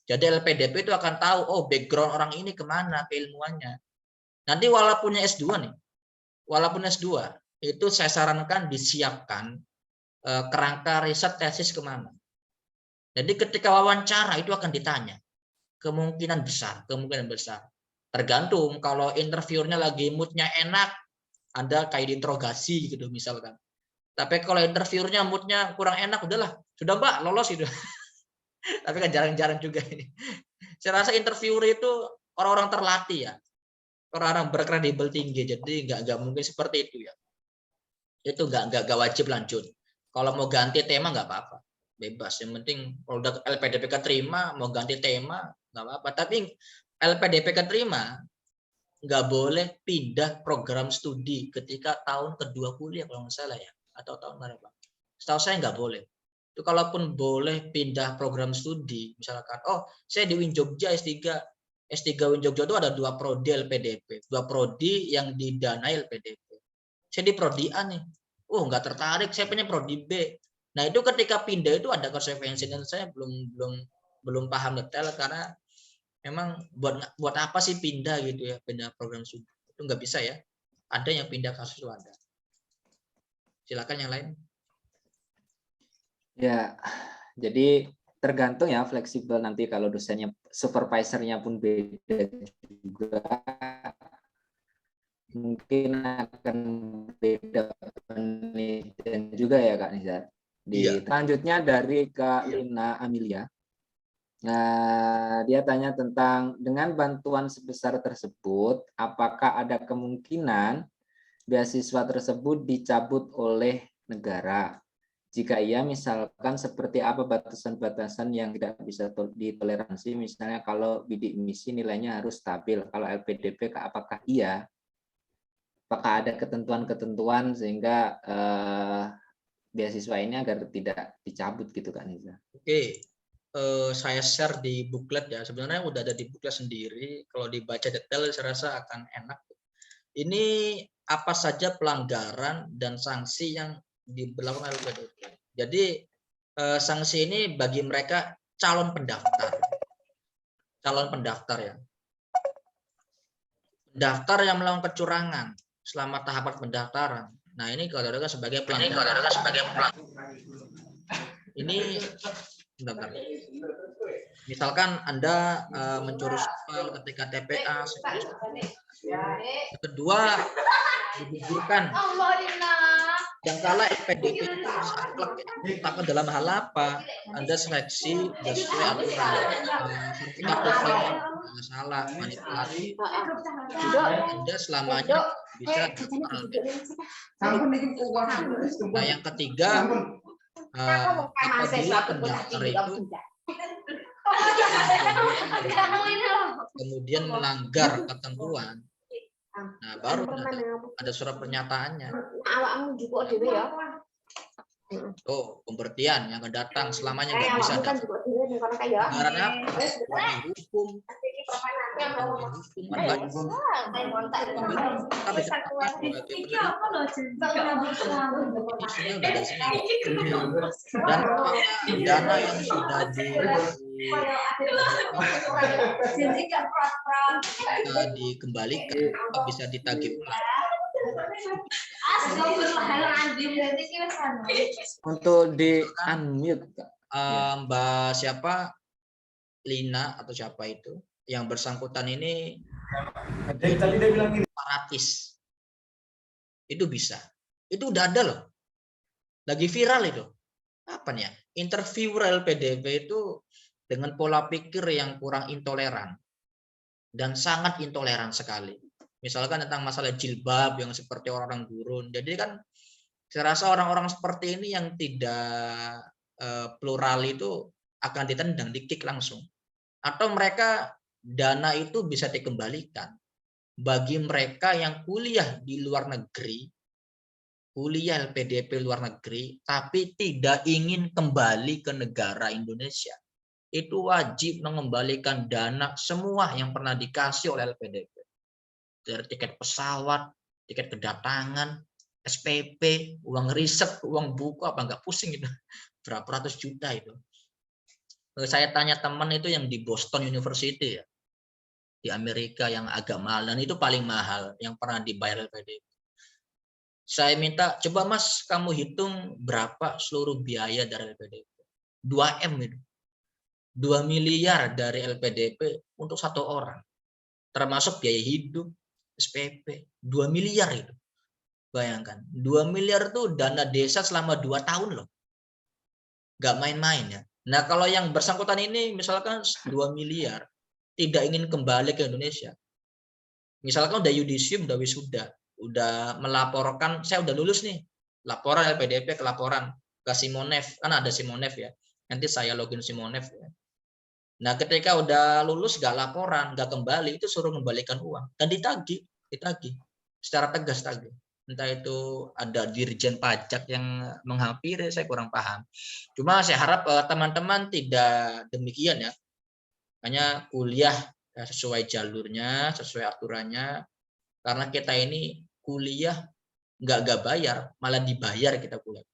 [SPEAKER 3] Jadi LPDP itu akan tahu, oh background orang ini kemana keilmuannya. Nanti walaupun S2 nih, walaupun S2 itu saya sarankan disiapkan kerangka riset tesis kemana. Jadi ketika wawancara itu akan ditanya, kemungkinan besar. Tergantung kalau interviewernya lagi moodnya enak, Anda kayak diinterogasi gitu misalkan. Tapi kalau interviewernya moodnya kurang enak, udahlah, sudah Mbak lolos gitu. Tapi kan jarang-jarang juga ini. Saya rasa interviewer itu orang-orang terlatih ya, orang-orang berkredibel tinggi, jadi nggak mungkin seperti itu ya. Itu nggak wajib lanjut. Kalau mau ganti tema nggak apa-apa, bebas. Yang penting kalau udah LPDP keterima mau ganti tema nggak apa-apa. Tapi LPDP keterima nggak boleh pindah program studi ketika tahun kedua kuliah kalau nggak salah ya, atau tahun berapa? Setahu saya nggak boleh. Itu kalaupun boleh pindah program studi, misalkan, oh saya di Win Jogja S3 Win Jogja itu ada 2 prodi LPDP, 2 prodi yang didanai LPDP. Saya di prodi A nih, nggak tertarik, saya punya prodi B. Nah itu ketika pindah itu ada konsekuensi dan saya belum paham detail karena memang buat apa sih pindah gitu ya, pindah program studi itu nggak bisa ya. Ada yang pindah kasus itu ada. Silakan yang lain.
[SPEAKER 1] Ya, jadi tergantung ya, fleksibel nanti kalau dosennya, supervisornya pun beda juga, mungkin akan beda penelitian juga ya Kak Nizar. Selanjutnya dari Kak Lina Amelia. Nah, dia tanya tentang dengan bantuan sebesar tersebut, apakah ada kemungkinan beasiswa tersebut dicabut oleh negara? Jika iya, misalkan seperti apa batasan-batasan yang tidak bisa ditoleransi, misalnya kalau bidik misi nilainya harus stabil, kalau LPDP apakah iya? Apakah ada ketentuan-ketentuan sehingga beasiswa ini agar tidak dicabut gitu Kak Niza?
[SPEAKER 3] Oke, saya share di booklet ya, sebenarnya udah ada di booklet sendiri, kalau dibaca detail saya rasa akan enak. Ini apa saja pelanggaran dan sanksi yang diberlakukan LPDP. Jadi sanksi ini bagi mereka calon pendaftar ya. Pendaftar yang melakukan kecurangan selama tahapan pendaftaran. Nah ini kalau sebagai pelanggaran. Ini bentar. Misalkan Anda mencuri soal ketika TPA, kedua digugurkan yang kalah LPDP itu saklek. Takut dalam hal apa? Anda seleksi sesuai aturan. Sertifikat TOEFL nggak salah, manipulasi. Anda selamanya bisa daftar LPDP. Nah, yang ketiga, apabila pendaftar itu kemudian melanggar ketentuan, nah baru ada surat pernyataannya. Oh, pemberhentian yang akan datang selamanya nggak bisa daftar. Karena hukum kan banyak. Isunya udah ada sini. Dan dana yang sudah dikembalikan bisa ditagih ulang.
[SPEAKER 1] Untuk di unmute,
[SPEAKER 3] Mbak siapa, Lina atau siapa itu yang bersangkutan ini separatis, itu bisa, itu udah ada loh, lagi viral itu. Apa nih ya? Interview LPDP itu dengan pola pikir yang kurang intoleran dan sangat intoleran sekali. Misalkan tentang masalah jilbab yang seperti orang gurun. Jadi kan saya rasa orang-orang seperti ini yang tidak plural itu akan ditendang, di-kick langsung. Atau mereka dana itu bisa dikembalikan. Bagi mereka yang kuliah di luar negeri, kuliah LPDP luar negeri, tapi tidak ingin kembali ke negara Indonesia, itu wajib mengembalikan dana semua yang pernah dikasih oleh LPDP. Dari tiket pesawat, tiket kedatangan, SPP, uang riset, uang buku, apa nggak pusing itu, berapa ratus juta itu. Saya tanya teman itu yang di Boston University ya, di Amerika yang agak mahal, dan itu paling mahal yang pernah dibayar LPDP. Saya minta, coba Mas kamu hitung berapa seluruh biaya dari LPDP. 2M itu. 2 miliar dari LPDP untuk satu orang. Termasuk biaya hidup, SPP, 2 miliar itu. Bayangkan, 2 miliar itu dana desa selama 2 tahun loh. Nggak main-main ya. Nah, kalau yang bersangkutan ini misalkan 2 miliar, tidak ingin kembali ke Indonesia. Misalkan udah yudisium, udah wisuda, udah melaporkan, saya udah lulus nih. Laporan LPDP ke laporan ke Simonev, kan ada Simonev ya. Nanti saya login Simonev ya. Nah, ketika udah lulus nggak laporan, nggak kembali, itu suruh kembalikan uang dan ditagih secara tegas tagih. Entah itu ada dirjen pajak yang menghampiri, saya kurang paham. Cuma saya harap teman-teman tidak demikian ya. Hanya kuliah sesuai jalurnya, sesuai aturannya. Karena kita ini kuliah nggak bayar, malah dibayar kita kuliah.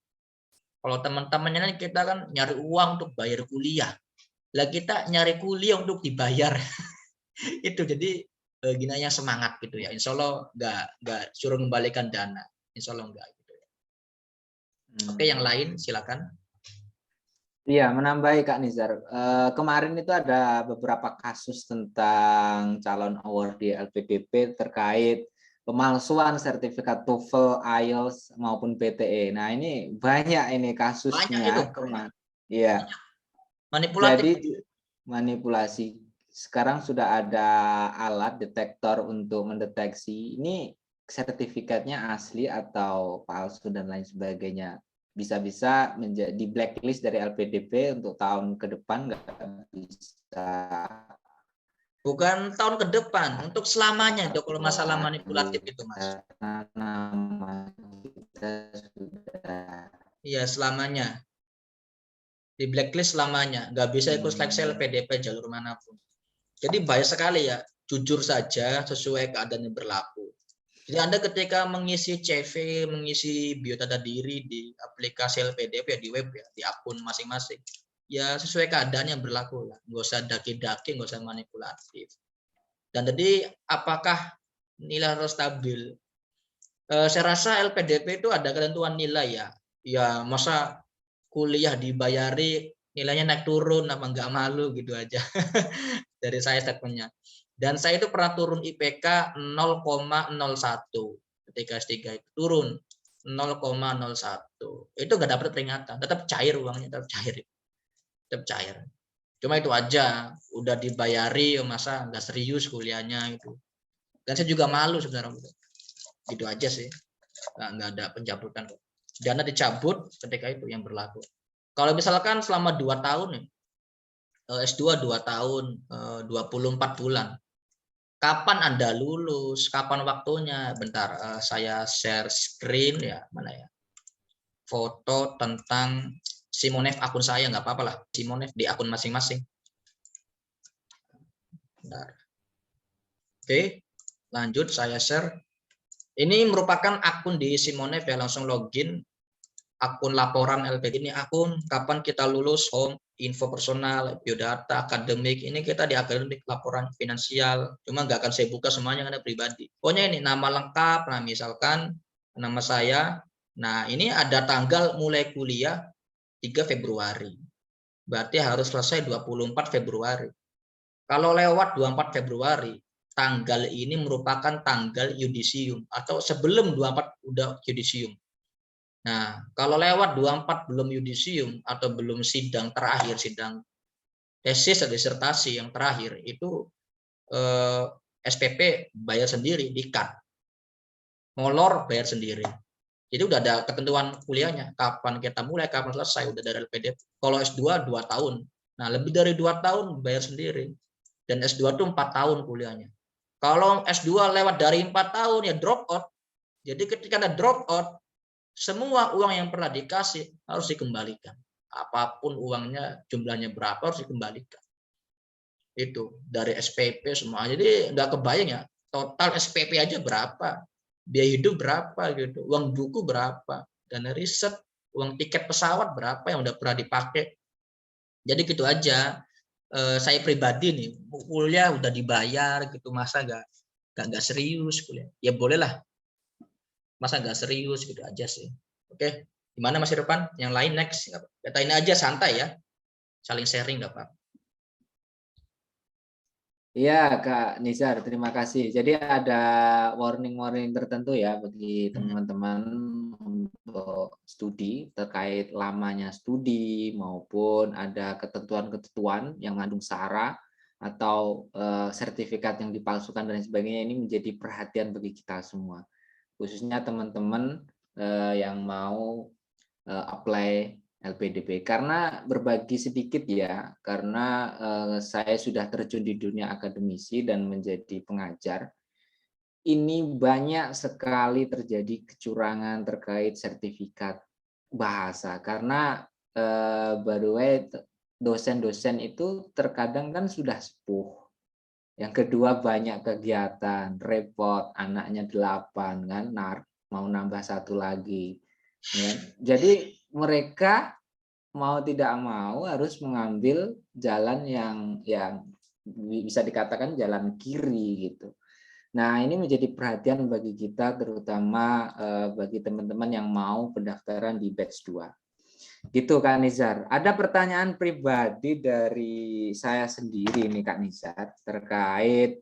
[SPEAKER 3] Kalau teman-temannya kita kan nyari uang untuk bayar kuliah. Lah kita nyari kuliah untuk dibayar. Itu jadi ginanya semangat gitu ya. Insya Allah nggak suruh kembalikan dana. Insya Allah enggak gitu ya. Oke, yang lain silakan.
[SPEAKER 1] Iya, menambahi Kak Nizar. Kemarin itu ada beberapa kasus tentang calon award di LPDP terkait pemalsuan sertifikat TOEFL, IELTS maupun PTE. Nah, ini banyak ini kasusnya kemarin. Iya.
[SPEAKER 3] Manipulatif.
[SPEAKER 1] Jadi manipulasi. Sekarang sudah ada alat detektor untuk mendeteksi ini sertifikatnya asli atau palsu dan lain sebagainya. Bisa-bisa menjadi blacklist dari LPDP untuk tahun ke depan nggak bisa.
[SPEAKER 3] Bukan tahun ke depan, untuk selamanya itu kalau masalah manipulatif itu Mas.
[SPEAKER 1] Nama kita sudah.
[SPEAKER 3] Iya, selamanya. Di blacklist selamanya, nggak bisa ikut seleksi LPDP jalur manapun. Jadi bahaya sekali ya, jujur saja sesuai keadaan yang berlaku. Jadi Anda ketika mengisi CV, mengisi biodata diri di aplikasi LPDP ya, di web ya, di akun masing-masing, ya sesuai keadaan yang berlaku lah. Nggak usah daki-daki, nggak usah manipulatif. Dan jadi apakah nilai harus stabil? Saya rasa LPDP itu ada ketentuan nilai ya. Ya masa kuliah dibayari nilainya naik turun, apa nggak malu gitu aja. Dari saya statementnya. Dan saya itu pernah turun IPK 0,01 ketika S3 itu turun. 0,01. Itu nggak dapat peringatan, tetap cair uangnya, tetap cair. Cuma itu aja, udah dibayari, masa nggak serius kuliahnya itu. Dan saya juga malu sebenarnya. Gitu aja sih, nggak ada pencabutan. Dana dicabut ketika itu yang berlaku. Kalau misalkan selama 2 tahun nih, S2 2 tahun, 24 bulan. Kapan Anda lulus? Kapan waktunya? Bentar, saya share screen ya, mana ya? Foto tentang Simonev akun saya, nggak apa-apa lah. Simonev di akun masing-masing. Oke, lanjut saya share. Ini merupakan akun di Simonev ya, langsung login. Akun laporan LPD ini akun kapan kita lulus, home, info personal, biodata, akademik. Ini kita di akademik, laporan finansial. Cuma nggak akan saya buka semuanya karena pribadi. Pokoknya ini nama lengkap. Nah, misalkan nama saya. Nah, ini ada tanggal mulai kuliah 3 Februari. Berarti harus selesai 24 Februari. Kalau lewat 24 Februari, tanggal ini merupakan tanggal yudisium atau sebelum 24 udah yudisium. Nah, kalau lewat 24 belum yudisium atau belum sidang terakhir, sidang tesis atau disertasi yang terakhir, itu SPP bayar sendiri, di-cut. Molor bayar sendiri. Jadi udah ada ketentuan kuliahnya, kapan kita mulai, kapan selesai, udah dari LPDP. Kalau S2 2 tahun. Nah, lebih dari 2 tahun bayar sendiri. Dan S2 itu 4 tahun kuliahnya. Kalau S2 lewat dari 4 tahun ya drop out. Jadi ketika ada drop out, semua uang yang pernah dikasih harus dikembalikan. Apapun uangnya, jumlahnya berapa harus dikembalikan. Itu dari SPP semua. Jadi nggak kebayang ya, total SPP aja berapa, biaya hidup berapa gitu, uang buku berapa, dana riset, uang tiket pesawat berapa yang udah pernah dipakai. Jadi gitu aja. Saya pribadi nih, kuliah udah dibayar gitu, masa nggak serius kuliah? Ya bolehlah. Masa nggak serius gitu aja sih. Oke, gimana Mas Irfan? Yang lain next. Kata ini aja santai ya, saling sharing nggak Pak?
[SPEAKER 1] Iya Kak Nizar, terima kasih. Jadi ada warning-warning tertentu ya bagi teman-teman untuk studi terkait lamanya studi maupun ada ketentuan-ketentuan yang mengandung sara atau sertifikat yang dipalsukan dan sebagainya. Ini menjadi perhatian bagi kita semua. Khususnya teman-teman yang mau apply LPDP, karena berbagi sedikit ya, karena saya sudah terjun di dunia akademisi dan menjadi pengajar. Ini banyak sekali terjadi kecurangan terkait sertifikat bahasa, karena by the way dosen-dosen itu terkadang kan sudah sepuh. Yang kedua banyak kegiatan, repot, anaknya 8 kan, mau nambah 1 lagi. Ya. Jadi mereka mau tidak mau harus mengambil jalan yang bisa dikatakan jalan kiri gitu. Nah, ini menjadi perhatian bagi kita terutama bagi teman-teman yang mau pendaftaran di batch 2. Gitu Kak Nizar. Ada pertanyaan pribadi dari saya sendiri nih Kak Nizar terkait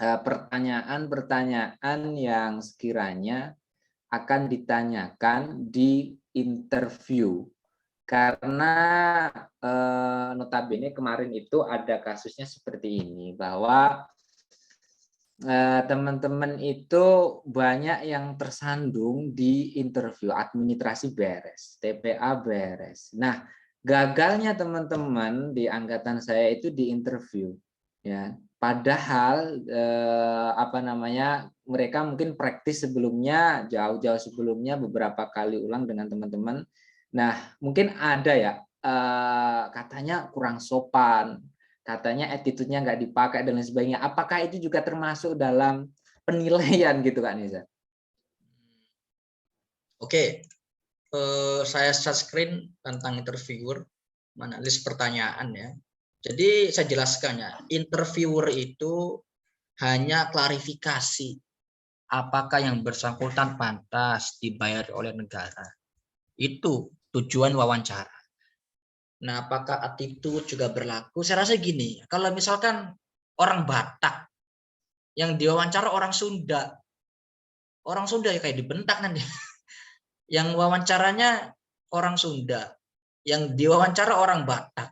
[SPEAKER 1] pertanyaan-pertanyaan yang sekiranya akan ditanyakan di interview. Karena notabene kemarin itu ada kasusnya seperti ini, bahwa teman-teman itu banyak yang tersandung di interview, administrasi beres, TPA beres. Nah, gagalnya teman-teman di angkatan saya itu di interview, ya. Padahal mereka mungkin praktis sebelumnya, jauh-jauh sebelumnya beberapa kali ulang dengan teman-teman. Nah, mungkin ada ya katanya kurang sopan, katanya attitude-nya nggak dipakai dan lain sebagainya. Apakah itu juga termasuk dalam penilaian gitu Kak Niza?
[SPEAKER 3] Oke, saya share screen tentang interviewer, mana list pertanyaan ya. Jadi saya jelaskan ya, interviewer itu hanya klarifikasi apakah yang bersangkutan pantas dibayar oleh negara. Itu tujuan wawancara. Nah, apakah attitude juga berlaku? Saya rasa gini, kalau misalkan orang Batak yang diwawancara orang Sunda ya kayak dibentak nanti. yang wawancaranya orang Sunda, yang diwawancara orang Batak.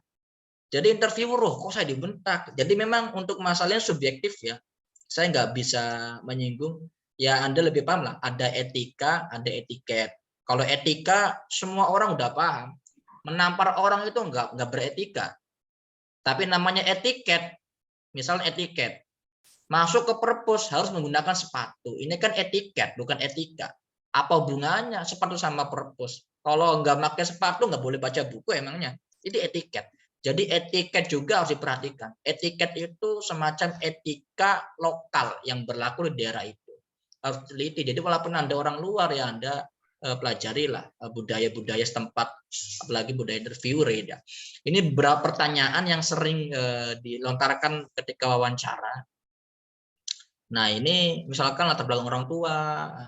[SPEAKER 3] Jadi interviewer, kok saya dibentak. Jadi memang untuk masalahnya subjektif ya. Saya nggak bisa menyinggung. Ya Anda lebih paham lah. Ada etika, ada etiket. Kalau etika semua orang udah paham. Menampar orang itu nggak beretika. Tapi namanya etiket, misalnya etiket. Masuk ke perpus harus menggunakan sepatu. Ini kan etiket, bukan etika. Apa hubungannya sepatu sama perpus? Kalau nggak pakai sepatu nggak boleh baca buku emangnya. Ini etiket. Jadi etiket juga harus diperhatikan. Etiket itu semacam etika lokal yang berlaku di daerah itu. Harus teliti. Jadi walaupun Anda orang luar ya Anda pelajarilah budaya-budaya setempat, apalagi budaya interviewer ya. Ini beberapa pertanyaan yang sering dilontarkan ketika wawancara. Nah ini misalkan latar belakang orang tua,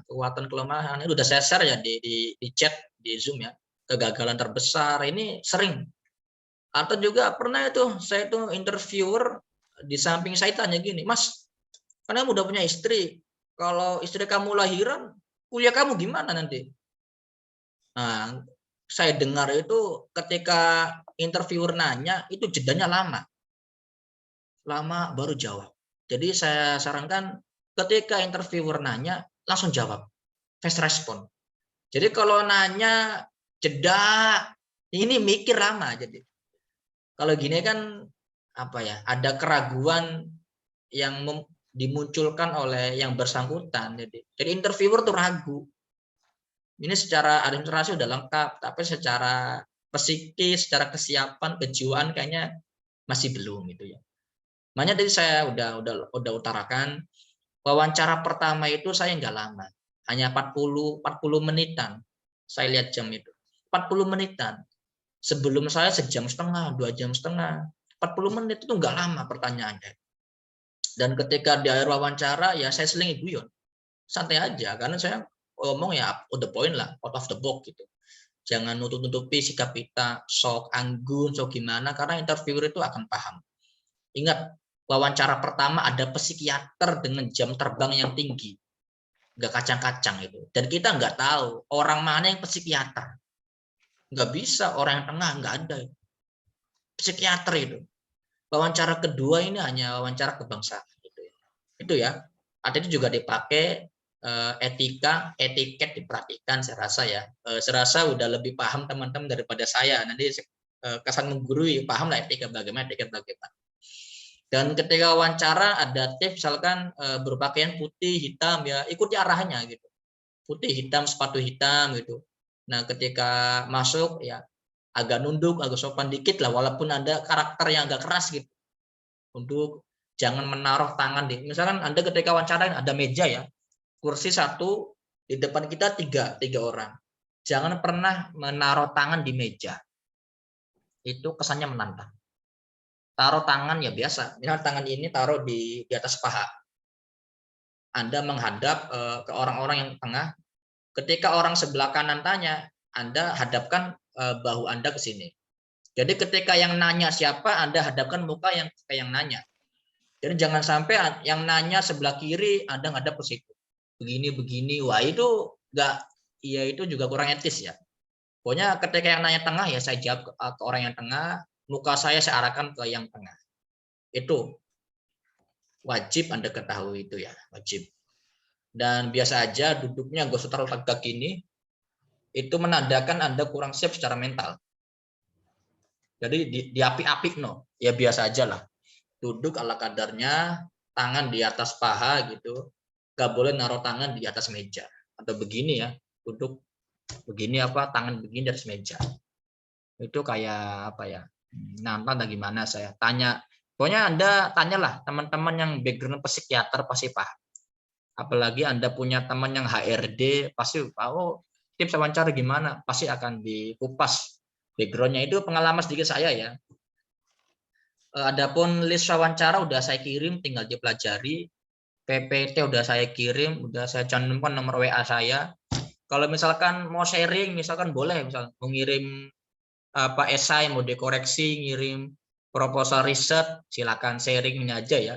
[SPEAKER 3] kekuatan kelemahan, itu udah saya share ya di chat di Zoom ya. Kegagalan terbesar ini sering. Atau juga pernah itu saya itu interviewer di samping saya tanya gini, Mas, karena kamu udah punya istri, kalau istri kamu lahiran, kuliah kamu gimana nanti? Nah, saya dengar itu ketika interviewer nanya itu jedanya lama baru jawab. Jadi saya sarankan ketika interviewer nanya langsung jawab, fast respon. Jadi kalau nanya jeda, ini mikir lama jadi. Kalau gini kan apa ya? Ada keraguan yang dimunculkan oleh yang bersangkutan. Jadi interviewer tuh ragu. Ini secara administrasi udah lengkap, tapi secara psikis, secara kesiapan, kejiwaan kayaknya masih belum gitu ya. Makanya tadi saya udah utarakan, wawancara pertama itu saya nggak lama, hanya 40 menitan. Saya lihat jam itu, 40 menitan. Sebelum saya sejam setengah, 2 jam setengah, 40 menit itu nggak lama pertanyaannya. Dan ketika di akhir wawancara ya saya selingi guyon, santai aja karena saya ngomong ya on the point lah, out of the box gitu. Jangan nutup-nutupi sikap kita, sok anggun, sok gimana, karena interviewer itu akan paham. Ingat, wawancara pertama ada psikiater dengan jam terbang yang tinggi. Nggak kacang-kacang itu. Dan kita nggak tahu orang mana yang psikiater. Nggak bisa, orang yang tengah nggak ada. Psikiater itu. Wawancara kedua ini hanya wawancara kebangsaan. Itu ya. Ada itu juga dipakai etika, etiket diperhatikan saya rasa ya. Saya rasa udah lebih paham teman-teman daripada saya. Nanti kesan menggurui, paham lah etika bagaimana, etiket bagaimana. Dan ketika wawancara ada tips misalkan berpakaian putih, hitam ya, ikuti arahnya gitu. Putih, hitam, sepatu hitam gitu. Nah, ketika masuk ya agak nunduk, agak sopan dikit lah walaupun ada karakter yang agak keras gitu. Untuk jangan menaruh tangan di misalkan Anda ketika wawancara ada meja ya. Kursi satu, di depan kita tiga orang. Jangan pernah menaruh tangan di meja. Itu kesannya menantang. Taruh tangan ya biasa. Misalnya tangan ini taruh di atas paha. Anda menghadap ke orang-orang yang tengah. Ketika orang sebelah kanan tanya, Anda hadapkan bahu Anda ke sini. Jadi ketika yang nanya siapa, Anda hadapkan muka yang nanya. Jadi jangan sampai yang nanya sebelah kiri, Anda ngadap ke situ. Begini, wah itu enggak, ya itu juga kurang etis ya. Pokoknya ketika yang nanya tengah ya saya jawab ke orang yang tengah, muka saya arahkan ke yang tengah. Itu wajib Anda ketahui itu ya, wajib. Dan biasa aja duduknya gak usah terlalu tegak gini, itu menandakan Anda kurang siap secara mental. Jadi diapik-apik no, ya biasa aja lah. Duduk ala kadarnya, tangan di atas paha gitu. Gak boleh naruh tangan di atas meja atau begini ya, duduk begini tangan begini di atas meja. Itu kayak apa ya? Nantang atau gimana saya tanya. Pokoknya Anda tanyalah teman-teman yang background psikiater pasti paham. Apalagi Anda punya teman yang HRD pasti tips wawancara gimana, pasti akan dikupas backgroundnya. Itu pengalaman sedikit saya ya. Adapun list wawancara udah saya kirim, tinggal dipelajari. PPT udah saya kirim, udah saya cantumkan nomor WA saya. Kalau misalkan mau sharing, misalkan boleh, misal mengirim esai mau dikoreksi, ngirim proposal riset, silakan sharingnya aja ya.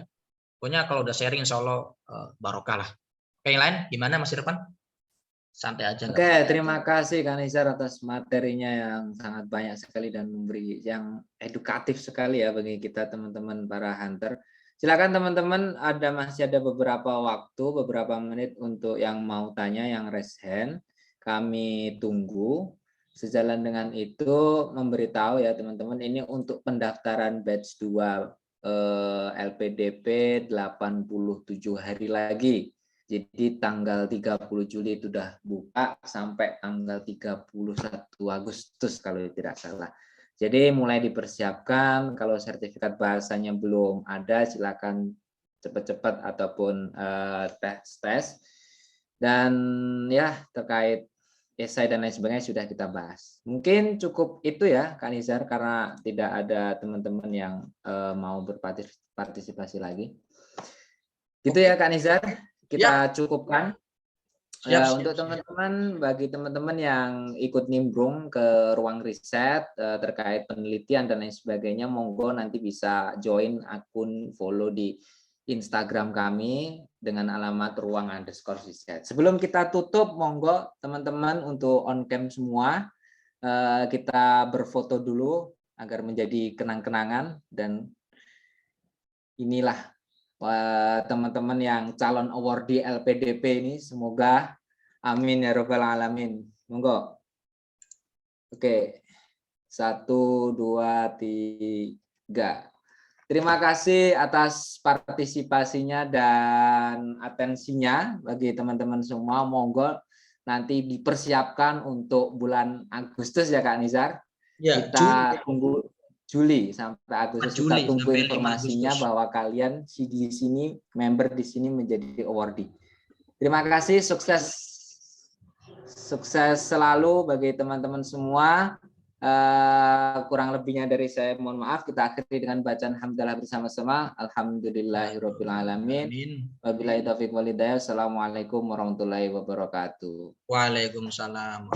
[SPEAKER 3] Pokoknya kalau udah sharing, insya Allah barokah lah. Oke, yang lain gimana Mas Irfan? santai aja.
[SPEAKER 1] Oke, terima kasih Kak Nizar atas materinya yang sangat banyak sekali dan memberi yang edukatif sekali ya bagi kita teman-teman para hunter. Silakan teman-teman, masih ada beberapa waktu, beberapa menit untuk yang mau tanya, yang raise hand. Kami tunggu. Sejalan dengan itu memberitahu ya teman-teman, ini untuk pendaftaran batch 2 LPDP 87 hari lagi. Jadi tanggal 30 Juli itu sudah buka sampai tanggal 31 Agustus kalau tidak salah. Jadi mulai dipersiapkan, kalau sertifikat bahasanya belum ada silakan cepat-cepat ataupun tes. Dan ya terkait esai dan lain sebagainya sudah kita bahas. Mungkin cukup itu ya Kak Nizar karena tidak ada teman-teman yang mau berpartisipasi lagi. Gitu ya Kak Nizar. Kita cukupkan. Untuk teman-teman, bagi teman-teman yang ikut nimbrung ke ruang riset terkait penelitian dan lain sebagainya, monggo nanti bisa join akun follow di Instagram kami dengan alamat ruang_riset. Sebelum kita tutup, monggo teman-teman untuk on cam semua kita berfoto dulu agar menjadi kenang-kenangan. Dan inilah teman-teman yang calon awardee LPDP ini, semoga amin ya robbal alamin. Monggo. Oke. 1, 2, 3. Terima kasih atas partisipasinya dan atensinya bagi teman-teman semua. Monggo nanti dipersiapkan untuk bulan Agustus ya Kak Nizar.
[SPEAKER 3] Ya,
[SPEAKER 1] kita tunggu Juli sampai Agustus, kita tunggu
[SPEAKER 3] sampai 5
[SPEAKER 1] informasinya
[SPEAKER 3] Agustus.
[SPEAKER 1] bahwa kalian di sini, member di sini menjadi awardee. Terima kasih, sukses selalu bagi teman-teman semua. Kurang lebihnya dari saya mohon maaf. Kita akhiri dengan bacaan hamdalah bersama-sama. Alhamdulillahirabbil alamin. Wabillahi taufiq wal hidayah. Assalamualaikum warahmatullahi wabarakatuh.
[SPEAKER 3] Waalaikumsalam.